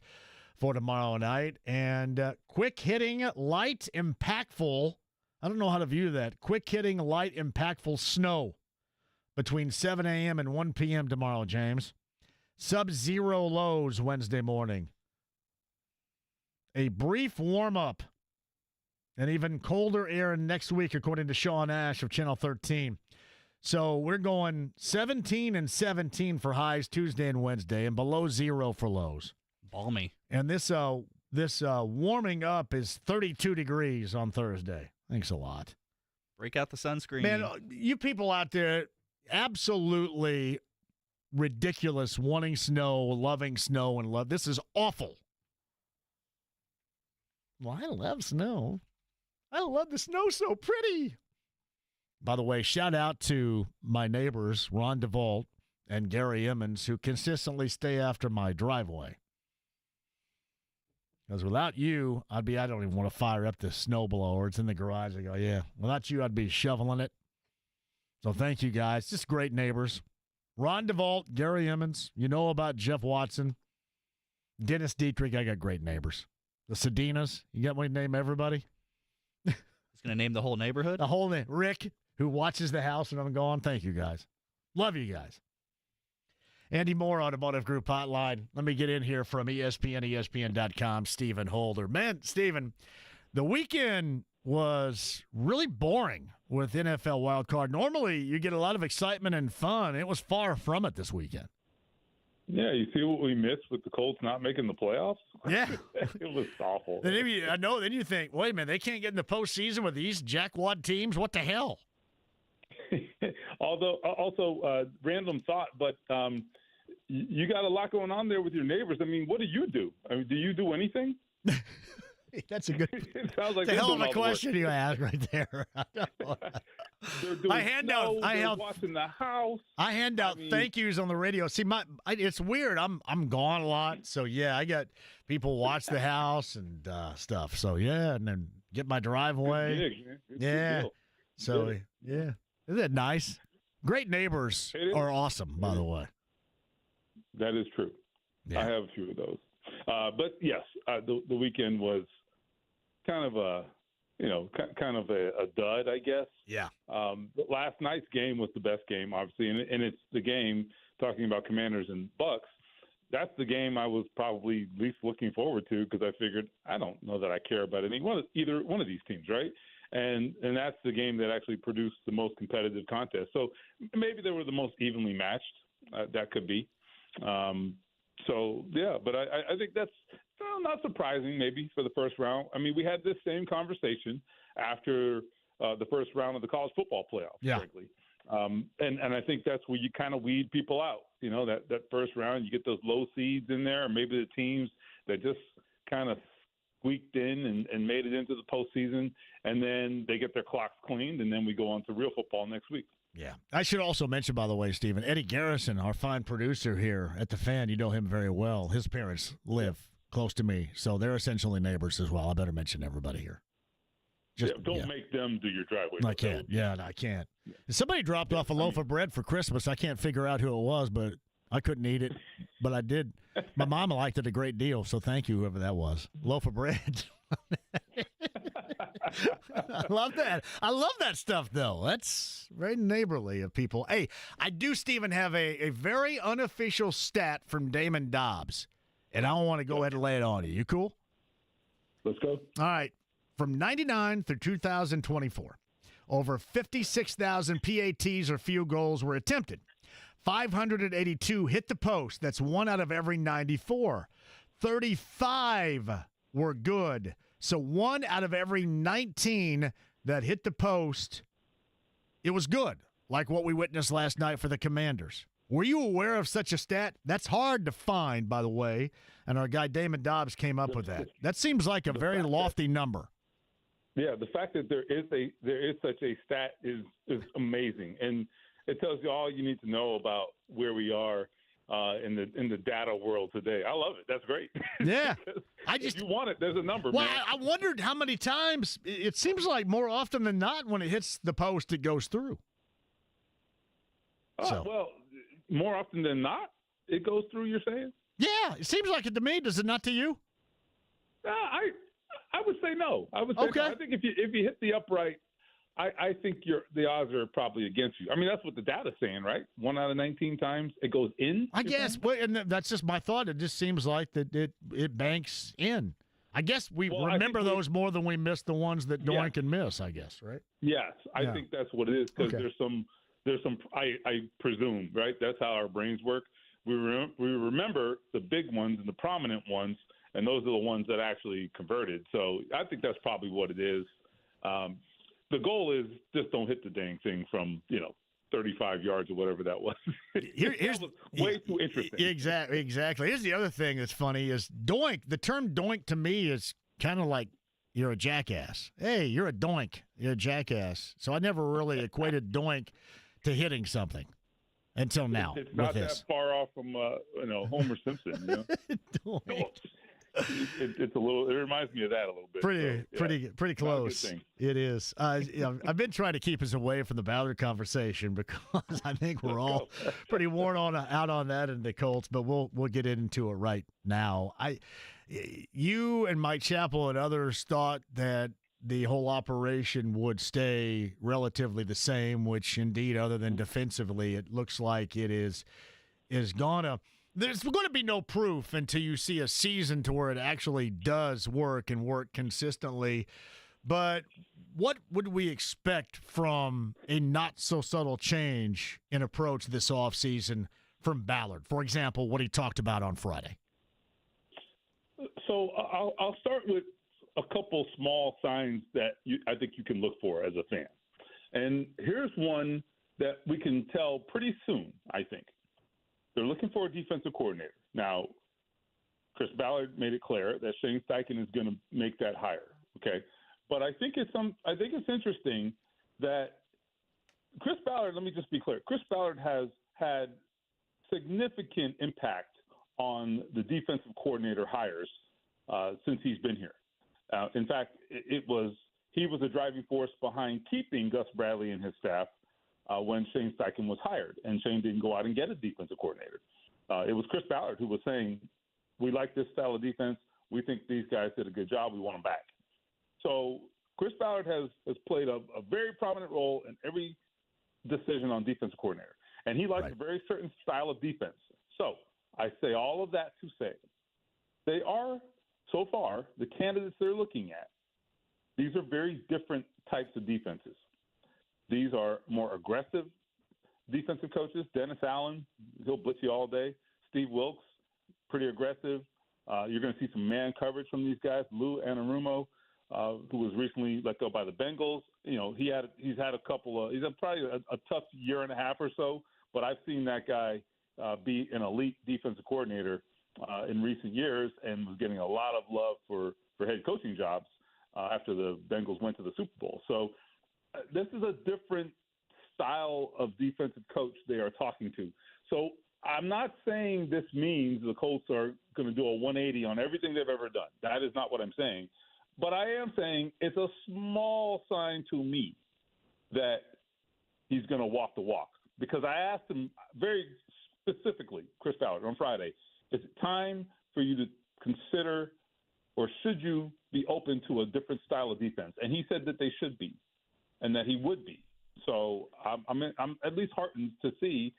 for tomorrow night. And quick hitting, light, impactful. I don't know how to view that. Quick hitting, light, impactful snow between 7 a.m. and 1 p.m. tomorrow, James. Sub-zero lows Wednesday morning. A brief warm-up and even colder air next week, according to Sean Ash of Channel 13. So we're going 17 and 17 for highs Tuesday and Wednesday and below zero for lows. Balmy. And this warming up is 32 degrees on Thursday. Thanks a lot. Break out the sunscreen. Man, you people out there, absolutely ridiculous, wanting snow, loving snow, and love. This is awful. Well, I love snow. I love the snow so pretty. By the way, shout out to my neighbors, Ron DeVault and Gary Emmons, who consistently stay after my driveway. Because without you, I don't even want to fire up the snowblower. It's in the garage. I go, yeah, without you, I'd be shoveling it. So thank you, guys. Just great neighbors. Ron DeVault, Gary Emmons. You know about Jeff Watson. Dennis Dietrich. I got great neighbors. The Sedinas. You got me to name everybody? He's going to name the whole neighborhood? The whole name. Rick, who watches the house when I'm gone. Thank you, guys. Love you guys. Andy Moore, Automotive Group Hotline. Let me get in here from ESPN, ESPN.com, Stephen Holder. Man, Stephen, the weekend was really boring with NFL wildcard. Normally, you get a lot of excitement and fun. It was far from it this weekend. Yeah, you see what we missed with the Colts not making the playoffs? Yeah. It was awful. Then you think, wait a minute, they can't get in the postseason with these jackwad teams? What the hell? Also, random thought, but you got a lot going on there with your neighbors. I mean, what do you do? I mean, do you do anything? That's a good. It sounds like it's a hell of a question you asked right there. They're doing they're watching the house. I hand out thank yous on the radio. See, it's weird. I'm gone a lot, so yeah, I got people watch the house and stuff. So yeah, and then get my driveway. Big, man. Yeah. So yeah, isn't that nice? Great neighbors are awesome, by the way. That is true. Yeah. I have a few of those. But yes, the weekend was kind of a dud, I guess. Yeah. Last night's game was the best game, obviously, and it's the game, talking about Commanders and Bucks, that's the game I was probably least looking forward to, because I figured I don't know that I care about either one of these teams, right? And that's the game that actually produced the most competitive contest. So maybe they were the most evenly matched. That could be. So, yeah, but I think that's not surprising maybe for the first round. I mean, we had this same conversation after the first round of the college football playoffs, frankly. And I think that's where you kind of weed people out. You know, that first round, you get those low seeds in there, or maybe the teams that just kind of squeaked in and made it into the postseason, and then they get their clocks cleaned, and then we go on to real football next week. Yeah. I should also mention, by the way, Stephen, Eddie Garrison, our fine producer here at The Fan, you know him very well. His parents live close to me, so they're essentially neighbors as well. I better mention everybody here. Don't make them do your driveway. I can't. Yeah, I can't. Somebody dropped off a loaf of bread for Christmas. I can't figure out who it was, but I couldn't eat it. But I did. My mom liked it a great deal, so thank you, whoever that was. Loaf of bread. I love that. I love that stuff, though. That's very neighborly of people. Hey, I do, Stephen, have a very unofficial stat from Damon Dobbs, and I want to go ahead and lay it on you. You cool? Let's go. All right. From 99 through 2024, over 56,000 PATs or field goals were attempted. 582 hit the post. That's 1 out of every 94. 35 were good. So 1 out of every 19 that hit the post, it was good, like what we witnessed last night for the Commanders. Were you aware of such a stat? That's hard to find, by the way, and our guy Damon Dobbs came up with that. That seems like a very lofty number. Yeah, the fact that there is such a stat is amazing, and it tells you all you need to know about where we are in the data world today. I love it. That's great. Yeah, if you want it, there's a number. Well, man. I wondered how many times. It seems like more often than not, when it hits the post, it goes through. Well, more often than not, it goes through. You're saying? Yeah, it seems like it to me. Does it not to you? I would say no. I would say no. I think if you hit the upright, I think the odds are probably against you. I mean, that's what the data's saying, right? 1 out of 19 times it goes in. I guess, and that's just my thought. It just seems like that it banks in. I guess we remember those more than we miss the ones that Doink and miss. I guess, right? Yes, I think that's what it is, because there's some. I presume, right? That's how our brains work. We remember the big ones and the prominent ones, and those are the ones that actually converted. So I think that's probably what it is. The goal is just don't hit the dang thing from 35 yards or whatever that was. That was way too interesting. Exactly. Here's the other thing that's funny is doink. The term doink to me is kind of like you're a jackass. Hey, you're a doink. You're a jackass. So I never really equated doink to hitting something until now. It's not that far off from Homer Simpson. Doink. It's a little. It reminds me of that a little bit. Pretty close. It is. I've been trying to keep us away from the Ballard conversation because I think we're all pretty worn out on that in the Colts. But we'll get into it right now. You and Mike Chappell and others thought that the whole operation would stay relatively the same, which indeed, other than defensively, it looks like it is gonna. There's going to be no proof until you see a season to where it actually does work and work consistently. But what would we expect from a not-so-subtle change in approach this offseason from Ballard? For example, what he talked about on Friday. So I'll start with a couple small signs that I think you can look for as a fan. And here's one that we can tell pretty soon, I think. They're looking for a defensive coordinator. Now, Chris Ballard made it clear that Shane Steichen is going to make that hire. Okay, but I think it's interesting that Chris Ballard, let me just be clear. Chris Ballard has had significant impact on the defensive coordinator hires since he's been here. In fact, he was a driving force behind keeping Gus Bradley and his staff when Shane Steichen was hired, and Shane didn't go out and get a defensive coordinator. It was Chris Ballard who was saying, we like this style of defense. We think these guys did a good job. We want them back. So Chris Ballard has played a very prominent role in every decision on defensive coordinator, and he likes a very certain style of defense. So I say all of that to say they are, so far, the candidates they're looking at, these are very different types of defenses. These are more aggressive defensive coaches. Dennis Allen, he'll blitz you all day. Steve Wilkes, pretty aggressive. You're going to see some man coverage from these guys. Lou Anarumo, who was recently let go by the Bengals. You know, he's had probably a tough year and a half or so, but I've seen that guy be an elite defensive coordinator in recent years, and was getting a lot of love for head coaching jobs after the Bengals went to the Super Bowl. So this is a different style of defensive coach they are talking to. So I'm not saying this means the Colts are going to do a 180 on everything they've ever done. That is not what I'm saying. But I am saying it's a small sign to me that he's going to walk the walk. Because I asked him very specifically, Chris Ballard, on Friday, is it time for you to consider, or should you be open to a different style of defense? And he said that they should be, and that he would be. So I'm at least heartened to see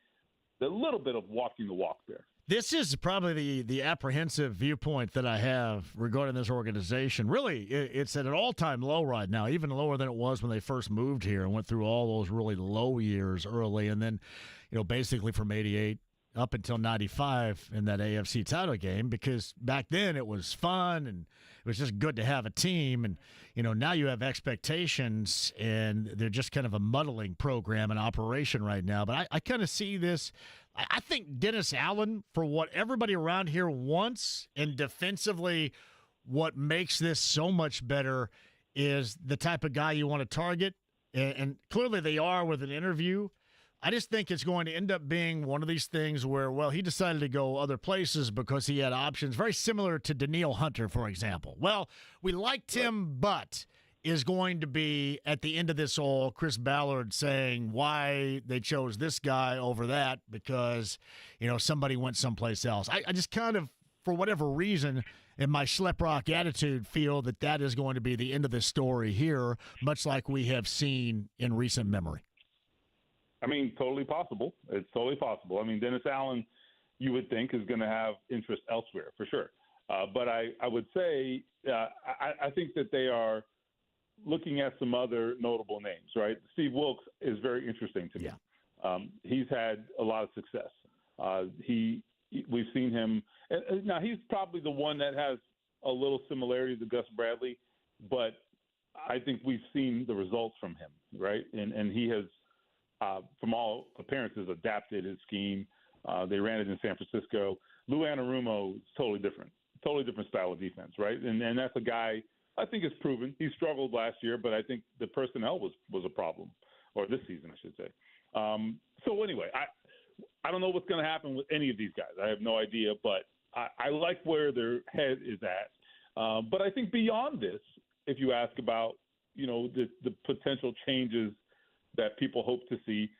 the little bit of walking the walk there. This is probably the apprehensive viewpoint that I have regarding this organization. Really, it's at an all-time low right now, even lower than it was when they first moved here and went through all those really low years early. And then, basically from 88 up until 95 in that AFC title game, because back then it was fun and it was just good to have a team. And, now you have expectations and they're just kind of a muddling program and operation right now. But I kind of see this. I think Dennis Allen, for what everybody around here wants, and defensively what makes this so much better, is the type of guy you want to target. And clearly they are with an interview. I just think it's going to end up being one of these things where, well, he decided to go other places because he had options, very similar to Danielle Hunter, for example. Well, we liked him, but is going to be, at the end of this all, Chris Ballard saying why they chose this guy over that because, somebody went someplace else. I just kind of, for whatever reason, in my schlep rock attitude, feel that is going to be the end of the story here, much like we have seen in recent memory. I mean, totally possible. It's totally possible. I mean, Dennis Allen, you would think, is going to have interest elsewhere for sure. But I would say I think that they are looking at some other notable names, right? Steve Wilkes is very interesting to me. Yeah. He's had a lot of success. We've seen him. Now, he's probably the one that has a little similarity to Gus Bradley, but I think we've seen the results from him, right? And he has, from all appearances, adapted his scheme. They ran it in San Francisco. Lou Anarumo is totally different style of defense, right? And that's a guy I think is proven. He struggled last year, but I think the personnel was a problem, or this season, I should say. So anyway, I don't know what's going to happen with any of these guys. I have no idea, but I like where their head is at. But I think beyond this, if you ask about, the potential changes that people hope to see,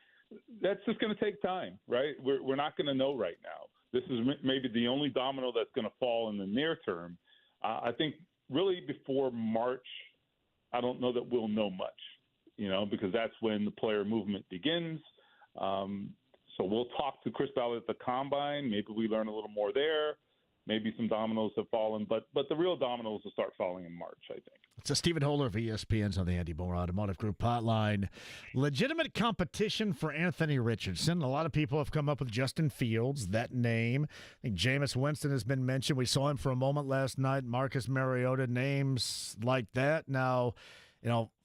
that's just going to take time, right? We're not going to know right now. This is maybe the only domino that's going to fall in the near term. I think really before March, I don't know that we'll know much, because that's when the player movement begins. So we'll talk to Chris Ballard at the Combine. Maybe we learn a little more there. Maybe some dominoes have fallen, but the real dominoes will start falling in March, I think. So Stephen Holder of ESPN's on the Andy Moore Automotive Group hotline. Legitimate competition for Anthony Richardson. A lot of people have come up with Justin Fields, that name. I think Jameis Winston has been mentioned. We saw him for a moment last night. Marcus Mariota, names like that. Now,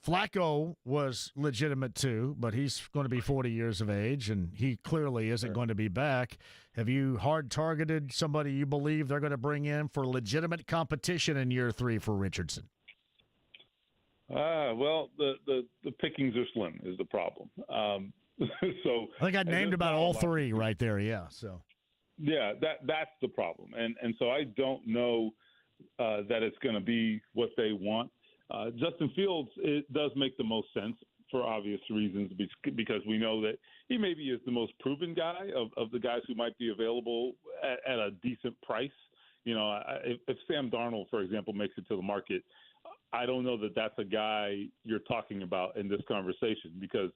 Flacco was legitimate too, but he's going to be 40 years of age, and he clearly isn't going to be back. Have you hard-targeted somebody you believe they're going to bring in for legitimate competition in year 3 for Richardson? Well, the pickings are slim is the problem. So I think I named about all three right there. Yeah. So. Yeah, that's the problem, and so I don't know that it's going to be what they want. Justin Fields, it does make the most sense for obvious reasons because we know that he maybe is the most proven guy of the guys who might be available at a decent price. You know, if Sam Darnold, for example, makes it to the market, I don't know that that's a guy you're talking about in this conversation because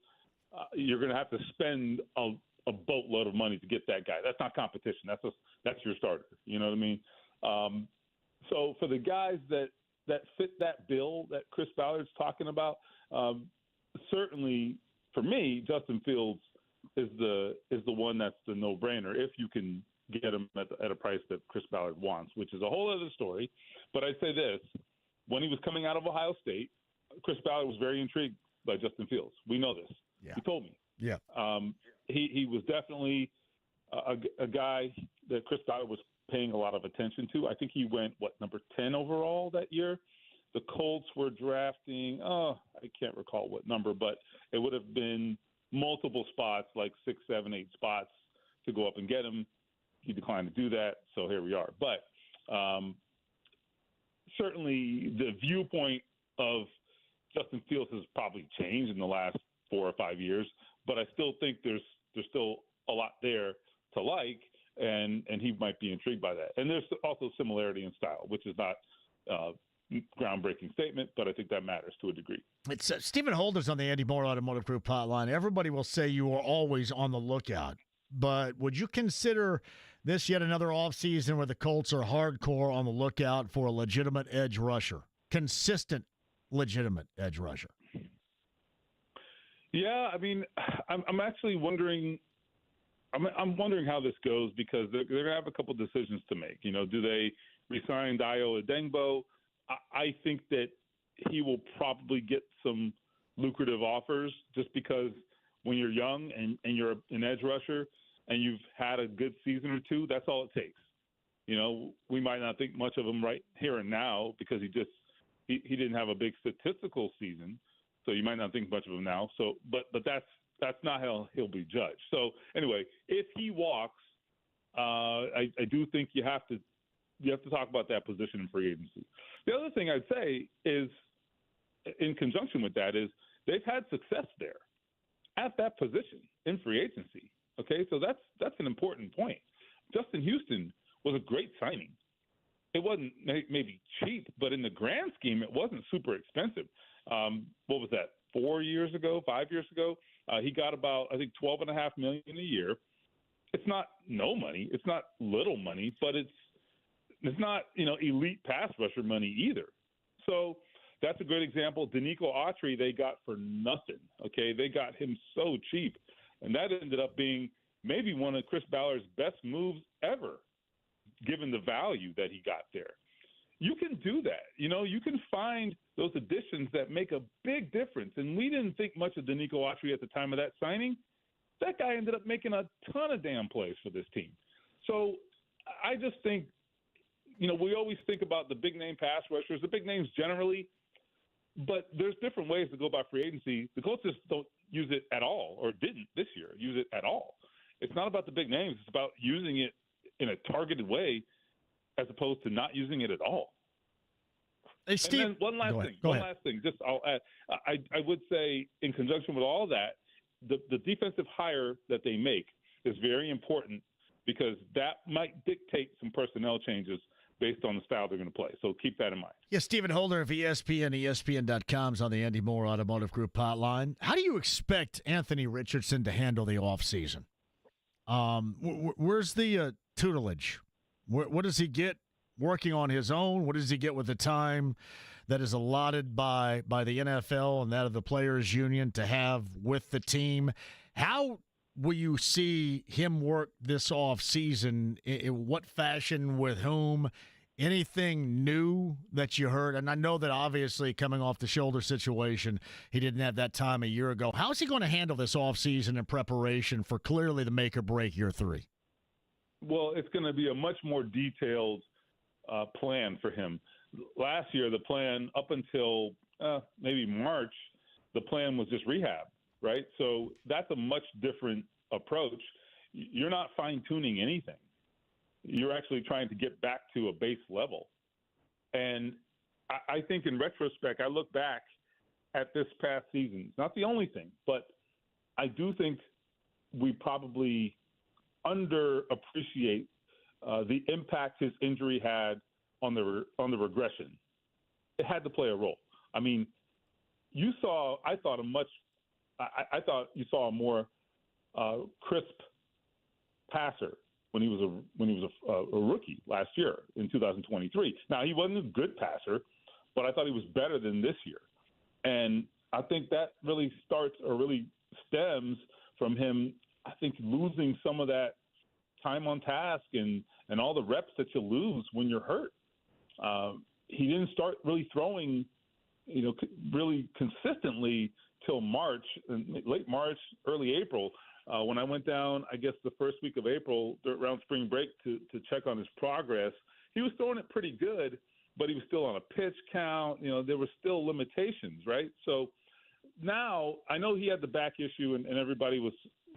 you're going to have to spend a boatload of money to get that guy. That's not competition. That's your starter. You know what I mean? So for the guys that fit that bill that Chris Ballard's talking about, certainly for me, Justin Fields is the one that's the no-brainer if you can get him at a price that Chris Ballard wants, which is a whole other story. But I'd say this: when he was coming out of Ohio State, Chris Ballard was very intrigued by Justin Fields. We know this. Yeah. He told me. Yeah. He was definitely a guy that Chris Ballard was paying a lot of attention to. I think he went, number 10 overall that year? The Colts were drafting, I can't recall what number, but it would have been multiple spots, like 6, 7, 8 spots to go up and get him. He declined to do that, so here we are. But certainly the viewpoint of Justin Fields has probably changed in the last 4 or 5 years, but I still think there's still a lot there to like, and he might be intrigued by that. And there's also similarity in style, which is not groundbreaking statement, but I think that matters to a degree. It's Stephen Holder's on the Andy Moore Automotive Group hotline. Everybody will say you are always on the lookout, but would you consider this yet another offseason where the Colts are hardcore on the lookout for a legitimate edge rusher, consistent, legitimate edge rusher? Yeah, I mean, I'm actually wondering. I'm wondering how this goes because they're going to have a couple decisions to make. You know, do they resign Dayo Adengbo? I think that he will probably get some lucrative offers just because when you're young and you're an edge rusher and you've had a good season or two, that's all it takes. You know, we might not think much of him right here and now because he didn't have a big statistical season, so you might not think much of him now. So, but that's not how he'll be judged. So anyway, if he walks, I do think you have to talk about that position in free agency. The other thing I'd say is, in conjunction with that, is they've had success there at that position in free agency. Okay, so that's an important point. Justin Houston was a great signing. It wasn't maybe cheap, but in the grand scheme, it wasn't super expensive. What was that? 5 years ago, he got about, I think, $12.5 million a year. It's not no money. It's not little money, but it's not, elite pass rusher money either. So that's a great example. Danico Autry, they got for nothing. Okay, they got him so cheap, and that ended up being maybe one of Chris Ballard's best moves ever, given the value that he got there. You can do that. You can find those additions that make a big difference. And we didn't think much of Danico Autry at the time of that signing. That guy ended up making a ton of damn plays for this team. So I just think, we always think about the big-name pass rushers, the big names generally, but there's different ways to go about free agency. The Colts just don't use it at all, or didn't this year use it at all. It's not about the big names. It's about using it in a targeted way as opposed to not using it at all. Hey, Steve, and then one last thing. Just I'll add. I would say in conjunction with all that, the defensive hire that they make is very important because that might dictate some personnel changes based on the style they're going to play. So keep that in mind. Yeah, Stephen Holder of ESPN, ESPN.com is on the Andy Moore Automotive Group hotline. How do you expect Anthony Richardson to handle the offseason? Where's the tutelage? What does he get working on his own? What does he get with the time that is allotted by the NFL and that of the Players Union to have with the team? How will you see him work this offseason? In what fashion, with whom? Anything new that you heard? And I know that obviously coming off the shoulder situation, he didn't have that time a year ago. How is he going to handle this offseason in preparation for clearly the make or break year 3? Well, it's going to be a much more detailed plan for him. Last year, the plan up until maybe March, the plan was just rehab, right? So that's a much different approach. You're not fine-tuning anything. You're actually trying to get back to a base level. And I think in retrospect, I look back at this past season. It's not the only thing, but I do think we probably underappreciate the impact his injury had on the regression. It had to play a role. I mean, I thought you saw a more crisp passer when he was a rookie last year in 2023. Now, he wasn't a good passer, but I thought he was better than this year. And I think that really stems from him, I think, losing some of that time on task and all the reps that you lose when you're hurt. He didn't start really throwing, really consistently till March, late March, early April. When I went down, I guess the first week of April around spring break to check on his progress, he was throwing it pretty good, but he was still on a pitch count. There were still limitations, right? So now I know he had the back issue and everybody was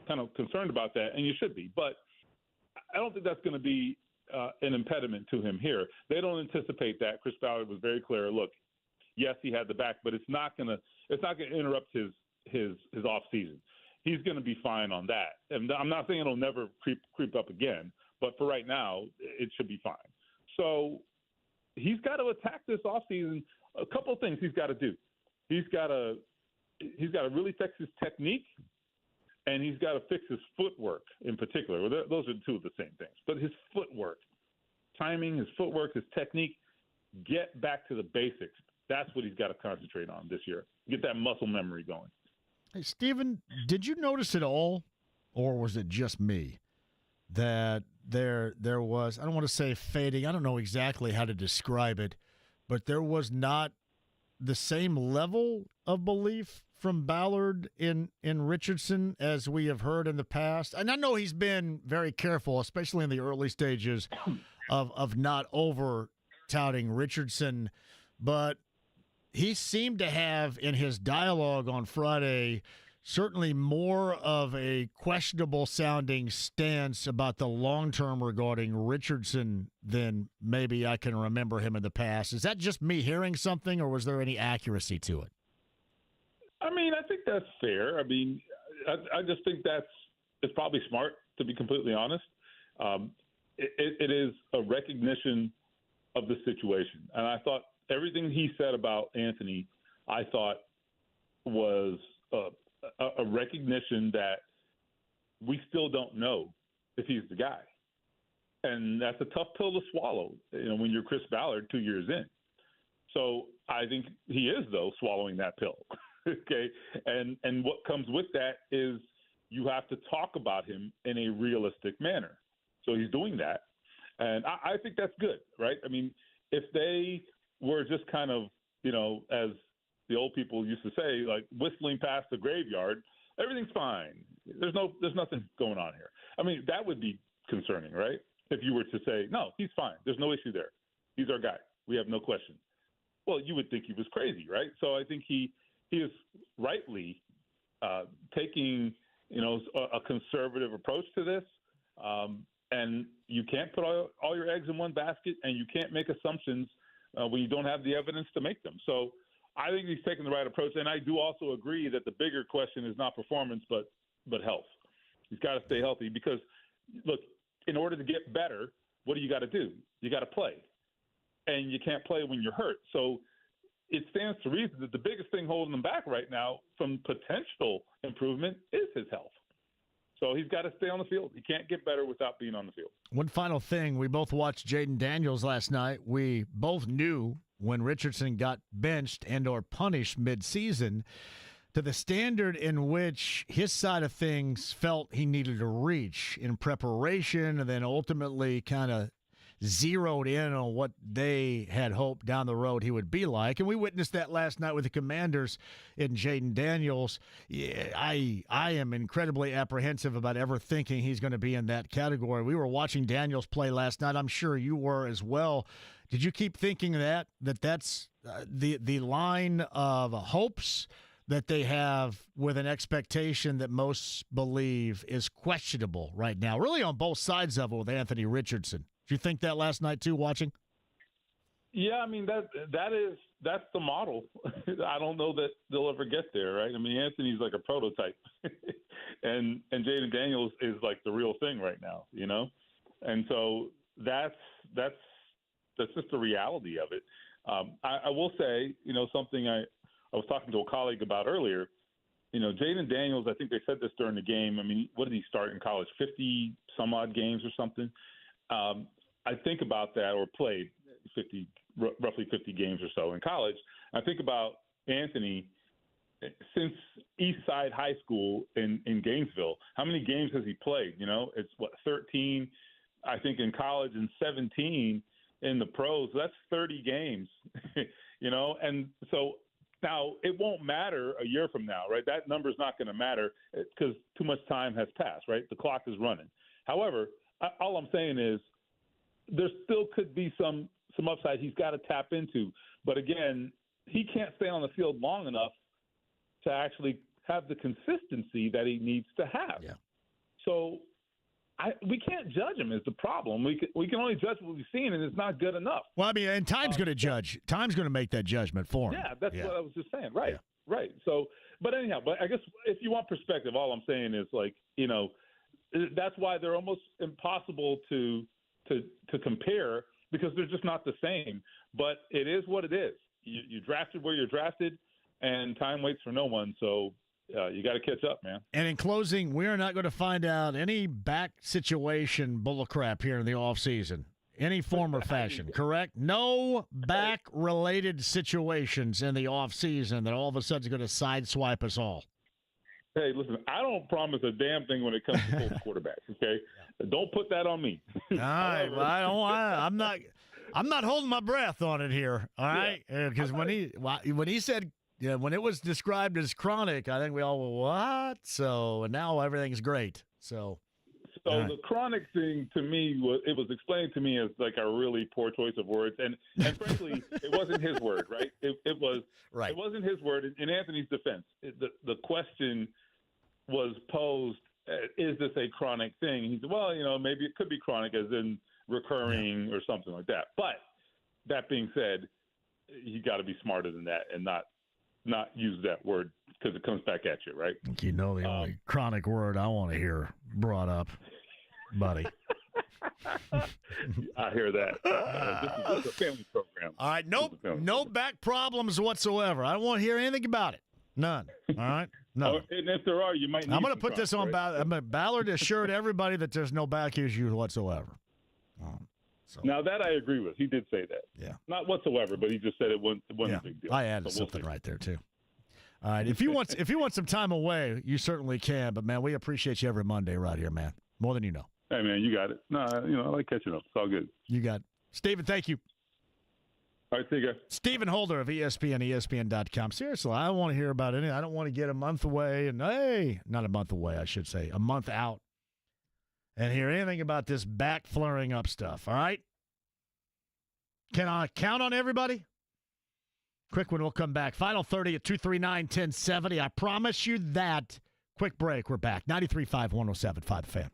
kind of concerned about that, and you should be, but I don't think that's going to be an impediment to him here. They don't anticipate that. Chris Ballard was very clear. Look, yes, he had the back, but it's not going to interrupt his off season. He's going to be fine on that. And I'm not saying it'll never creep up again, but for right now, it should be fine. So he's got to attack this offseason. A couple of things he's got to do. He's got to really fix his technique, and he's got to fix his footwork in particular. Well, those are two of the same things. But his footwork, timing, his footwork, his technique, get back to the basics. That's what he's got to concentrate on this year. Get that muscle memory going. Hey, Stephen, did you notice at all, or was it just me, that there was, I don't want to say fading, I don't know exactly how to describe it, but there was not the same level of belief from Ballard in Richardson as we have heard in the past? And I know he's been very careful, especially in the early stages, of not over-touting Richardson, but he seemed to have, in his dialogue on Friday, certainly more of a questionable-sounding stance about the long-term regarding Richardson than maybe I can remember him in the past. Is that just me hearing something, or was there any accuracy to it? I mean, I think that's fair. I mean, I just think it's probably smart, to be completely honest. It is a recognition of the situation. And I thought everything he said about Anthony, I thought was a recognition that we still don't know if he's the guy. And that's a tough pill to swallow, when you're Chris Ballard 2 years in. So I think he is, though, swallowing that pill. Okay. And what comes with that is you have to talk about him in a realistic manner. So he's doing that. And I think that's good, right? I mean, if they were just kind of, as the old people used to say, like whistling past the graveyard, everything's fine. There's nothing going on here. I mean, that would be concerning, right? If you were to say, no, he's fine. There's no issue there. He's our guy. We have no question. Well, you would think he was crazy, right? So I think he is rightly taking, a conservative approach to this. And you can't put all your eggs in one basket, and you can't make assumptions when you don't have the evidence to make them. So I think he's taking the right approach. And I do also agree that the bigger question is not performance, but health. He's got to stay healthy because, look, in order to get better, what do you got to do? You got to play. And you can't play when you're hurt. So it stands to reason that the biggest thing holding him back right now from potential improvement is his health. So he's got to stay on the field. He can't get better without being on the field. One final thing. We both watched Jaden Daniels last night. We both knew when Richardson got benched and or punished midseason to the standard in which his side of things felt he needed to reach in preparation and then ultimately kind of zeroed in on what they had hoped down the road he would be like. And we witnessed that last night with the Commanders in Jaden Daniels. Yeah, I am incredibly apprehensive about ever thinking he's going to be in that category. We were watching Daniels play last night. I'm sure you were as well. Did you keep thinking that's the line of hopes that they have with an expectation that most believe is questionable right now, really on both sides of it with Anthony Richardson? Did you think that last night too, watching? Yeah, I mean that's the model. I don't know that they'll ever get there, right? I mean, Anthony's like a prototype, and Jaden Daniels is like the real thing right now, you know. And so that's just the reality of it. I will say, you know, something I was talking to a colleague about earlier. You know, Jaden Daniels, I think they said this during the game. I mean, what did he start in college? 50 some odd games or something. I think about that, or played roughly 50 games or so in college. I think about Anthony since East Side High School in Gainesville. How many games has he played? You know, it's 13, I think, in college, and 17 in the pros. That's 30 games, you know. And so now it won't matter a year from now, right? That number's not going to matter because too much time has passed, right? The clock is running. However, all I'm saying is there still could be some upside he's got to tap into. But again, he can't stay on the field long enough to actually have the consistency that he needs to have. Yeah. So we can't judge him is the problem. We can only judge what we've seen, and it's not good enough. Well, I mean, and time's going to judge. Time's going to make that judgment for him. Yeah, that's what I was just saying. Right, right. So, but anyhow, I guess if you want perspective, all I'm saying is, like, you know, that's why they're almost impossible to compare, because they're just not the same. But it is what it is. You drafted where you're drafted, and time waits for no one. So you got to catch up, man. And in closing, we are not going to find out any back situation bullcrap here in the offseason, any form or fashion, correct? No back-related situations in the offseason that all of a sudden is going to sideswipe us all. Hey, listen, I don't promise a damn thing when it comes to Colts quarterbacks, okay? Don't put that on me. All right, well, I'm not holding my breath on it here, all right? Because when he said, when it was described as chronic, I think we all went, what? So, and now everything's great. So the chronic thing, to me, it was explained to me as like a really poor choice of words, and frankly, it wasn't his word, right? It was right. It wasn't his word. In Anthony's defense, the question was posed: is this a chronic thing? He said, well, you know, maybe it could be chronic, as in recurring or something like that. But that being said, you got to be smarter than that and not use that word, because it comes back at you, right? You know, the only chronic word I want to hear brought up, buddy. I hear that. This is a family program. All right, no back problems whatsoever. I don't want to hear anything about it. None. All right? No. And if there are, you might need I'm going to put this on Ballard. Ballard assured everybody that there's no back issues whatsoever. Now, that I agree with. He did say that. Yeah. Not whatsoever, but he just said it wasn't a big deal. I added something right there, too. All right. If you want some time away, you certainly can. But, man, we appreciate you every Monday right here, man. More than you know. Hey, man, you got it. No, you know, I like catching up. It's all good. You got it. Stephen, thank you. All right, see you guys. Stephen Holder of ESPN, ESPN.com. Seriously, I don't want to hear about anything. I don't want to get a month away, and not a month away, I should say, a month out, and hear anything about this back flaring up stuff, all right? Can I count on everybody? Quick one, we'll come back. Final 30 at 239-1070. I promise you that. Quick break, we're back. 93.5, 107.5 The Fan.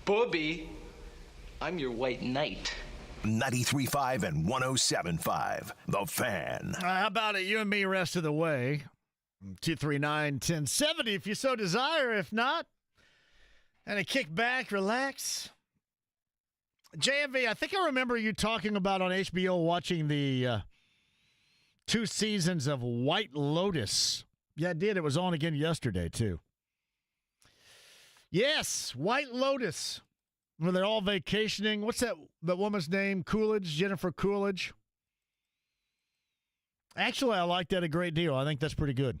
Bobby, I'm your white knight. 93.5 and 107.5. The Fan. How about it? You and me rest of the way. 239-1070 if you so desire. If not, and a kick back, relax. JMV, I think I remember you talking about on HBO watching the 2 seasons of White Lotus. Yeah, I did. It was on again yesterday, too. Yes, White Lotus. Where they're all vacationing. What's that woman's name? Coolidge? Jennifer Coolidge? Actually, I like that a great deal. I think that's pretty good.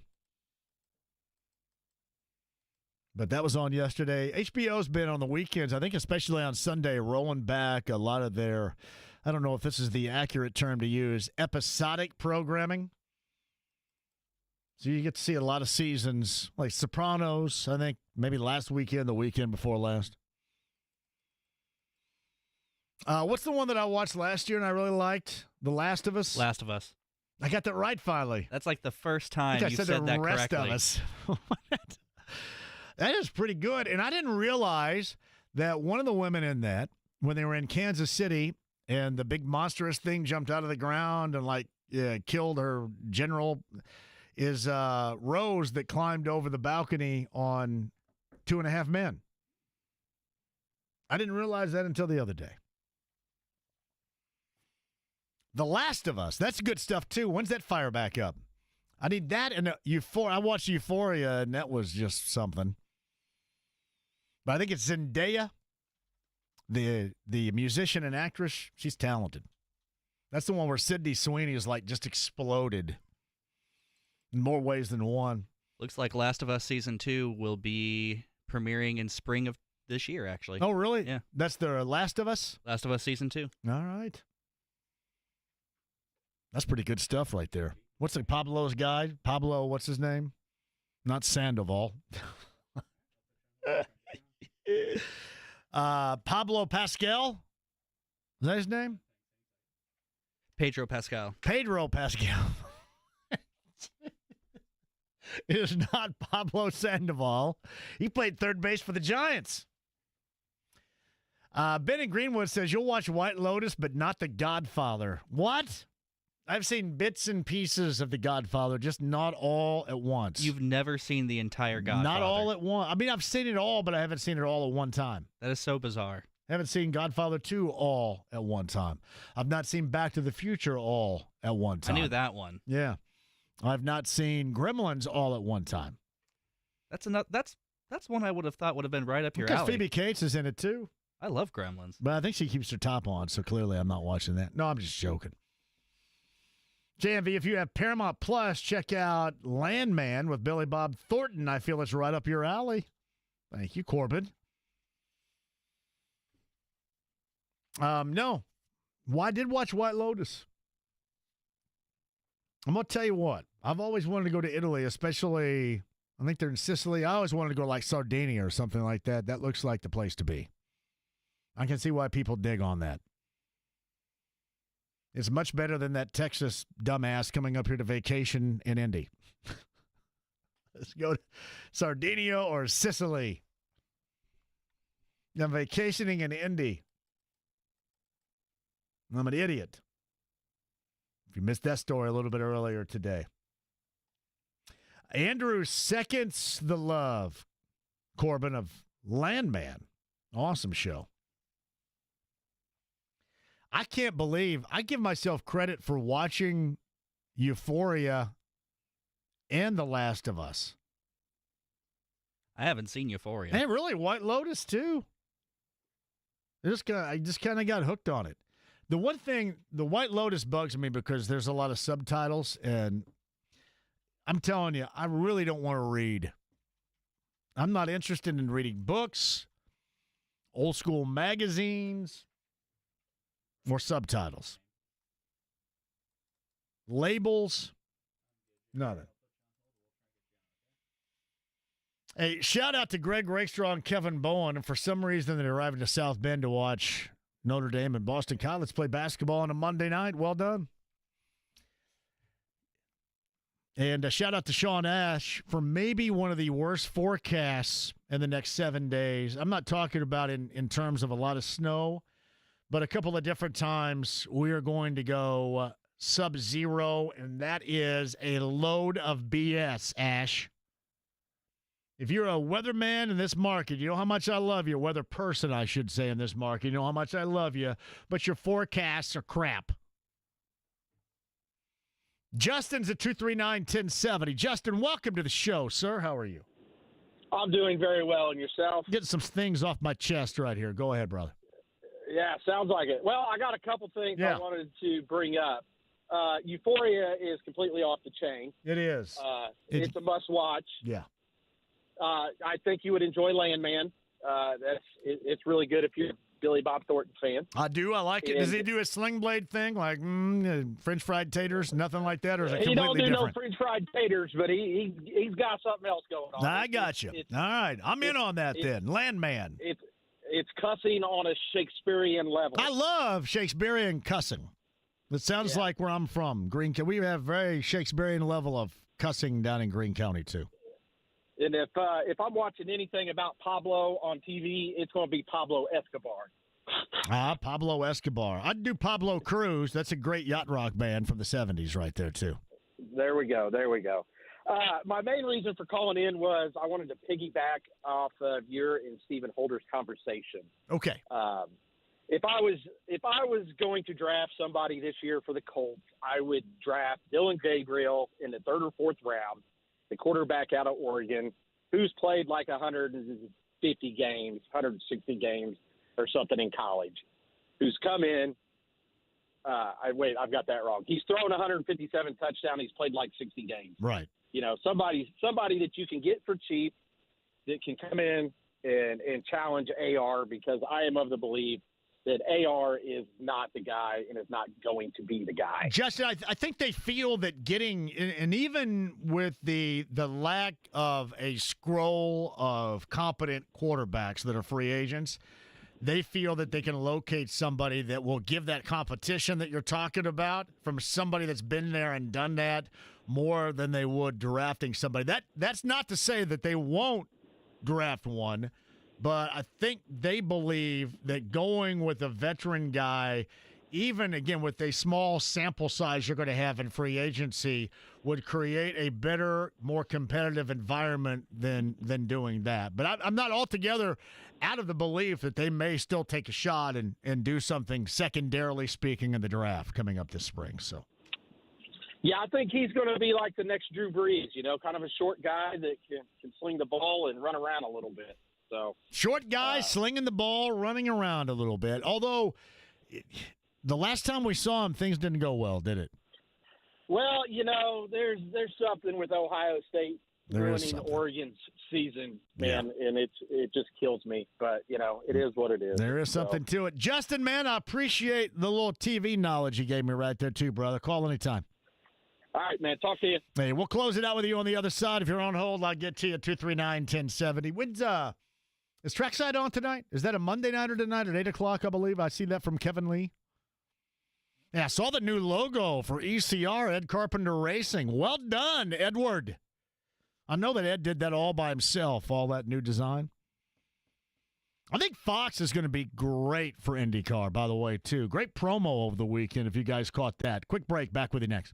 But that was on yesterday. HBO's been on the weekends, I think especially on Sunday, rolling back a lot of their, I don't know if this is the accurate term to use, episodic programming. So you get to see a lot of seasons, like Sopranos, I think maybe last weekend, the weekend before last. What's the one that I watched last year and I really liked? The Last of Us? Last of Us. I got that right finally. That's like the first time you've said that the rest correctly. Of us. That is pretty good. And I didn't realize that one of the women in that, when they were in Kansas City and the big monstrous thing jumped out of the ground and killed her general, is Rose that climbed over the balcony on 2.5 Men. I didn't realize that until the other day. The Last of Us. That's good stuff, too. When's that fire back up? I need that and Euphoria. I watched Euphoria, and that was just something. But I think it's Zendaya, the musician and actress. She's talented. That's the one where Sydney Sweeney is just exploded in more ways than one. Looks like Last of Us Season 2 will be premiering in spring of this year, actually. Oh, really? Yeah. That's the Last of Us? Last of Us Season 2. All right. That's pretty good stuff right there. What's Pablo's guy? Pablo, what's his name? Not Sandoval. Pablo Pascal? Is that his name? Pedro Pascal. Pedro Pascal. It is not Pablo Sandoval. He played third base for the Giants. Ben in Greenwood says, you'll watch White Lotus, but not The Godfather. What? I've seen bits and pieces of The Godfather, just not all at once. You've never seen the entire Godfather. Not all at once. I mean, I've seen it all, but I haven't seen it all at one time. That is so bizarre. I haven't seen Godfather 2 all at one time. I've not seen Back to the Future all at one time. I knew that one. Yeah. I've not seen Gremlins all at one time. That's one I would have thought would have been right up your because alley. Phoebe Cates is in it, too. I love Gremlins. But I think she keeps her top on, so clearly I'm not watching that. No, I'm just joking. JMV, if you have Paramount Plus, check out Landman with Billy Bob Thornton. I feel it's right up your alley. Thank you, Corbin. No. Well, I did watch White Lotus. I'm going to tell you what. I've always wanted to go to Italy, especially, I think they're in Sicily. I always wanted to go like Sardinia or something like that. That looks like the place to be. I can see why people dig on that. It's much better than that Texas dumbass coming up here to vacation in Indy. Let's go to Sardinia or Sicily. I'm vacationing in Indy. I'm an idiot. If you missed that story a little bit earlier today. Andrew seconds the love, Corbin, of Landman. Awesome show. I can't believe I give myself credit for watching Euphoria and The Last of Us. I haven't seen Euphoria. And really, White Lotus, too. I just kind of got hooked on it. The one thing, the White Lotus bugs me because there's a lot of subtitles, and I'm telling you, I really don't want to read. I'm not interested in reading books, old school magazines, or subtitles. Labels, nothing. Hey, shout out to Greg Rakestraw and Kevin Bowen. And for some reason, they're arriving to South Bend to watch Notre Dame and Boston College play basketball on a Monday night. Well done. And a shout out to Sean Ash for maybe one of the worst forecasts in the next 7 days. I'm not talking about in terms of a lot of snow, but a couple of different times we are going to go sub-zero, and that is a load of BS, Ash. If you're a weatherman in this market, you know how much I love you. Weather person, I should say, in this market. You know how much I love you, but your forecasts are crap. Justin's at 239-1070. Justin, welcome to the show, sir. How are you? I'm doing very well. And yourself? Getting some things off my chest right here. Go ahead, brother. Yeah, sounds like it. Well, I got a couple things I wanted to bring up. Euphoria is completely off the chain. It is. It's a must-watch. Yeah. I think you would enjoy Landman. It's really good if you're a Billy Bob Thornton fan. I do. I like it. Does he do a sling blade thing, like French fried taters, nothing like that, or is it completely different? He don't do no French fried taters, but he's got something else going on. I got you. All right, I'm in on that then. Landman. It's cussing on a Shakespearean level. I love Shakespearean cussing. It sounds like where I'm from, Greene County. We have very Shakespearean level of cussing down in Greene County too. And if I'm watching anything about Pablo on TV, it's going to be Pablo Escobar. Pablo Escobar. I'd do Pablo Cruz. That's a great yacht rock band from the 70s right there, too. There we go. My main reason for calling in was I wanted to piggyback off of your and Stephen Holder's conversation. Okay. If I was going to draft somebody this year for the Colts, I would draft Dylan Gabriel in the third or fourth round, the quarterback out of Oregon, who's played like 150 games, 160 games or something in college, who's come in. I've got that wrong. He's thrown 157 touchdowns. He's played like 60 games. Right. You know, somebody that you can get for cheap that can come in and challenge AR, because I am of the belief that AR is not the guy and is not going to be the guy. Justin, I think they feel that getting, and even with the lack of a scroll of competent quarterbacks that are free agents, they feel that they can locate somebody that will give that competition that you're talking about from somebody that's been there and done that more than they would drafting somebody. That's not to say that they won't draft one, but I think they believe that going with a veteran guy, even, again, with a small sample size you're going to have in free agency, would create a better, more competitive environment than doing that. But I'm not altogether out of the belief that they may still take a shot and do something secondarily speaking in the draft coming up this spring. So, yeah, I think he's going to be like the next Drew Brees, kind of a short guy that can sling the ball and run around a little bit. So short guy, slinging the ball, running around a little bit. Although the last time we saw him, things didn't go well, did it? Well, there's something with Ohio State ruining Oregon's season, man, and it just kills me. But it is what it is. There is something to it. Justin, man, I appreciate the little TV knowledge you gave me right there too, brother. Call anytime. All right, man. Talk to you. Hey, we'll close it out with you on the other side. If you're on hold, I'll get to you. 239-1070. When's is Trackside on tonight? Is that a Monday night or tonight at 8 o'clock, I believe? I see that from Kevin Lee. Yeah, I saw the new logo for ECR, Ed Carpenter Racing. Well done, Edward. I know that Ed did that all by himself, all that new design. I think Fox is going to be great for IndyCar, by the way, too. Great promo over the weekend, if you guys caught that. Quick break. Back with you next.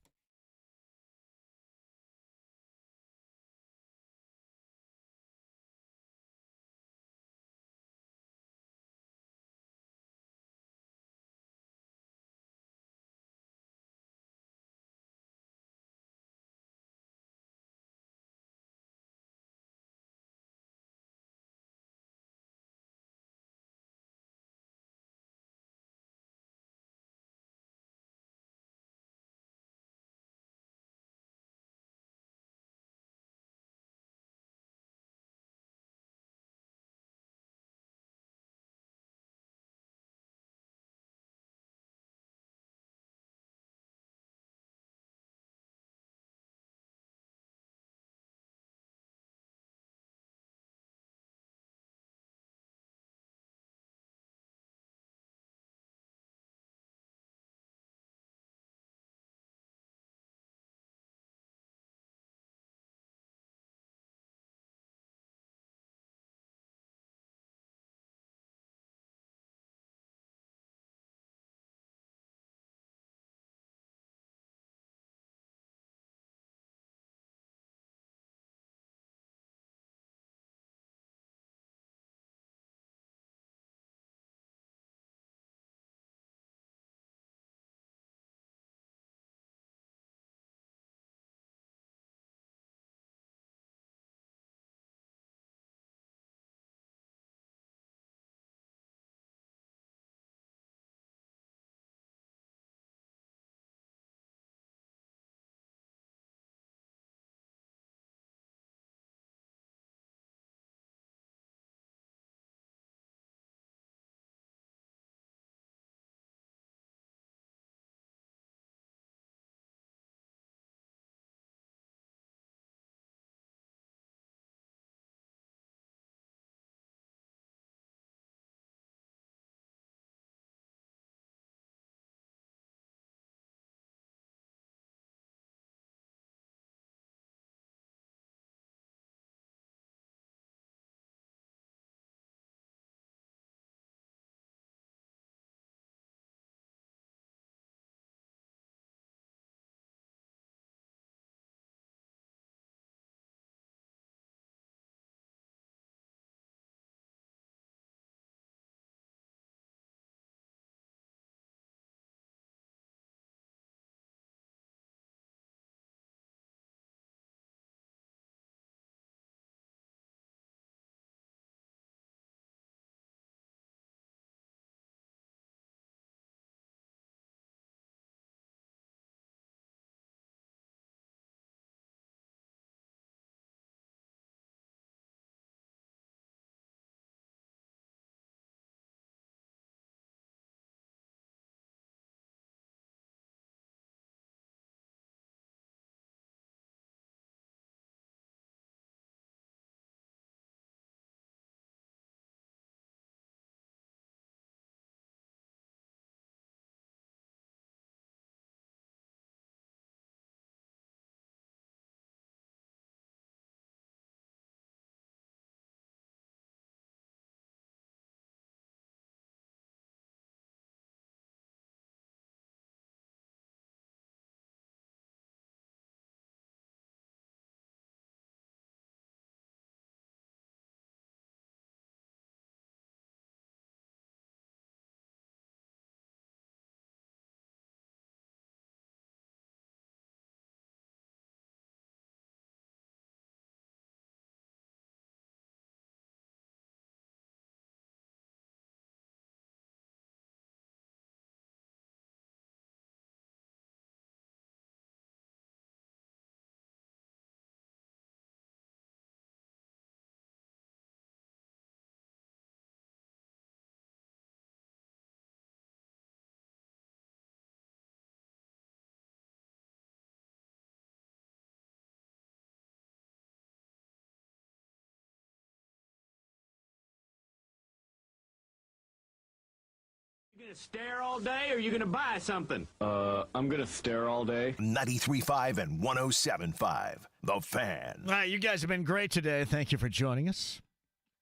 You gonna stare all day, or you gonna buy something? I'm gonna stare all day. 93.5 and 107.5. The Fan. All right, you guys have been great today. Thank you for joining us.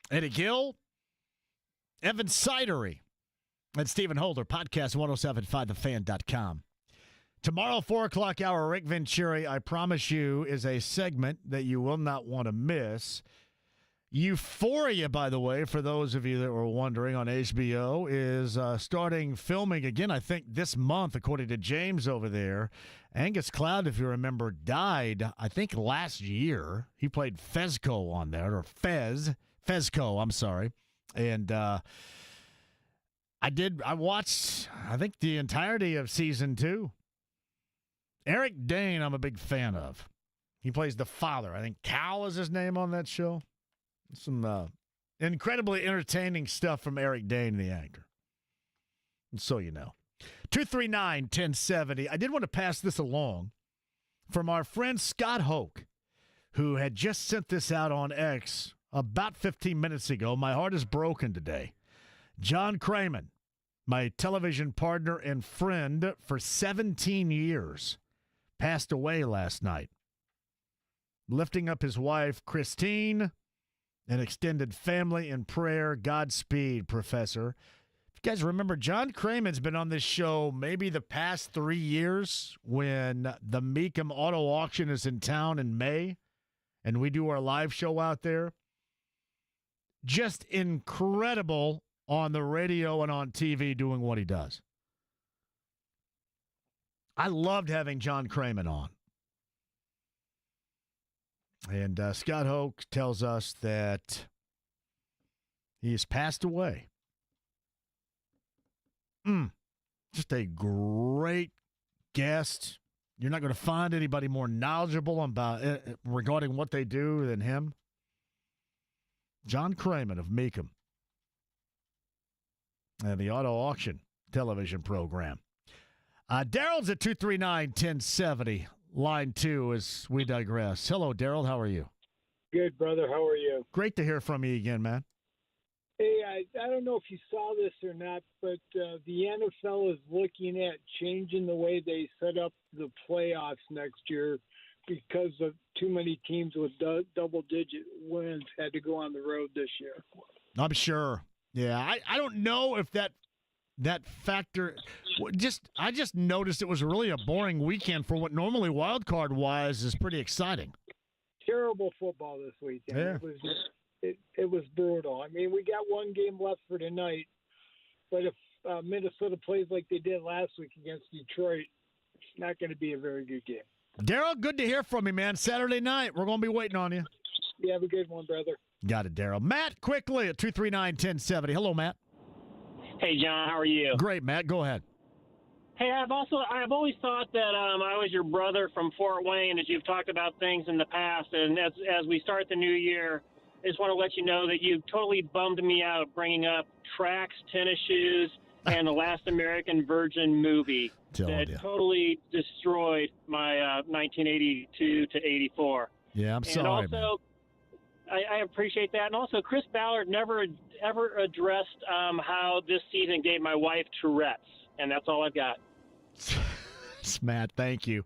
Eddie Gill, Evan Cidery, and Stephen Holder. Podcast 1075thefan.com. Tomorrow, 4 o'clock hour, Rick Venturi, I promise you, is a segment that you will not want to miss. Euphoria, by the way, for those of you that were wondering, on HBO, is starting filming again, I think, this month, according to James over there. Angus Cloud, if you remember, died, I think, last year. He played Fezco on there, or Fezco, I'm sorry. And I watched, I think, the entirety of season 2. Eric Dane, I'm a big fan of. He plays the father. I think Cal is his name on that show. Some incredibly entertaining stuff from Eric Dane, the actor. And so you know. 239-1070. I did want to pass this along from our friend Scott Hoke, who had just sent this out on X about 15 minutes ago. My heart is broken today. John Kraman, my television partner and friend for 17 years, passed away last night. Lifting up his wife, Christine, and extended family in prayer. Godspeed, Professor. If you guys remember, John Kraman's been on this show maybe the past 3 years when the Meekum Auto Auction is in town in May, and we do our live show out there. Just incredible on the radio and on TV doing what he does. I loved having John Kraman on. And Scott Hoke tells us that he has passed away. Just a great guest. You're not going to find anybody more knowledgeable about regarding what they do than him. John Kraman of Meekum and the Auto Auction television program. Daryl's at 239-1070. Line 2 as we digress. Hello, Daryl. How are you? Good, brother. How are you? Great to hear from you again, man. Hey, I don't know if you saw this or not, but the NFL is looking at changing the way they set up the playoffs next year because of too many teams with double-digit wins had to go on the road this year. I'm sure. Yeah, I don't know if that factor I just noticed it was really a boring weekend for what normally wild card wise is pretty exciting. Terrible football this weekend. Yeah. It was brutal. I mean, we got one game left for tonight, but if Minnesota plays like they did last week against Detroit, it's not going to be a very good game. Daryl, good to hear from you, man. Saturday night, we're going to be waiting on you. You have a good one, brother. Got it, Daryl. Matt, quickly at 239-1070. Hello, Matt. Hey, John, how are you? Great, Matt. Go ahead. Hey, I've always thought that I was your brother from Fort Wayne, as you've talked about things in the past. And as we start the new year, I just want to let you know that you totally bummed me out bringing up tracks, tennis shoes, and the Last American Virgin movie totally destroyed my 1982 to 84. Yeah, I'm sorry. And also, I appreciate that. And also, Chris Ballard never ever addressed how this season gave my wife Tourette's. And that's all I've got. Matt, thank you.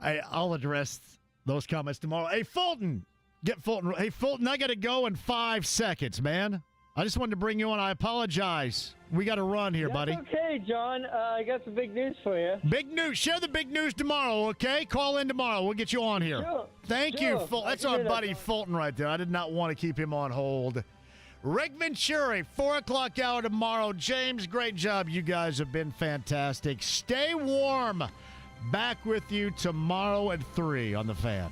I'll address those comments tomorrow. Hey, Fulton. Get Fulton. Hey, Fulton, I got to go in 5 seconds, man. I just wanted to bring you on. I apologize. We got to run here, buddy. Okay, John. I got some big news for you. Big news. Share the big news tomorrow, okay? Call in tomorrow. We'll get you on here. Sure. Thank you, Fulton. That's our buddy Fulton right there. I did not want to keep him on hold. Rick Venturi, 4 o'clock hour tomorrow. James, great job. You guys have been fantastic. Stay warm. Back with you tomorrow at 3 on The Fan.